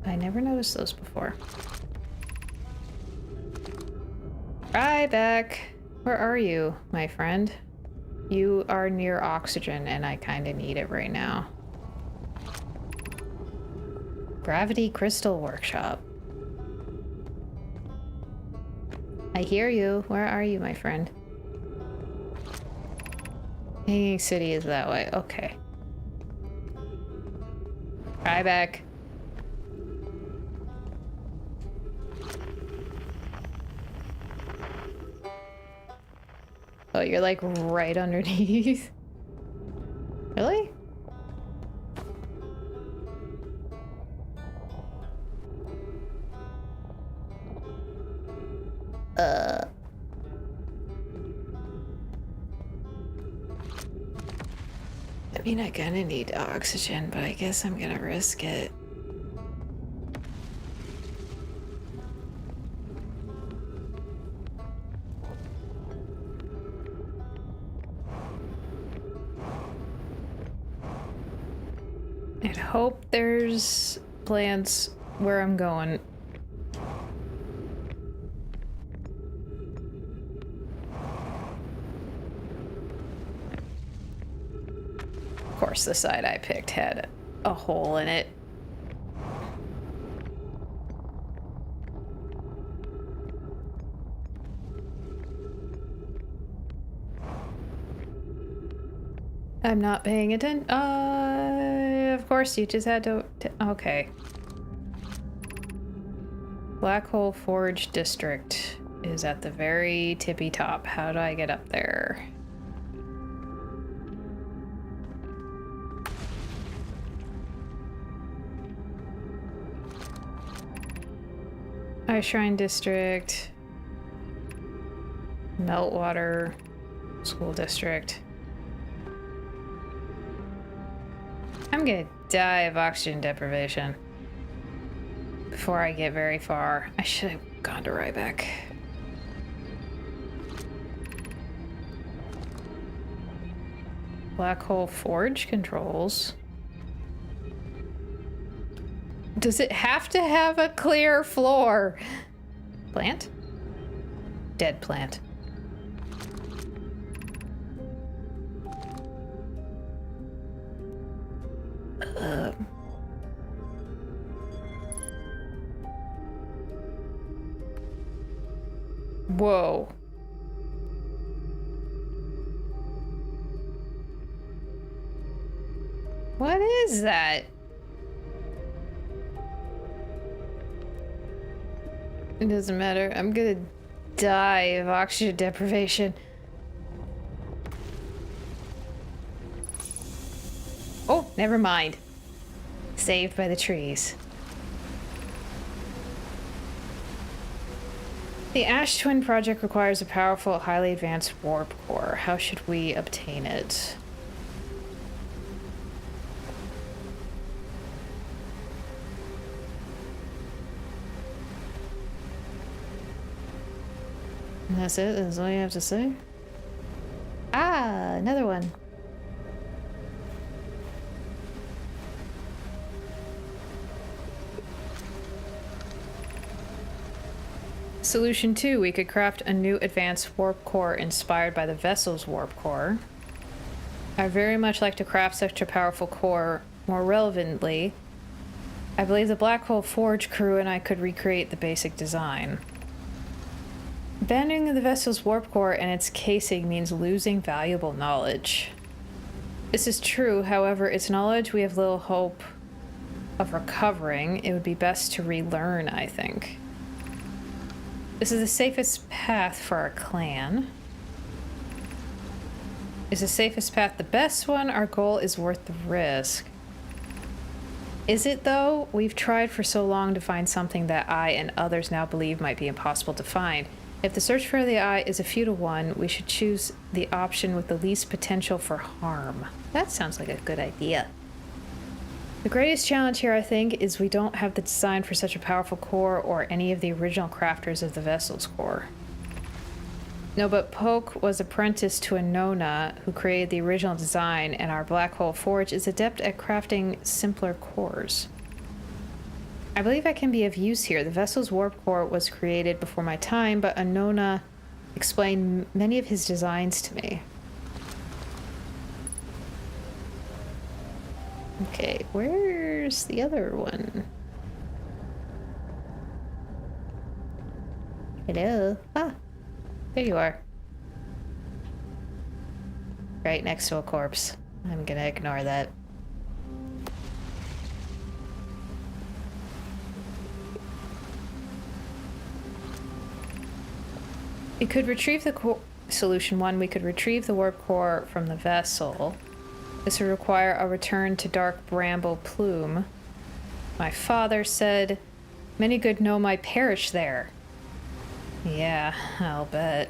I never noticed those before. Ryback! Where are you, my friend? You are near oxygen, and I kind of need it right now. Gravity Crystal Workshop. I hear you. Where are you, my friend? Hanging City is that way. Okay. Ryback. Oh, you're like right underneath. Really? I mean, I kinda need oxygen, but I guess I'm gonna risk it. I'd hope there's plants where I'm going. Of course, the side I picked had a hole in it. I'm not paying attention. Of course, you just had to. Okay. Black Hole Forge District is at the very tippy top. How do I get up there? Ice Shrine District. Meltwater School District. I'm gonna die of oxygen deprivation before I get very far. I should have gone to Ryback. Black Hole Forge controls. Does it have to have a clear floor? Plant? Dead plant. Whoa. What is that? It doesn't matter. I'm gonna die of oxygen deprivation. Oh, never mind. Saved by the trees. The Ash Twin project requires a powerful, highly advanced warp core. How should we obtain it? And that's it? That's all you have to say? Ah, another one. Solution 2, we could craft a new advanced warp core inspired by the vessel's warp core. I very much like to craft such a powerful core. More relevantly, I believe the Black Hole Forge crew and I could recreate the basic design. Abandoning the vessel's warp core and its casing means losing valuable knowledge. This is true, however, it's knowledge we have little hope of recovering. It would be best to relearn, I think. This is the safest path for our clan. Is the safest path the best one? Our goal is worth the risk. Is it though? We've tried for so long to find something that I and others now believe might be impossible to find. If the search for the eye is a futile one, we should choose the option with the least potential for harm. That sounds like a good idea. The greatest challenge here, I think, is we don't have the design for such a powerful core or any of the original crafters of the vessel's core. No, but Poke was apprenticed to a Nona who created the original design, and our Black Hole Forge is adept at crafting simpler cores. I believe I can be of use here. The vessel's warp core was created before my time, but Anona explained many of his designs to me. Okay, where's the other one? Hello? Ah, there you are. Right next to a corpse. I'm gonna ignore that. We could retrieve the Solution 1, we could retrieve the warp core from the vessel. This would require a return to Dark Bramble Plume. My father said, many good Nomai perish there. Yeah, I'll bet.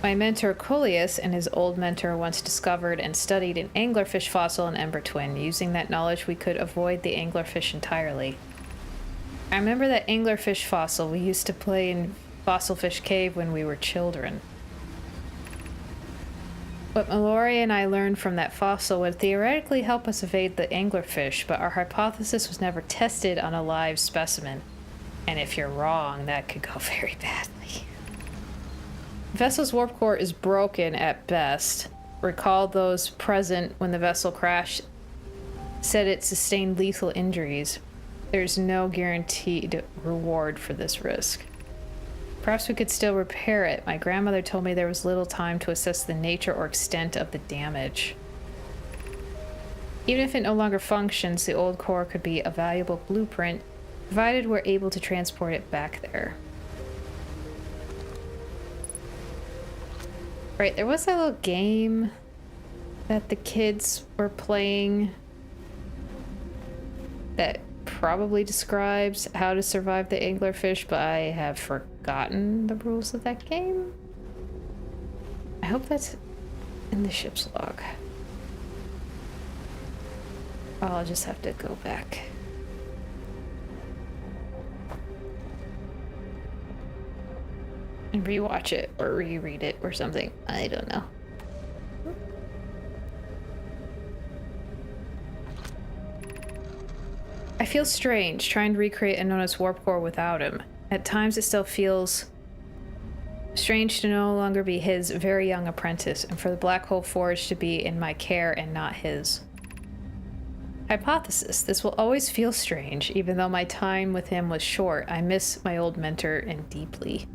My mentor Coleus and his old mentor once discovered and studied an anglerfish fossil in Ember Twin. Using that knowledge, we could avoid the anglerfish entirely. I remember that anglerfish fossil. We used to play in Fossilfish Cave when we were children. What Mallory and I learned from that fossil would theoretically help us evade the anglerfish, but our hypothesis was never tested on a live specimen. And if you're wrong, that could go very badly. The vessel's warp core is broken at best. Recall those present when the vessel crashed said it sustained lethal injuries. There's no guaranteed reward for this risk. Perhaps we could still repair it. My grandmother told me there was little time to assess the nature or extent of the damage. Even if it no longer functions, the old core could be a valuable blueprint, provided we're able to transport it back there. Right, there was that little game that the kids were playing that probably describes how to survive the anglerfish, but I have forgotten the rules of that game. I hope that's in the ship's log. I'll just have to go back. And rewatch it or reread it or something. I don't know. I feel strange trying to recreate Anona's warp core without him. At times it still feels strange to no longer be his very young apprentice and for the Black Hole Forge to be in my care and not his. Hypothesis. This will always feel strange, even though my time with him was short. I miss my old mentor and deeply.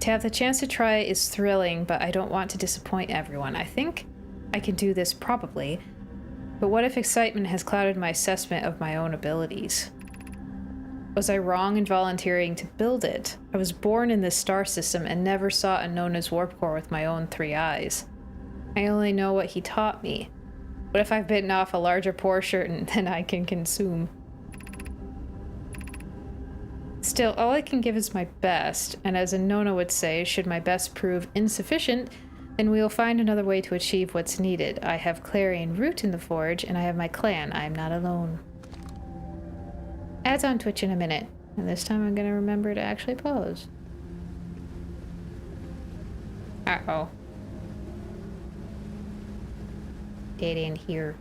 To have the chance to try is thrilling, but I don't want to disappoint everyone. I think I can do this probably, but what if excitement has clouded my assessment of my own abilities? Was I wrong in volunteering to build it? I was born in this star system and never saw Anona's warp core with my own 3 eyes. I only know what he taught me. What if I've bitten off a larger portion than I can consume? Still, all I can give is my best, and as Anona would say, should my best prove insufficient, then we will find another way to achieve what's needed. I have Clarion Root in the Forge, and I have my clan. I am not alone. Ads on Twitch in a minute, and this time I'm gonna remember to actually pause. Uh-oh. Dead end here.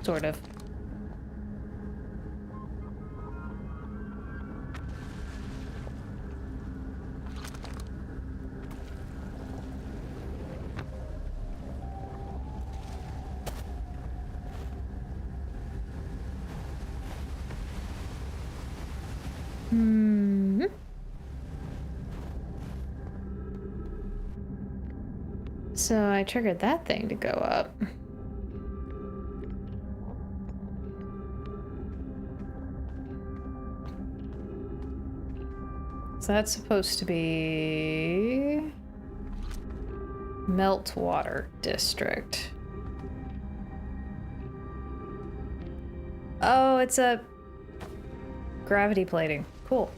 Sort of. So I triggered that thing to go up. So that's supposed to be Meltwater District. Oh, it's a gravity plating. Cool.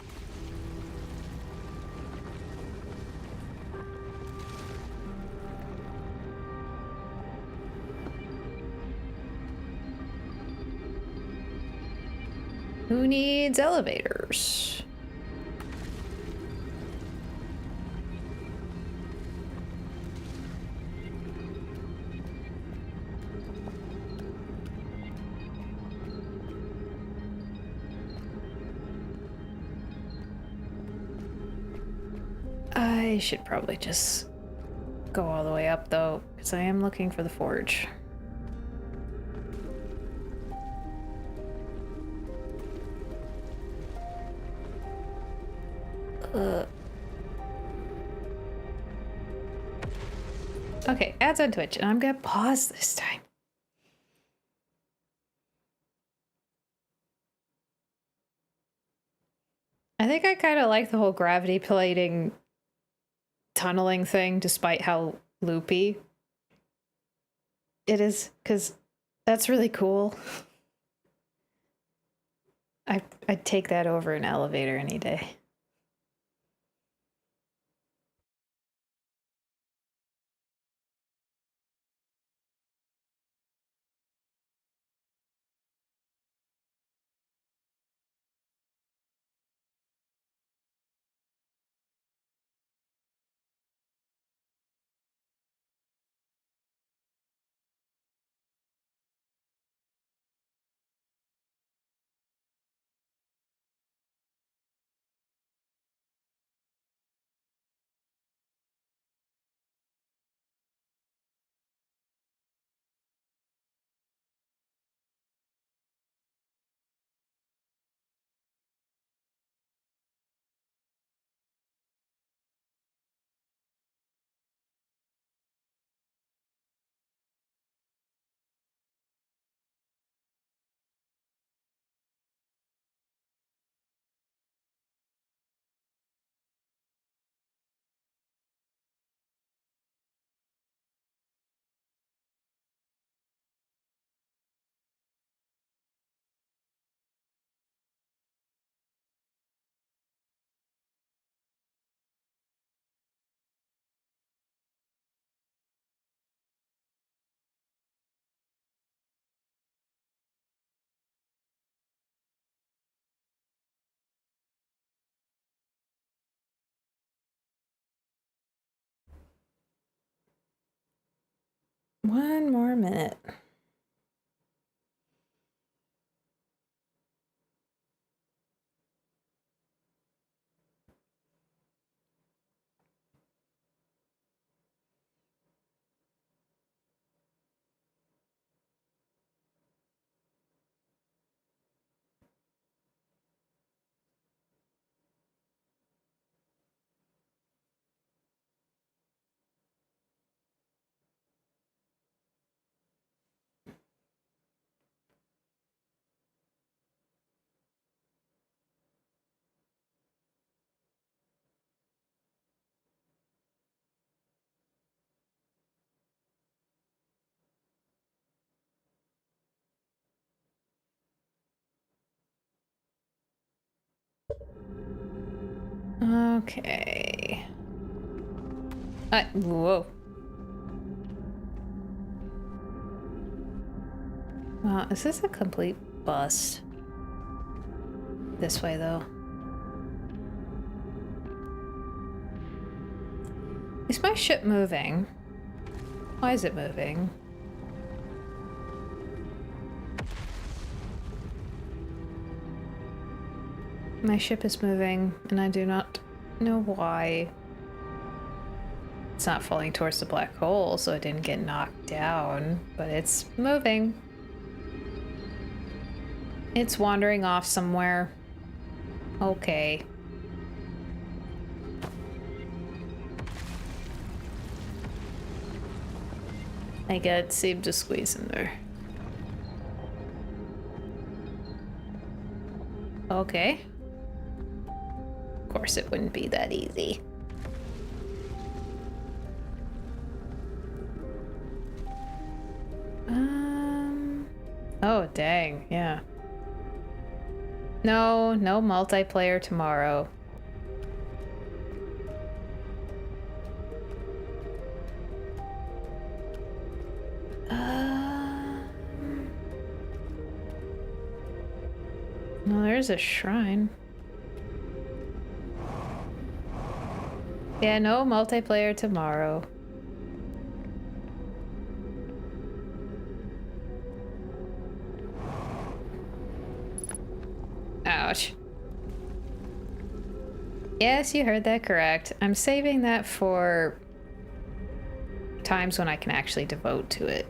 Who needs elevators? I should probably just go all the way up though, because I am looking for the forge. Okay, ads on Twitch, and I'm gonna pause this time. I think I kind of like the whole gravity plating tunneling thing, despite how loopy it is, because that's really cool. I'd take that over an elevator any day. One more minute. Okay. Whoa. Is this a complete bust? This way, though. Is my ship moving? Why is it moving? My ship is moving, and I do not know why. It's not falling towards the black hole, so it didn't get knocked down, but it's moving. It's wandering off somewhere. Okay. My gut seemed to squeeze in there. Okay. Of course it wouldn't be that easy. Oh, dang, yeah. No multiplayer tomorrow. No, there's a shrine. Yeah, no multiplayer tomorrow. Ouch. Yes, you heard that correct. I'm saving that for times when I can actually devote to it.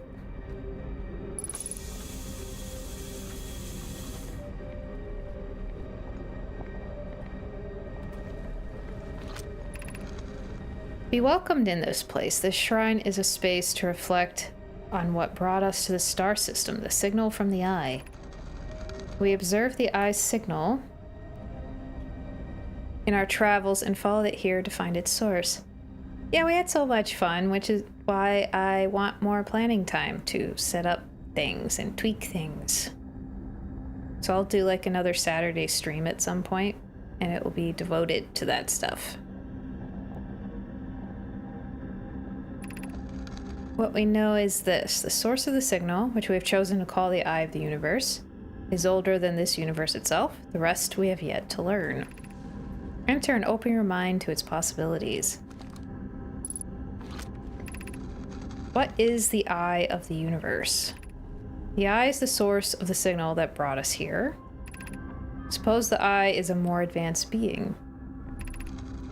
Be welcomed in this place. This shrine is a space to reflect on what brought us to the star system, the signal from the eye. We observe the eye's signal in our travels and followed it here to find its source. Yeah, we had so much fun, which is why I want more planning time to set up things and tweak things. So I'll do like another Saturday stream at some point, and it will be devoted to that stuff. What we know is this: the source of the signal, which we have chosen to call the Eye of the Universe, is older than this universe itself. The rest we have yet to learn. Enter and open your mind to its possibilities. What is the Eye of the Universe? The Eye is the source of the signal that brought us here. Suppose the Eye is a more advanced being.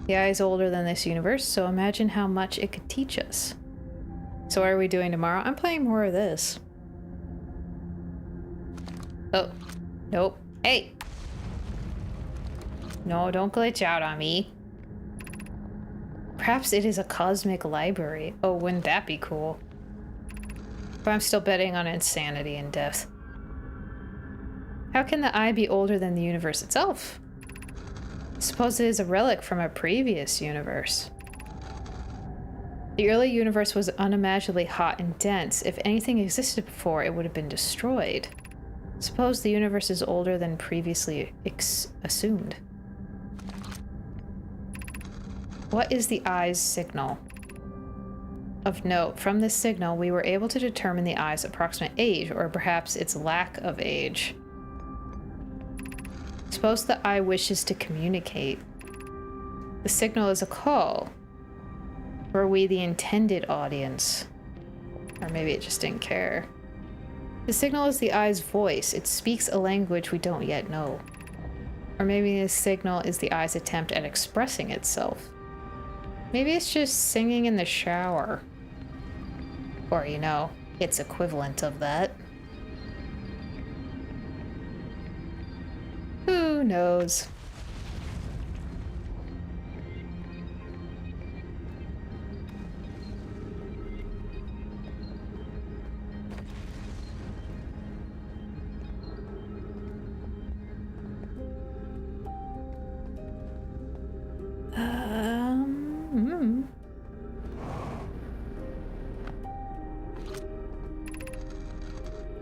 The Eye is older than this universe, so imagine how much it could teach us. So what are we doing tomorrow? I'm playing more of this. Oh, nope. Hey! No, don't glitch out on me. Perhaps it is a cosmic library. Oh, wouldn't that be cool? But I'm still betting on insanity and death. How can the Eye be older than the universe itself? Suppose it is a relic from a previous universe. The early universe was unimaginably hot and dense. If anything existed before, it would have been destroyed. Suppose the universe is older than previously assumed. What is the Eye's signal? Of note, from this signal, we were able to determine the Eye's approximate age, or perhaps its lack of age. Suppose the Eye wishes to communicate. The signal is a call. Were we the intended audience? Or maybe it just didn't care. The signal is the Eye's voice. It speaks a language we don't yet know. Or maybe the signal is the Eye's attempt at expressing itself. Maybe it's just singing in the shower. Or, you know, its equivalent of that. Who knows?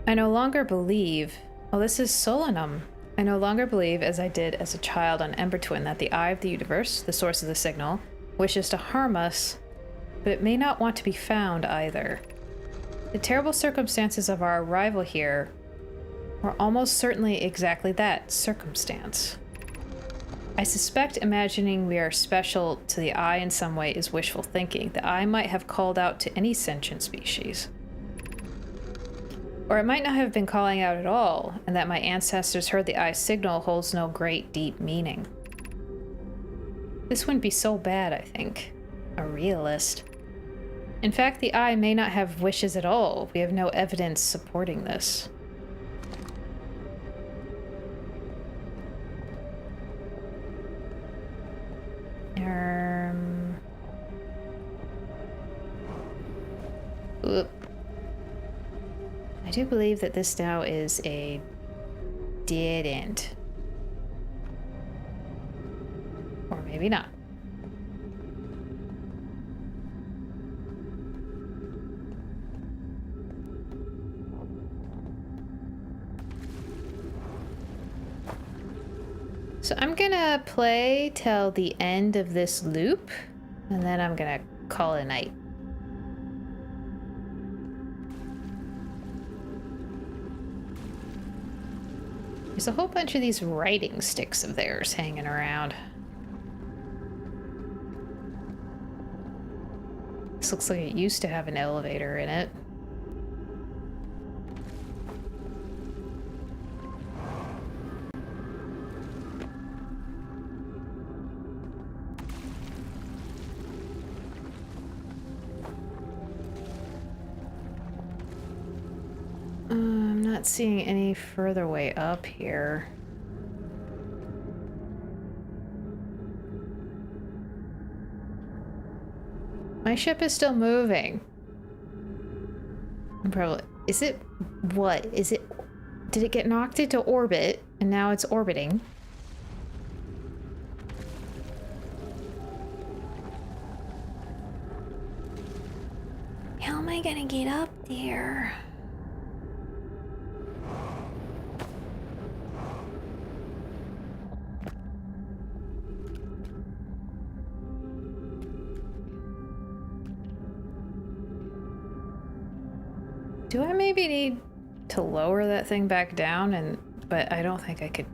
I no longer believe... Oh, this is Solanum. I no longer believe, as I did as a child on Ember Twin, that the Eye of the Universe, the source of the signal, wishes to harm us, but it may not want to be found either. The terrible circumstances of our arrival here were almost certainly exactly that, circumstance. I suspect imagining we are special to the Eye in some way is wishful thinking. The Eye might have called out to any sentient species. Or it might not have been calling out at all, and that my ancestors heard the Eye's signal holds no great, deep meaning. This wouldn't be so bad, I think. A realist. In fact, the Eye may not have wishes at all. We have no evidence supporting this. Oop. I do believe that this now is a dead end. Or maybe not. So I'm gonna play till the end of this loop, and then I'm gonna call it a night. There's a whole bunch of these writing sticks of theirs hanging around. This looks like it used to have an elevator in it. I'm not seeing any further way up here. My ship is still moving. Is it... what? Is it... did it get knocked into orbit and now it's orbiting? How am I gonna get up there? Do I maybe need to lower that thing back down but I don't think I could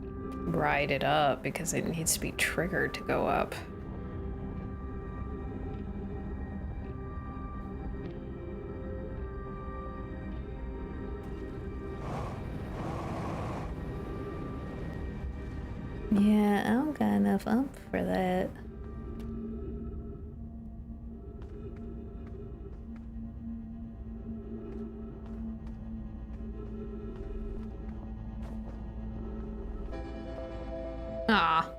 ride it up because it needs to be triggered to go up. Yeah, I don't got enough ump for that. Ah.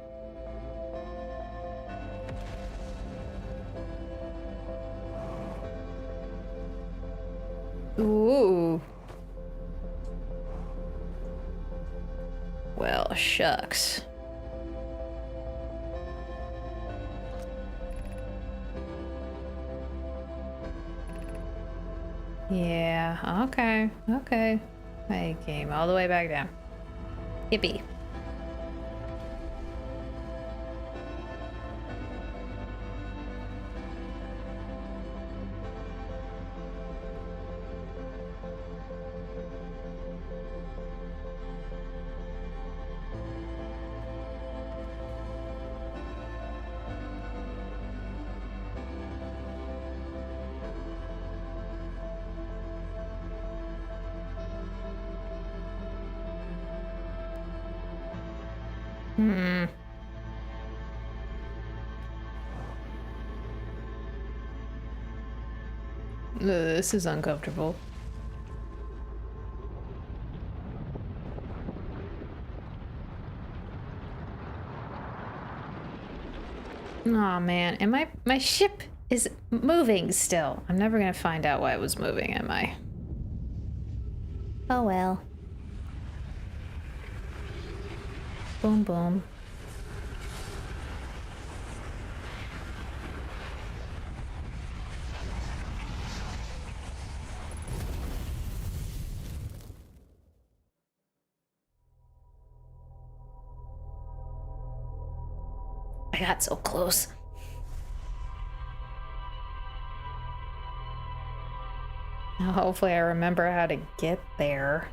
Ooh. Well, shucks. Yeah, okay, okay. I came all the way back down. Yippee. Hmm. This is uncomfortable. Aw, man. And my ship is moving still. I'm never gonna find out why it was moving, am I? Oh well. Boom, boom. I got so close. Hopefully I remember how to get there.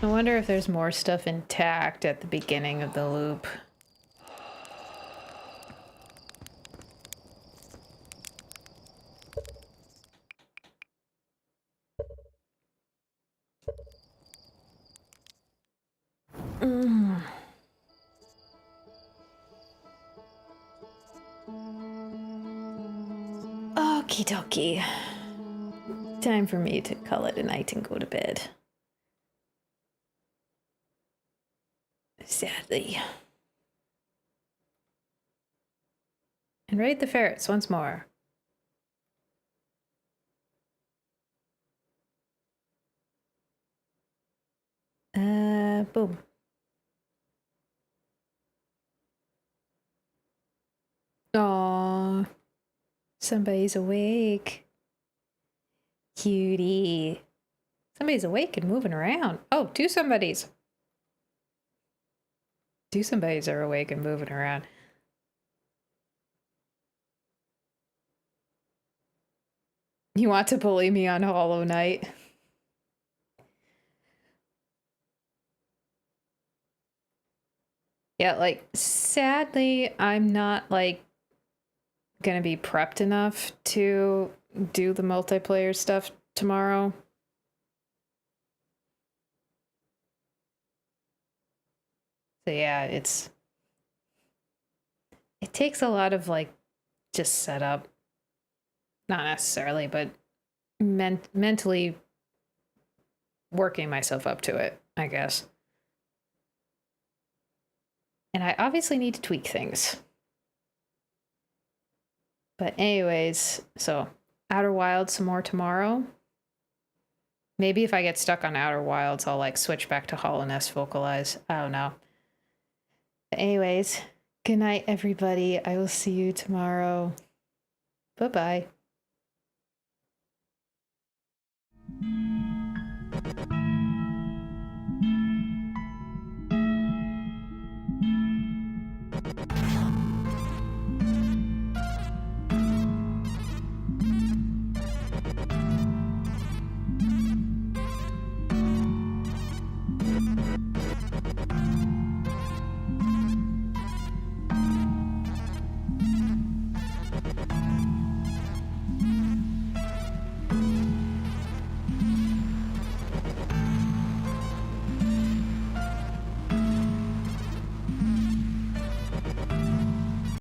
I wonder if there's more stuff intact at the beginning of the loop. Okie dokie. Time for me to call it a night and go to bed. Sadly. And raid the ferrets once more. Boom. Aww. Somebody's awake. Cutie. Somebody's awake and moving around. Oh, two somebodies. Two somebodies are awake and moving around. You want to bully me on Hollow Knight? Yeah, like, sadly, I'm not, like, gonna be prepped enough to do the multiplayer stuff tomorrow. So yeah, it takes a lot of, like, just setup. Not necessarily, but mentally working myself up to it, I guess. And I obviously need to tweak things. But anyways, so Outer Wilds some more tomorrow. Maybe if I get stuck on Outer Wilds, I'll like switch back to Hollowness Vocalize. I don't know. But anyways, good night, everybody. I will see you tomorrow. Bye-bye.